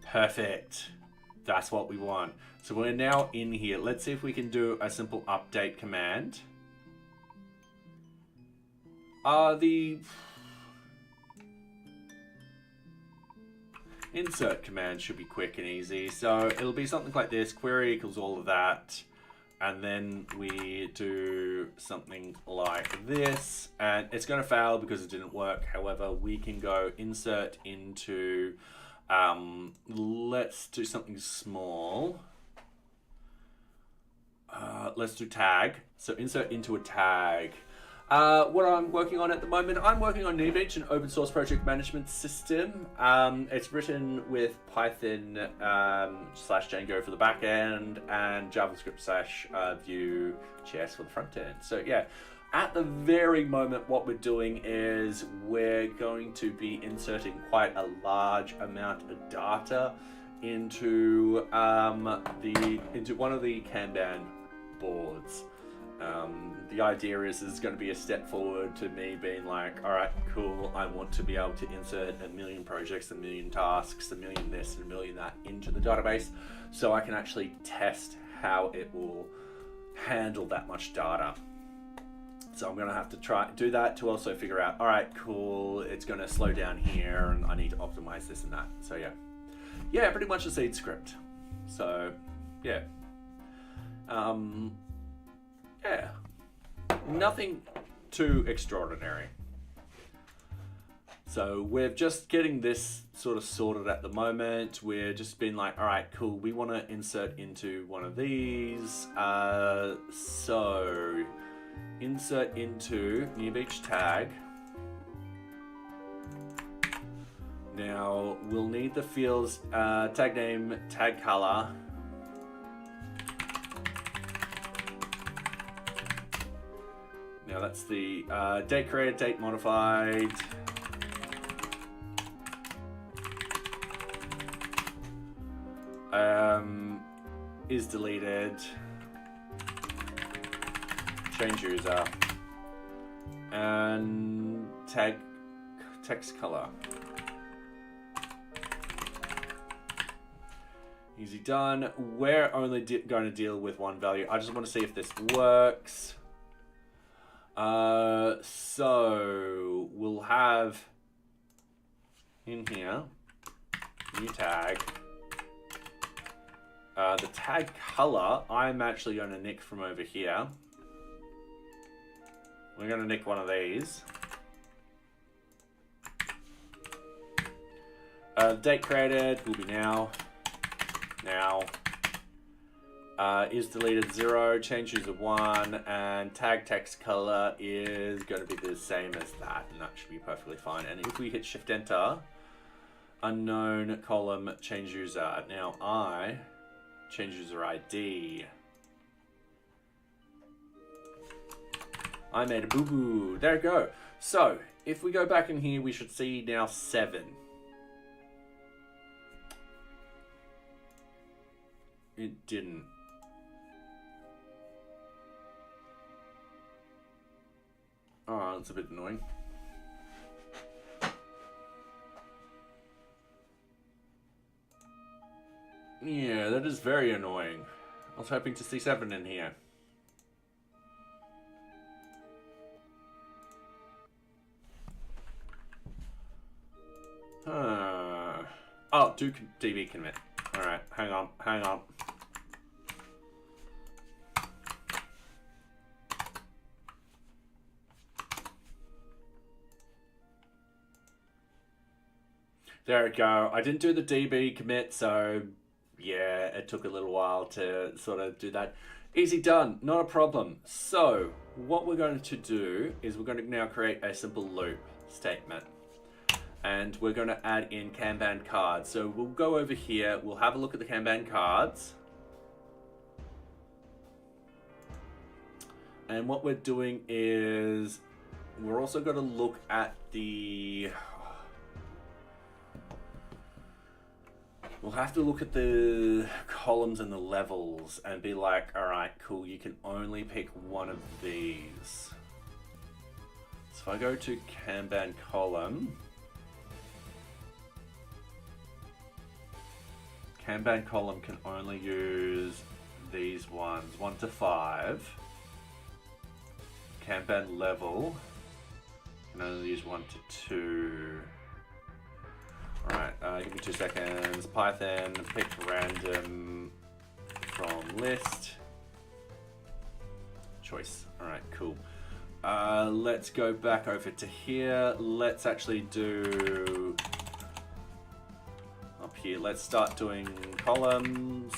Perfect. That's what we want. So we're now in here. Let's see if we can do a simple update command. The insert command should be quick and easy. So it'll be something like this: query equals all of that. And then we do something like this, and it's going to fail because it didn't work. However, we can go insert into, let's do something small. Let's do tag. So insert into a tag. What I'm working on at the moment, I'm working on NearBeach, an open source project management system. It's written with Python slash Django for the backend and JavaScript slash VueJS for the frontend. So yeah, at the very moment, what we're doing is we're going to be inserting quite a large amount of data into into one of the Kanban boards. The idea is going to be a step forward to me being like, all right, cool, I want to be able to insert 1 million projects, 1 million tasks, 1 million this and 1 million that into the database, so I can actually test how it will handle that much data. So I'm going to have to do that to also figure out, all right, cool, it's going to slow down here and I need to optimize this and that. So yeah, pretty much a seed script. So yeah. Yeah, nothing too extraordinary. So we're just getting this sort of sorted at the moment. We're just being like, all right, cool, we want to insert into one of these. So insert into NearBeach tag. Now we'll need the fields, tag name, tag color. Now that's the date created, date modified. Is deleted. Change user. And tag text color. Easy done. We're only going to deal with one value. I just want to see if this works. So we'll have in here new tag. The tag color I'm actually going to nick from over here. We're going to nick one of these. Date created will be now. Now, is deleted 0, change user 1, and tag text color is going to be the same as that, and that should be perfectly fine. And if we hit Shift Enter, unknown column change user. Now I change user ID. I made a boo-boo. There we go. So if we go back in here, we should see now 7. It didn't. Oh, that's a bit annoying. Yeah, that is very annoying. I was hoping to see 7 in here. Oh, do DB commit. Alright, hang on. There we go. I didn't do the DB commit, so yeah, it took a little while to sort of do that. Easy done, not a problem. So what we're going to do is we're going to now create a simple loop statement. And we're going to add in Kanban cards. So we'll go over here, we'll have a look at the Kanban cards. And what we're doing is we're also going to look at the... We'll have to look at the columns and the levels and be like, all right, cool, you can only pick one of these. So if I go to Kanban column, Kanban column can only use these ones, 1 to 5. Kanban level can only use 1 to 2. Alright, give me 2 seconds. Python, pick random from list. Choice. Alright, cool. Let's go back over to here. Let's actually do... Up here, let's start doing columns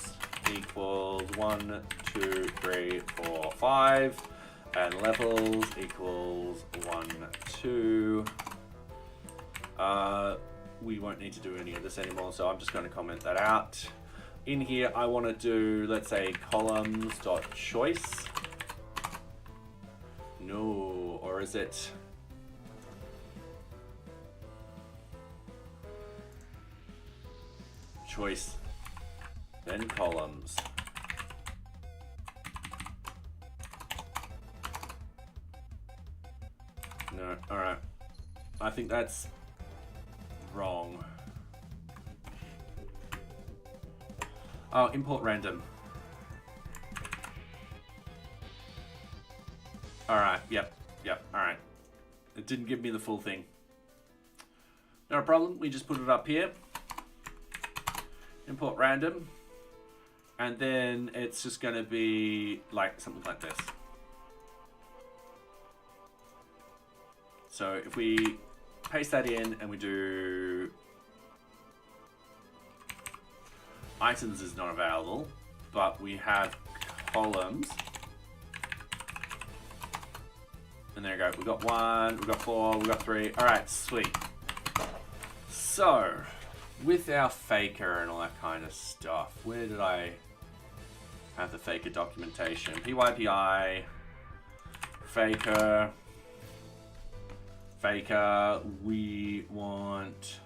equals 1, 2, 3, 4, 5. And levels equals 1, 2. We won't need to do any of this anymore, so I'm just going to comment that out. In here, I want to do, let's say, columns.choice. No, or is it? Choice, then columns. No, all right. I think that's wrong. Oh, import random. All right, yep, all right. It didn't give me the full thing. No problem, we just put it up here. Import random. And then it's just gonna be like something like this. So if we paste that in and we do items is not available, but we have columns. And there you go. We got 1, we got 4, we got 3. All right, sweet. So with our faker and all that kind of stuff, where did I have the faker documentation? PYPI, faker, we want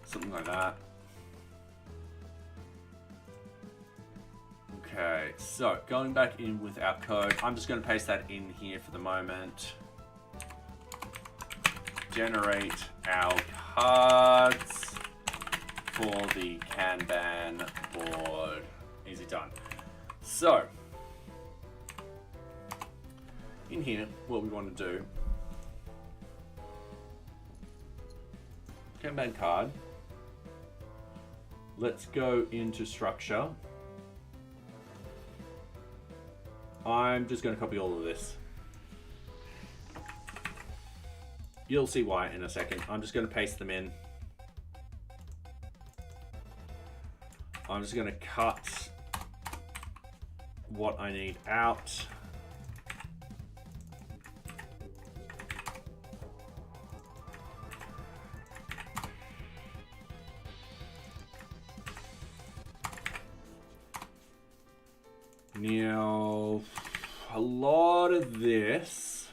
something like that. Okay, so going back in with our code, I'm just going to paste that in here for the moment. Generate our cards for the Kanban board. Easy done. So, in here, what we want to do, Kanban card, let's go into structure. I'm just going to copy all of this. You'll see why in a second. I'm just going to paste them in. I'm just going to cut what I need out. Now, a lot of this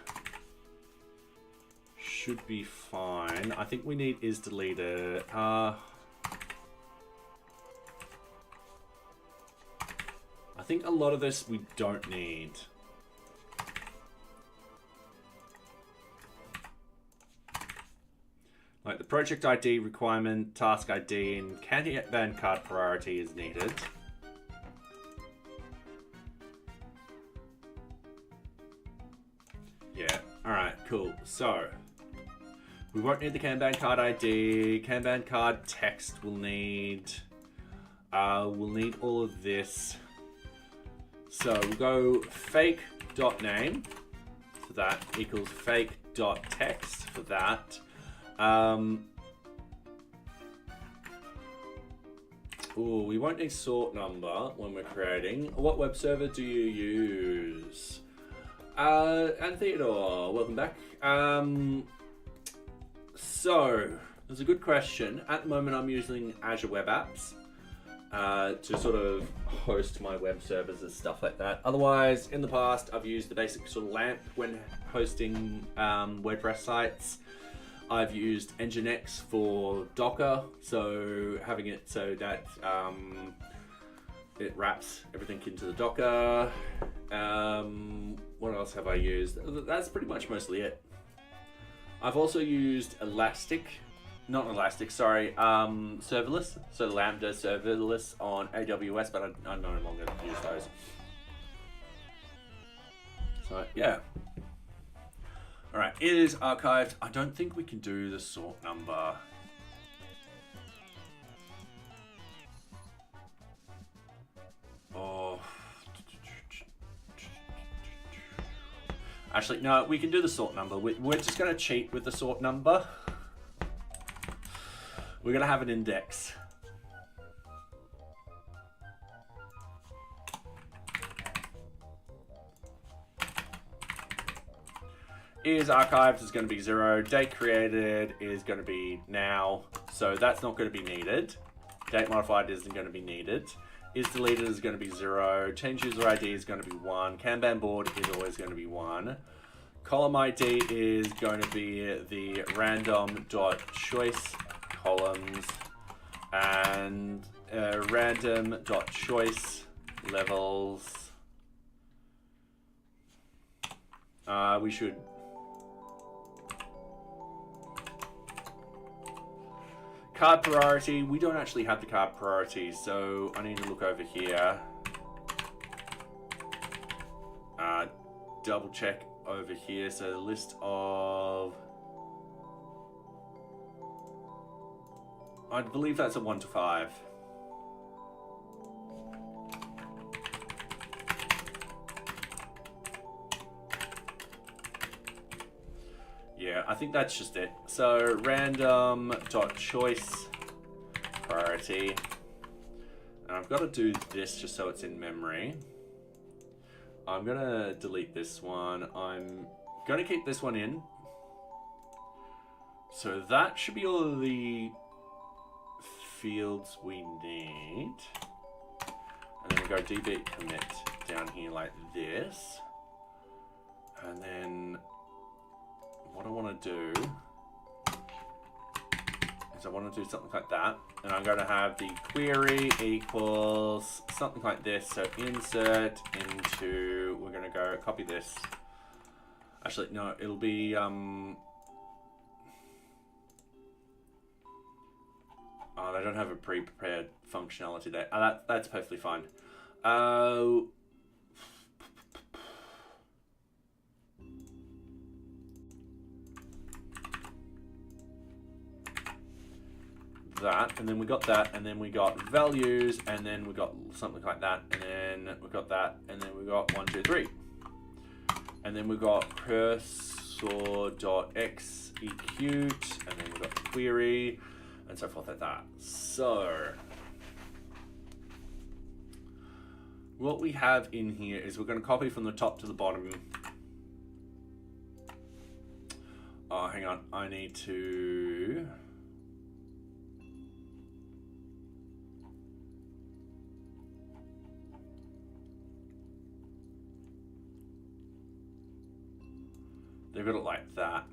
should be fine. I think we need is deleted. I think a lot of this we don't need. Like the project ID requirement, task ID, and Kanban card priority is needed. Yeah, alright, cool. So, we won't need the Kanban card ID. Kanban card text we'll need all of this. So we'll go fake.name for that equals fake.text for that. Ooh, we won't need sort number when we're creating. What web server do you use? And Theodore, welcome back. So, that's a good question. At the moment, I'm using Azure Web Apps to sort of host my web servers and stuff like that. Otherwise, in the past, I've used the basic sort of LAMP when hosting WordPress sites. I've used Nginx for Docker, so having it so that it wraps everything into the Docker. What else have I used? That's pretty much mostly it. I've also used serverless, so Lambda serverless on AWS, but I no longer use those. So yeah. All right, it is archived. I don't think we can do the sort number. Oh. Actually, no, we can do the sort number. We're just going to cheat with the sort number. We're going to have an index. Is archived is going to be 0. Date created is going to be now. So that's not going to be needed. Date modified isn't going to be needed. Is deleted is going to be 0. Change user ID is going to be 1. Kanban board is always going to be 1. Column ID is going to be the random.choice columns and random.choice levels. We should card priority, we don't actually have the card priority, so I need to look over here. Double check over here. So the list of, I believe that's a 1 to 5. Yeah, I think that's just it. So random.choice priority. And I've got to do this just so it's in memory. I'm going to delete this one. I'm going to keep this one in. So that should be all of the fields we need. And then we go db commit down here like this. And then what I want to do is I want to do something like that, and I'm going to have the query equals something like this. So insert into, we're going to go copy this. Actually, no, it'll be oh, they don't have a pre-prepared functionality there. That's perfectly fine. That, and then we got that, and then we got values, and then we got something like that, and then we got that, and then we got 1, 2, 3, and then we got cursor.execute, and then we got query, and so forth like that. So what we have in here is we're going to copy from the top to the bottom. Oh, hang on. I need to... They've got it like that.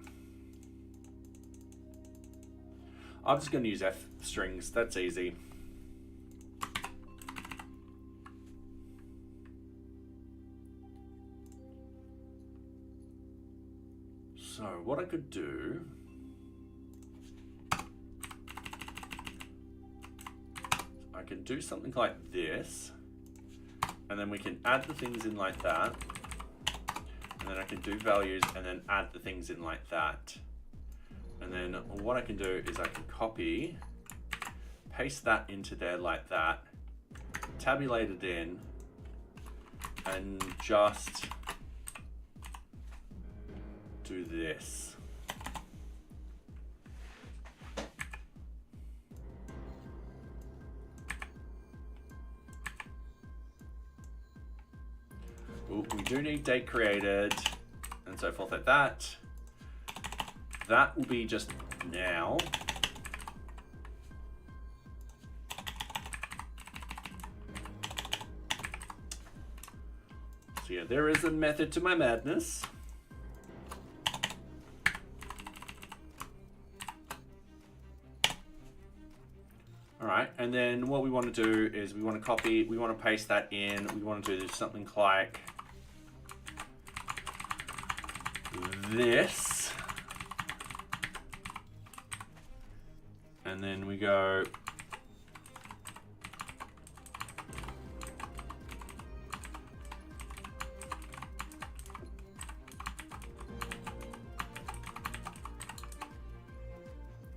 I'm just going to use F strings. That's easy. So what I could do, I can do something like this, and then we can add the things in like that, and then I can do values and then add the things in like that. And then what I can do is I can copy, paste that into there like that, tabulate it in, and just do this. Ooh, we do need date created and so forth like that. That will be just now. So yeah, there is a method to my madness. All right, and then what we want to do is we want to copy, we want to paste that in, we want to do something like this. And then we go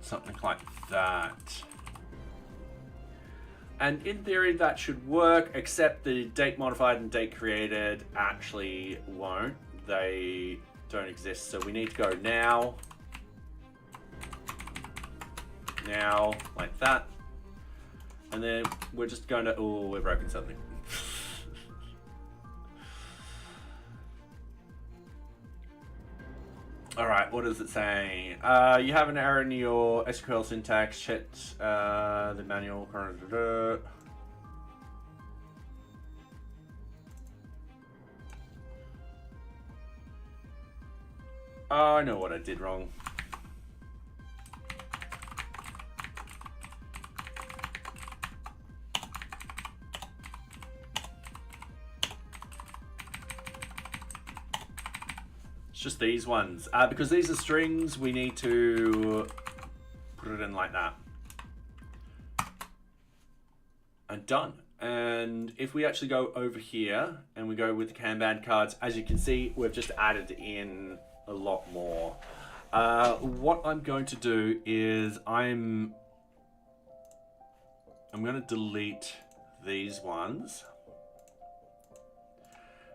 something like that. And in theory that should work, except the date modified and date created actually won't. They don't exist. So we need to go now, like that. And then we're just going to, oh, we're broken something. All right, what is it saying? You have an error in your SQL syntax. Check the manual. Oh, I know what I did wrong. Just these ones, because these are strings, we need to put it in like that. And done. And if we actually go over here and we go with the Kanban cards, as you can see, we've just added in a lot more. What I'm going to do is I'm going to delete these ones.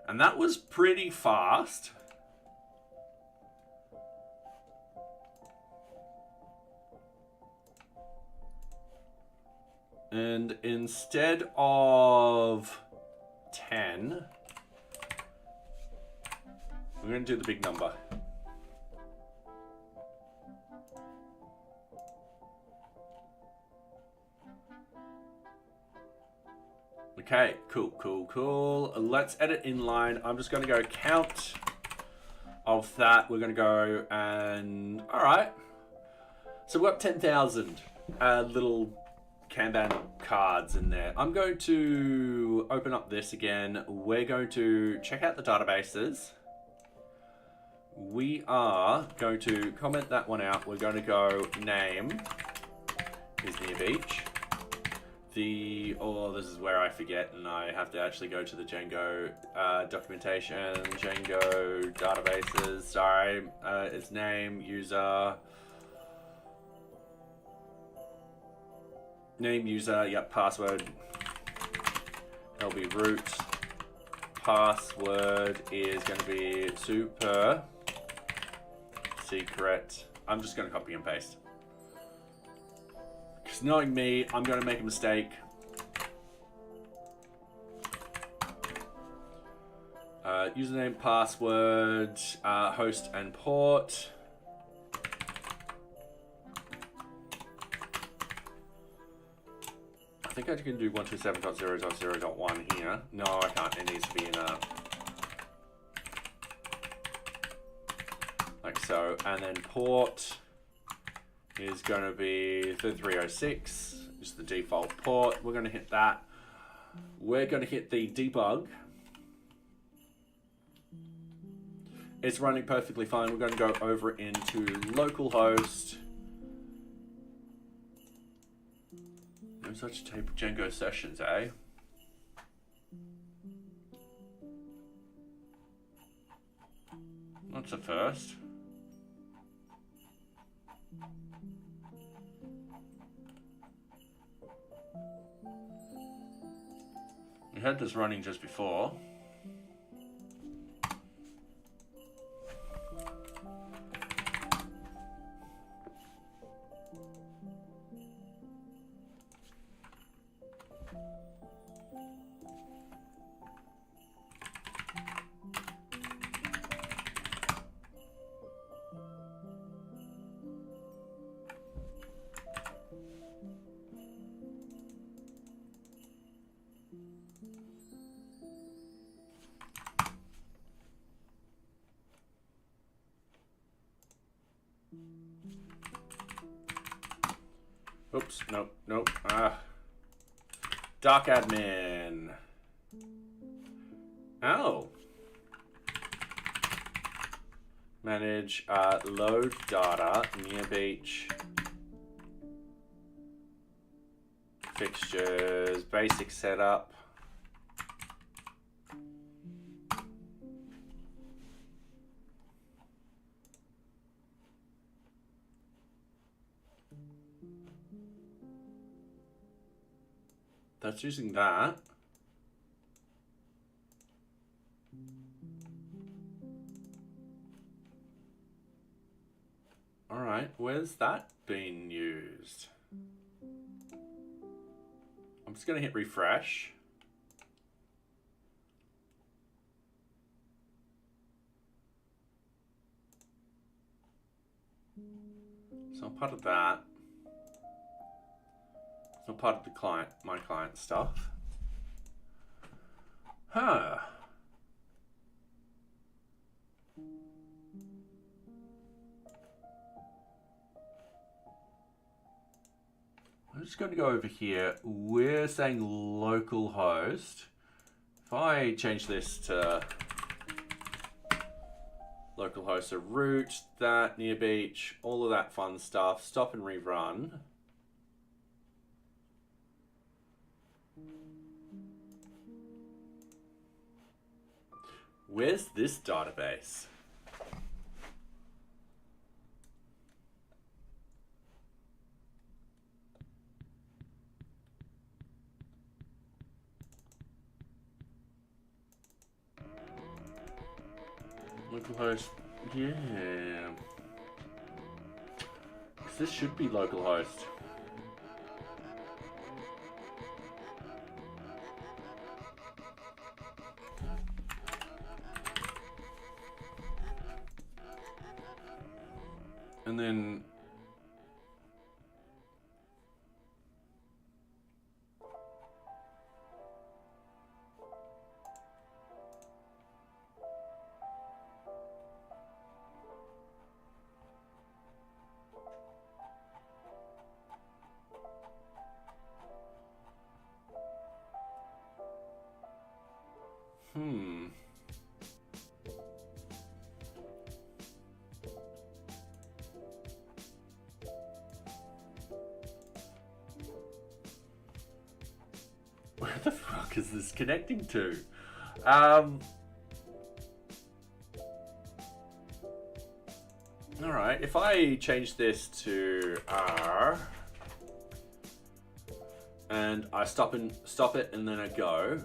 And that was pretty fast. And instead of 10, we're going to do the big number. Okay, cool. Let's edit inline. I'm just going to go count of that. We're going to go and, all right. So we've got 10,000 little Kanban cards in there. I'm going to open up this again. We're going to check out the databases. We are going to comment that one out. We're going to go name is NearBeach. This is where I forget and I have to actually go to the Django documentation, Django databases. Sorry, it's name, user, yep, password. It'll be root. Password is going to be super secret. I'm just going to copy and paste. Because knowing me, I'm going to make a mistake. Username, password, host and port. I think I can do 127.0.0.1 here. No, I can't. It needs to be in a... like so. And then port is going to be 3306. Is the default port. We're going to hit that. We're going to hit the debug. It's running perfectly fine. We're going to go over into localhost. No such type of Django sessions, eh? That's a first. We had this running just before. Oops, nope, nope. Doc admin. Oh. Manage load data, NearBeach, fixtures, basic setup. That's using that. All right, where's that being used? I'm just gonna hit refresh. It's not part of that. It's not part of the client, my client stuff. Huh. I'm just going to go over here. We're saying localhost. If I change this to localhost, so root, that, NearBeach, all of that fun stuff, stop and rerun. Where's this database? Localhost, yeah. This should be localhost. And then where the fuck is this connecting to? Alright, if I change this to R and I stop it and then I go.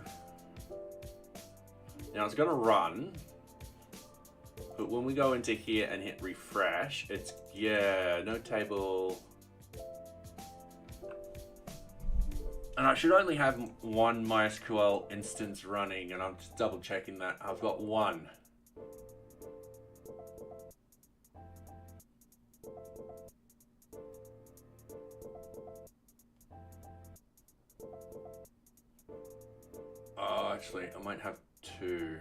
Now it's gonna run, but when we go into here and hit refresh, it's, yeah, no table. And I should only have one MySQL instance running, and I'm just double checking that. I've got one. Oh, actually, I might have two.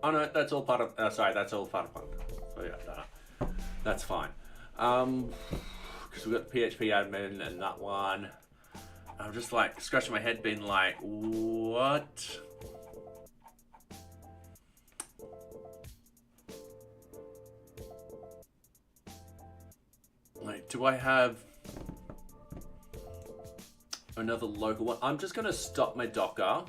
Oh no, that's all part of, sorry, that's all part of Python. So yeah, that's fine. Because we've got the PHP admin and that one. I'm just like scratching my head being like, what? Like, do I have another local one? I'm just gonna stop my Docker. All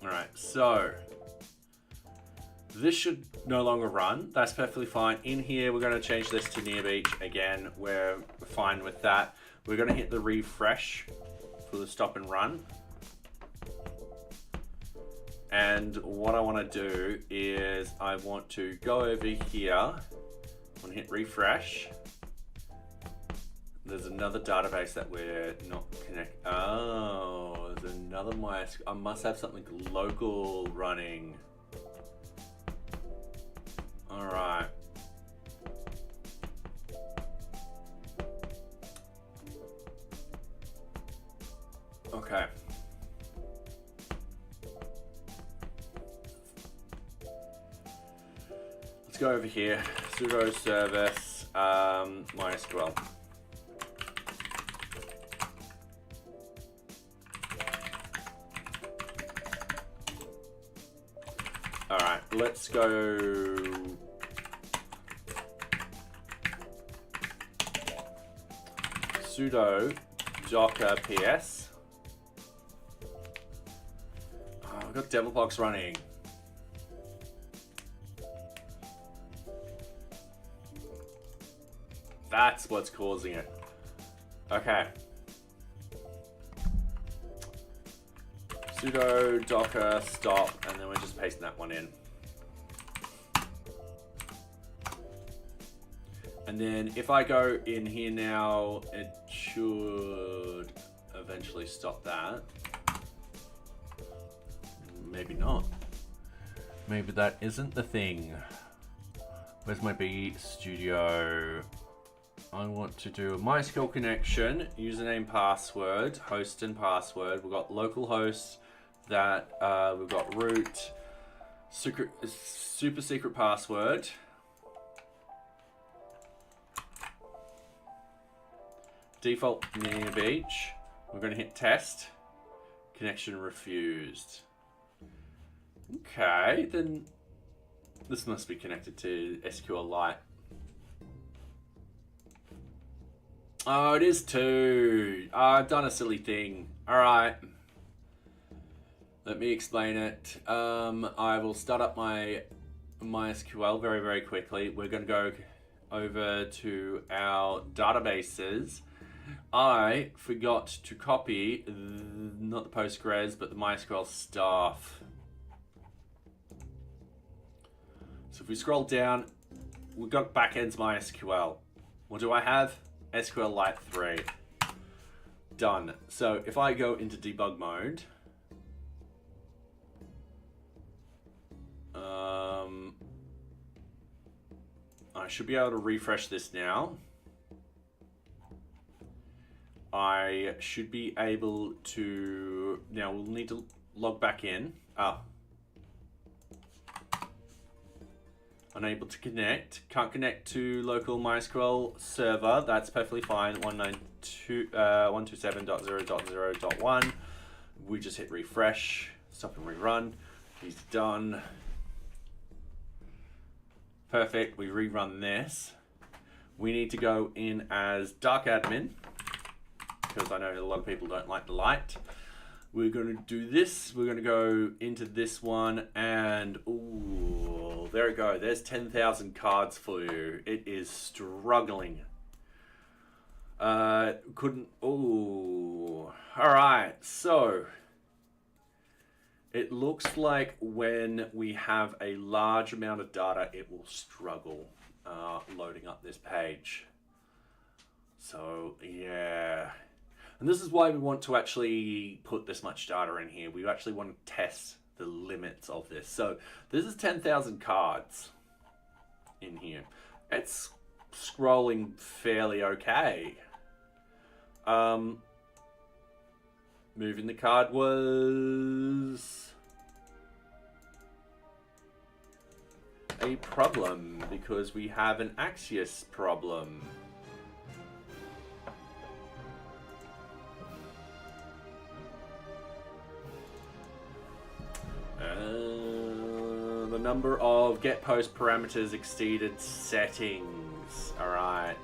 right, so this should no longer run. That's perfectly fine. In here, we're going to change this to NearBeach. Again, we're fine with that. We're going to hit the refresh for the stop and run. And what I want to do is I want to go over here and hit refresh. There's another database that we're not connected. Oh, there's another MySQL. I must have something local running. All right. Okay. Let's go over here. Sudo service MySQL. All right, let's go. Sudo docker ps. Oh, I've got Devilbox running. That's what's causing it. Okay. Sudo docker stop, and then we're just pasting that one in. And then if I go in here now, it should eventually stop that. Maybe not. Maybe that isn't the thing. Where's my B Studio? I want to do a MySQL connection, username, password, host and password. We've got localhost that we've got root, super secret password. Default NearBeach. We're going to hit test. Connection refused. Okay, then this must be connected to SQLite. Oh, it is too. Oh, I've done a silly thing. All right. Let me explain it. I will start up my MySQL very, very quickly. We're going to go over to our databases. I forgot to copy, not the Postgres, but the MySQL staff. So if we scroll down, we've got backends MySQL. What do I have? SQLite 3. Done. So if I go into debug mode, I should be able to refresh this now. I should be able to, now we'll need to log back in. Unable to connect. Can't connect to local MySQL server. That's perfectly fine. 127.0.0.1. We just hit refresh. Stop and rerun. He's done. Perfect. We rerun this. We need to go in as dark admin, because I know a lot of people don't like the light. We're going to do this. We're going to go into this one, and ooh, there we go. There's 10,000 cards for you. It is struggling. Couldn't. Ooh. All right. So it looks like when we have a large amount of data, it will struggle loading up this page. So yeah, and this is why we want to actually put this much data in here. We actually want to test the limits of this. So this is 10,000 cards in here. It's scrolling fairly okay. Moving the card was a problem because we have an Axios problem. The number of get post parameters exceeded settings. All right.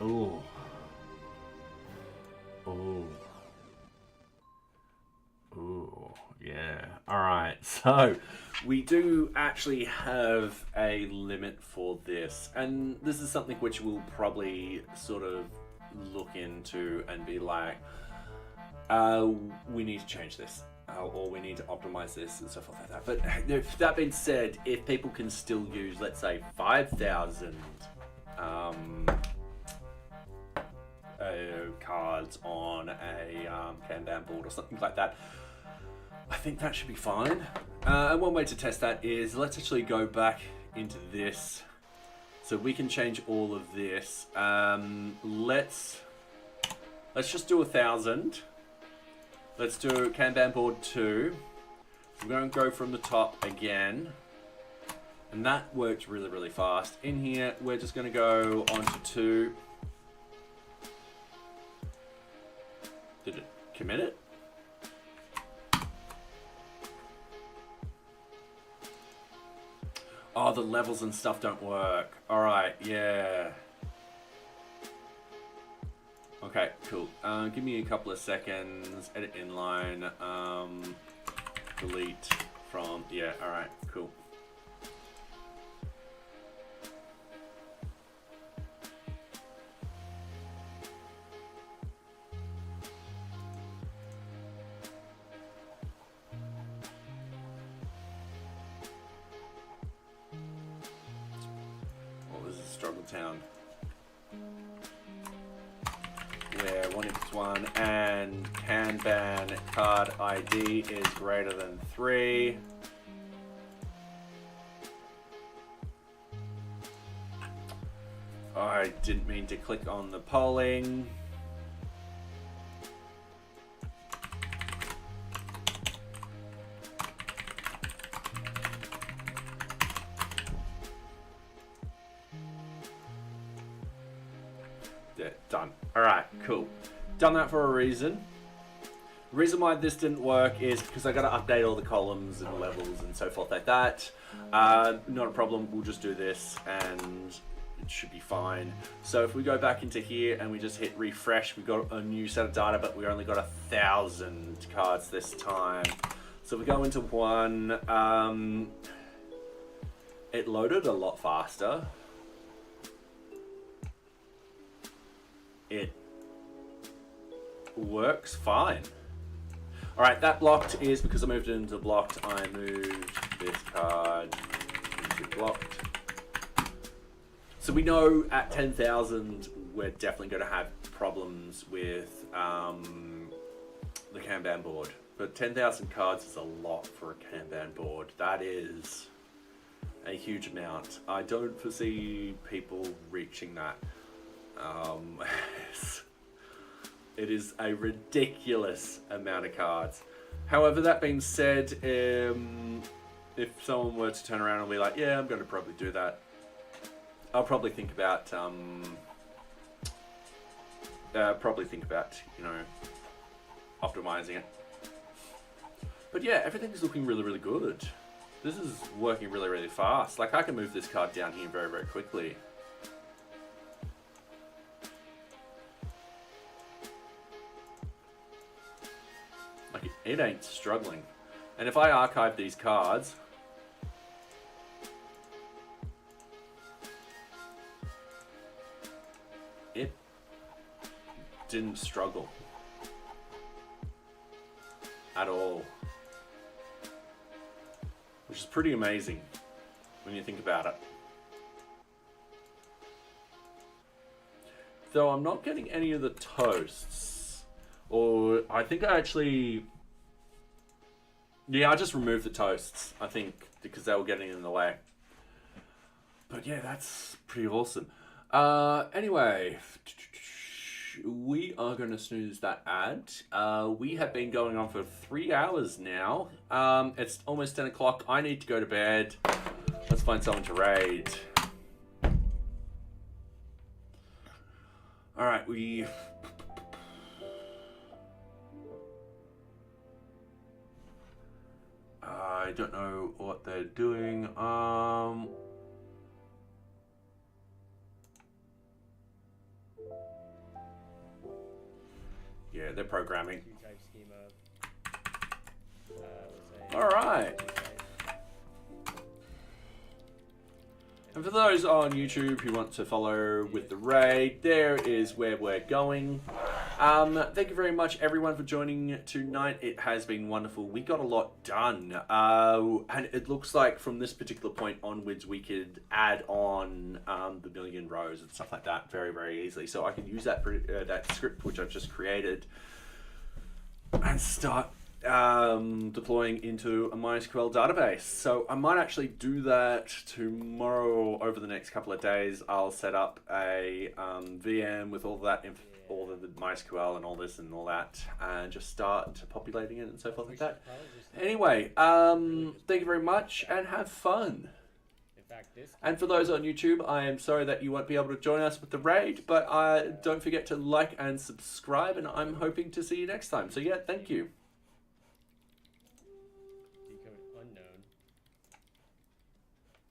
Ooh. Ooh. Ooh. Yeah. All right. So we do actually have a limit for this, and this is something which we'll probably sort of look into and be like, we need to change this. Or we need to optimize this and stuff like that. But if that being said, if people can still use, let's say, 5,000 cards on a Kanban board or something like that, I think that should be fine. And one way to test that is, let's actually go back into this. So we can change all of this. Let's just do 1,000. Let's do Kanban board 2. We're going to go from the top again. And that worked really, really fast. In here, we're just going to go on to 2. Did it commit it? Oh, the levels and stuff don't work. All right, yeah. Okay, cool. Give me a couple of seconds. Edit inline. Delete from. Yeah. All right. Cool. What was the struggle town? Where 1 equals 1 and Kanban card ID is greater than 3. I didn't mean to click on the polling. Yeah, done. All right, cool. Done that for a reason. The reason why this didn't work is because I got to update all the columns and levels and so forth like that. Not a problem. We'll just do this and it should be fine. So if we go back into here and we just hit refresh, we've got a new set of data, but we only got 1,000 cards this time. So we go into one. It loaded a lot faster. It works fine. All right, that blocked is because I moved it into blocked. I moved this card into blocked. So we know at 10,000 we're definitely going to have problems with the Kanban board. But 10,000 cards is a lot for a Kanban board. That is a huge amount. I don't foresee people reaching that. It is a ridiculous amount of cards. However, that being said, if someone were to turn around and be like, yeah, I'm going to probably do that, I'll probably think about, you know, optimizing it. But yeah, everything's looking really, really good. This is working really, really fast. Like, I can move this card down here very, very quickly. Like, it ain't struggling. And if I archive these cards, it didn't struggle at all. Which is pretty amazing when you think about it. though I'm not getting any of the toasts. Or I think I actually... Yeah, I just removed the toasts, I think, because they were getting in the way. But yeah, that's pretty awesome. Anyway, we are going to snooze that ad. We have been going on for 3 hours now. It's almost 10 o'clock. I need to go to bed. Let's find someone to raid. Alright, I don't know what they're doing. Yeah, they're programming. Alright. And for those on YouTube who want to follow with the raid, there is where we're going. Thank you very much, everyone, for joining tonight. It has been wonderful. We got a lot done. And it looks like from this particular point onwards, we could add on the million rows and stuff like that very, very easily. So I can use that script, which I've just created, and start deploying into a MySQL database. So I might actually do that tomorrow. Over the next couple of days, I'll set up a VM with all that all the MySQL and all this and all that, and just start populating it and so forth like that. Anyway, thank you very much and have fun. And for those on YouTube, I am sorry that you won't be able to join us with the raid, but don't forget to like and subscribe, and I'm hoping to see you next time. So yeah, thank you.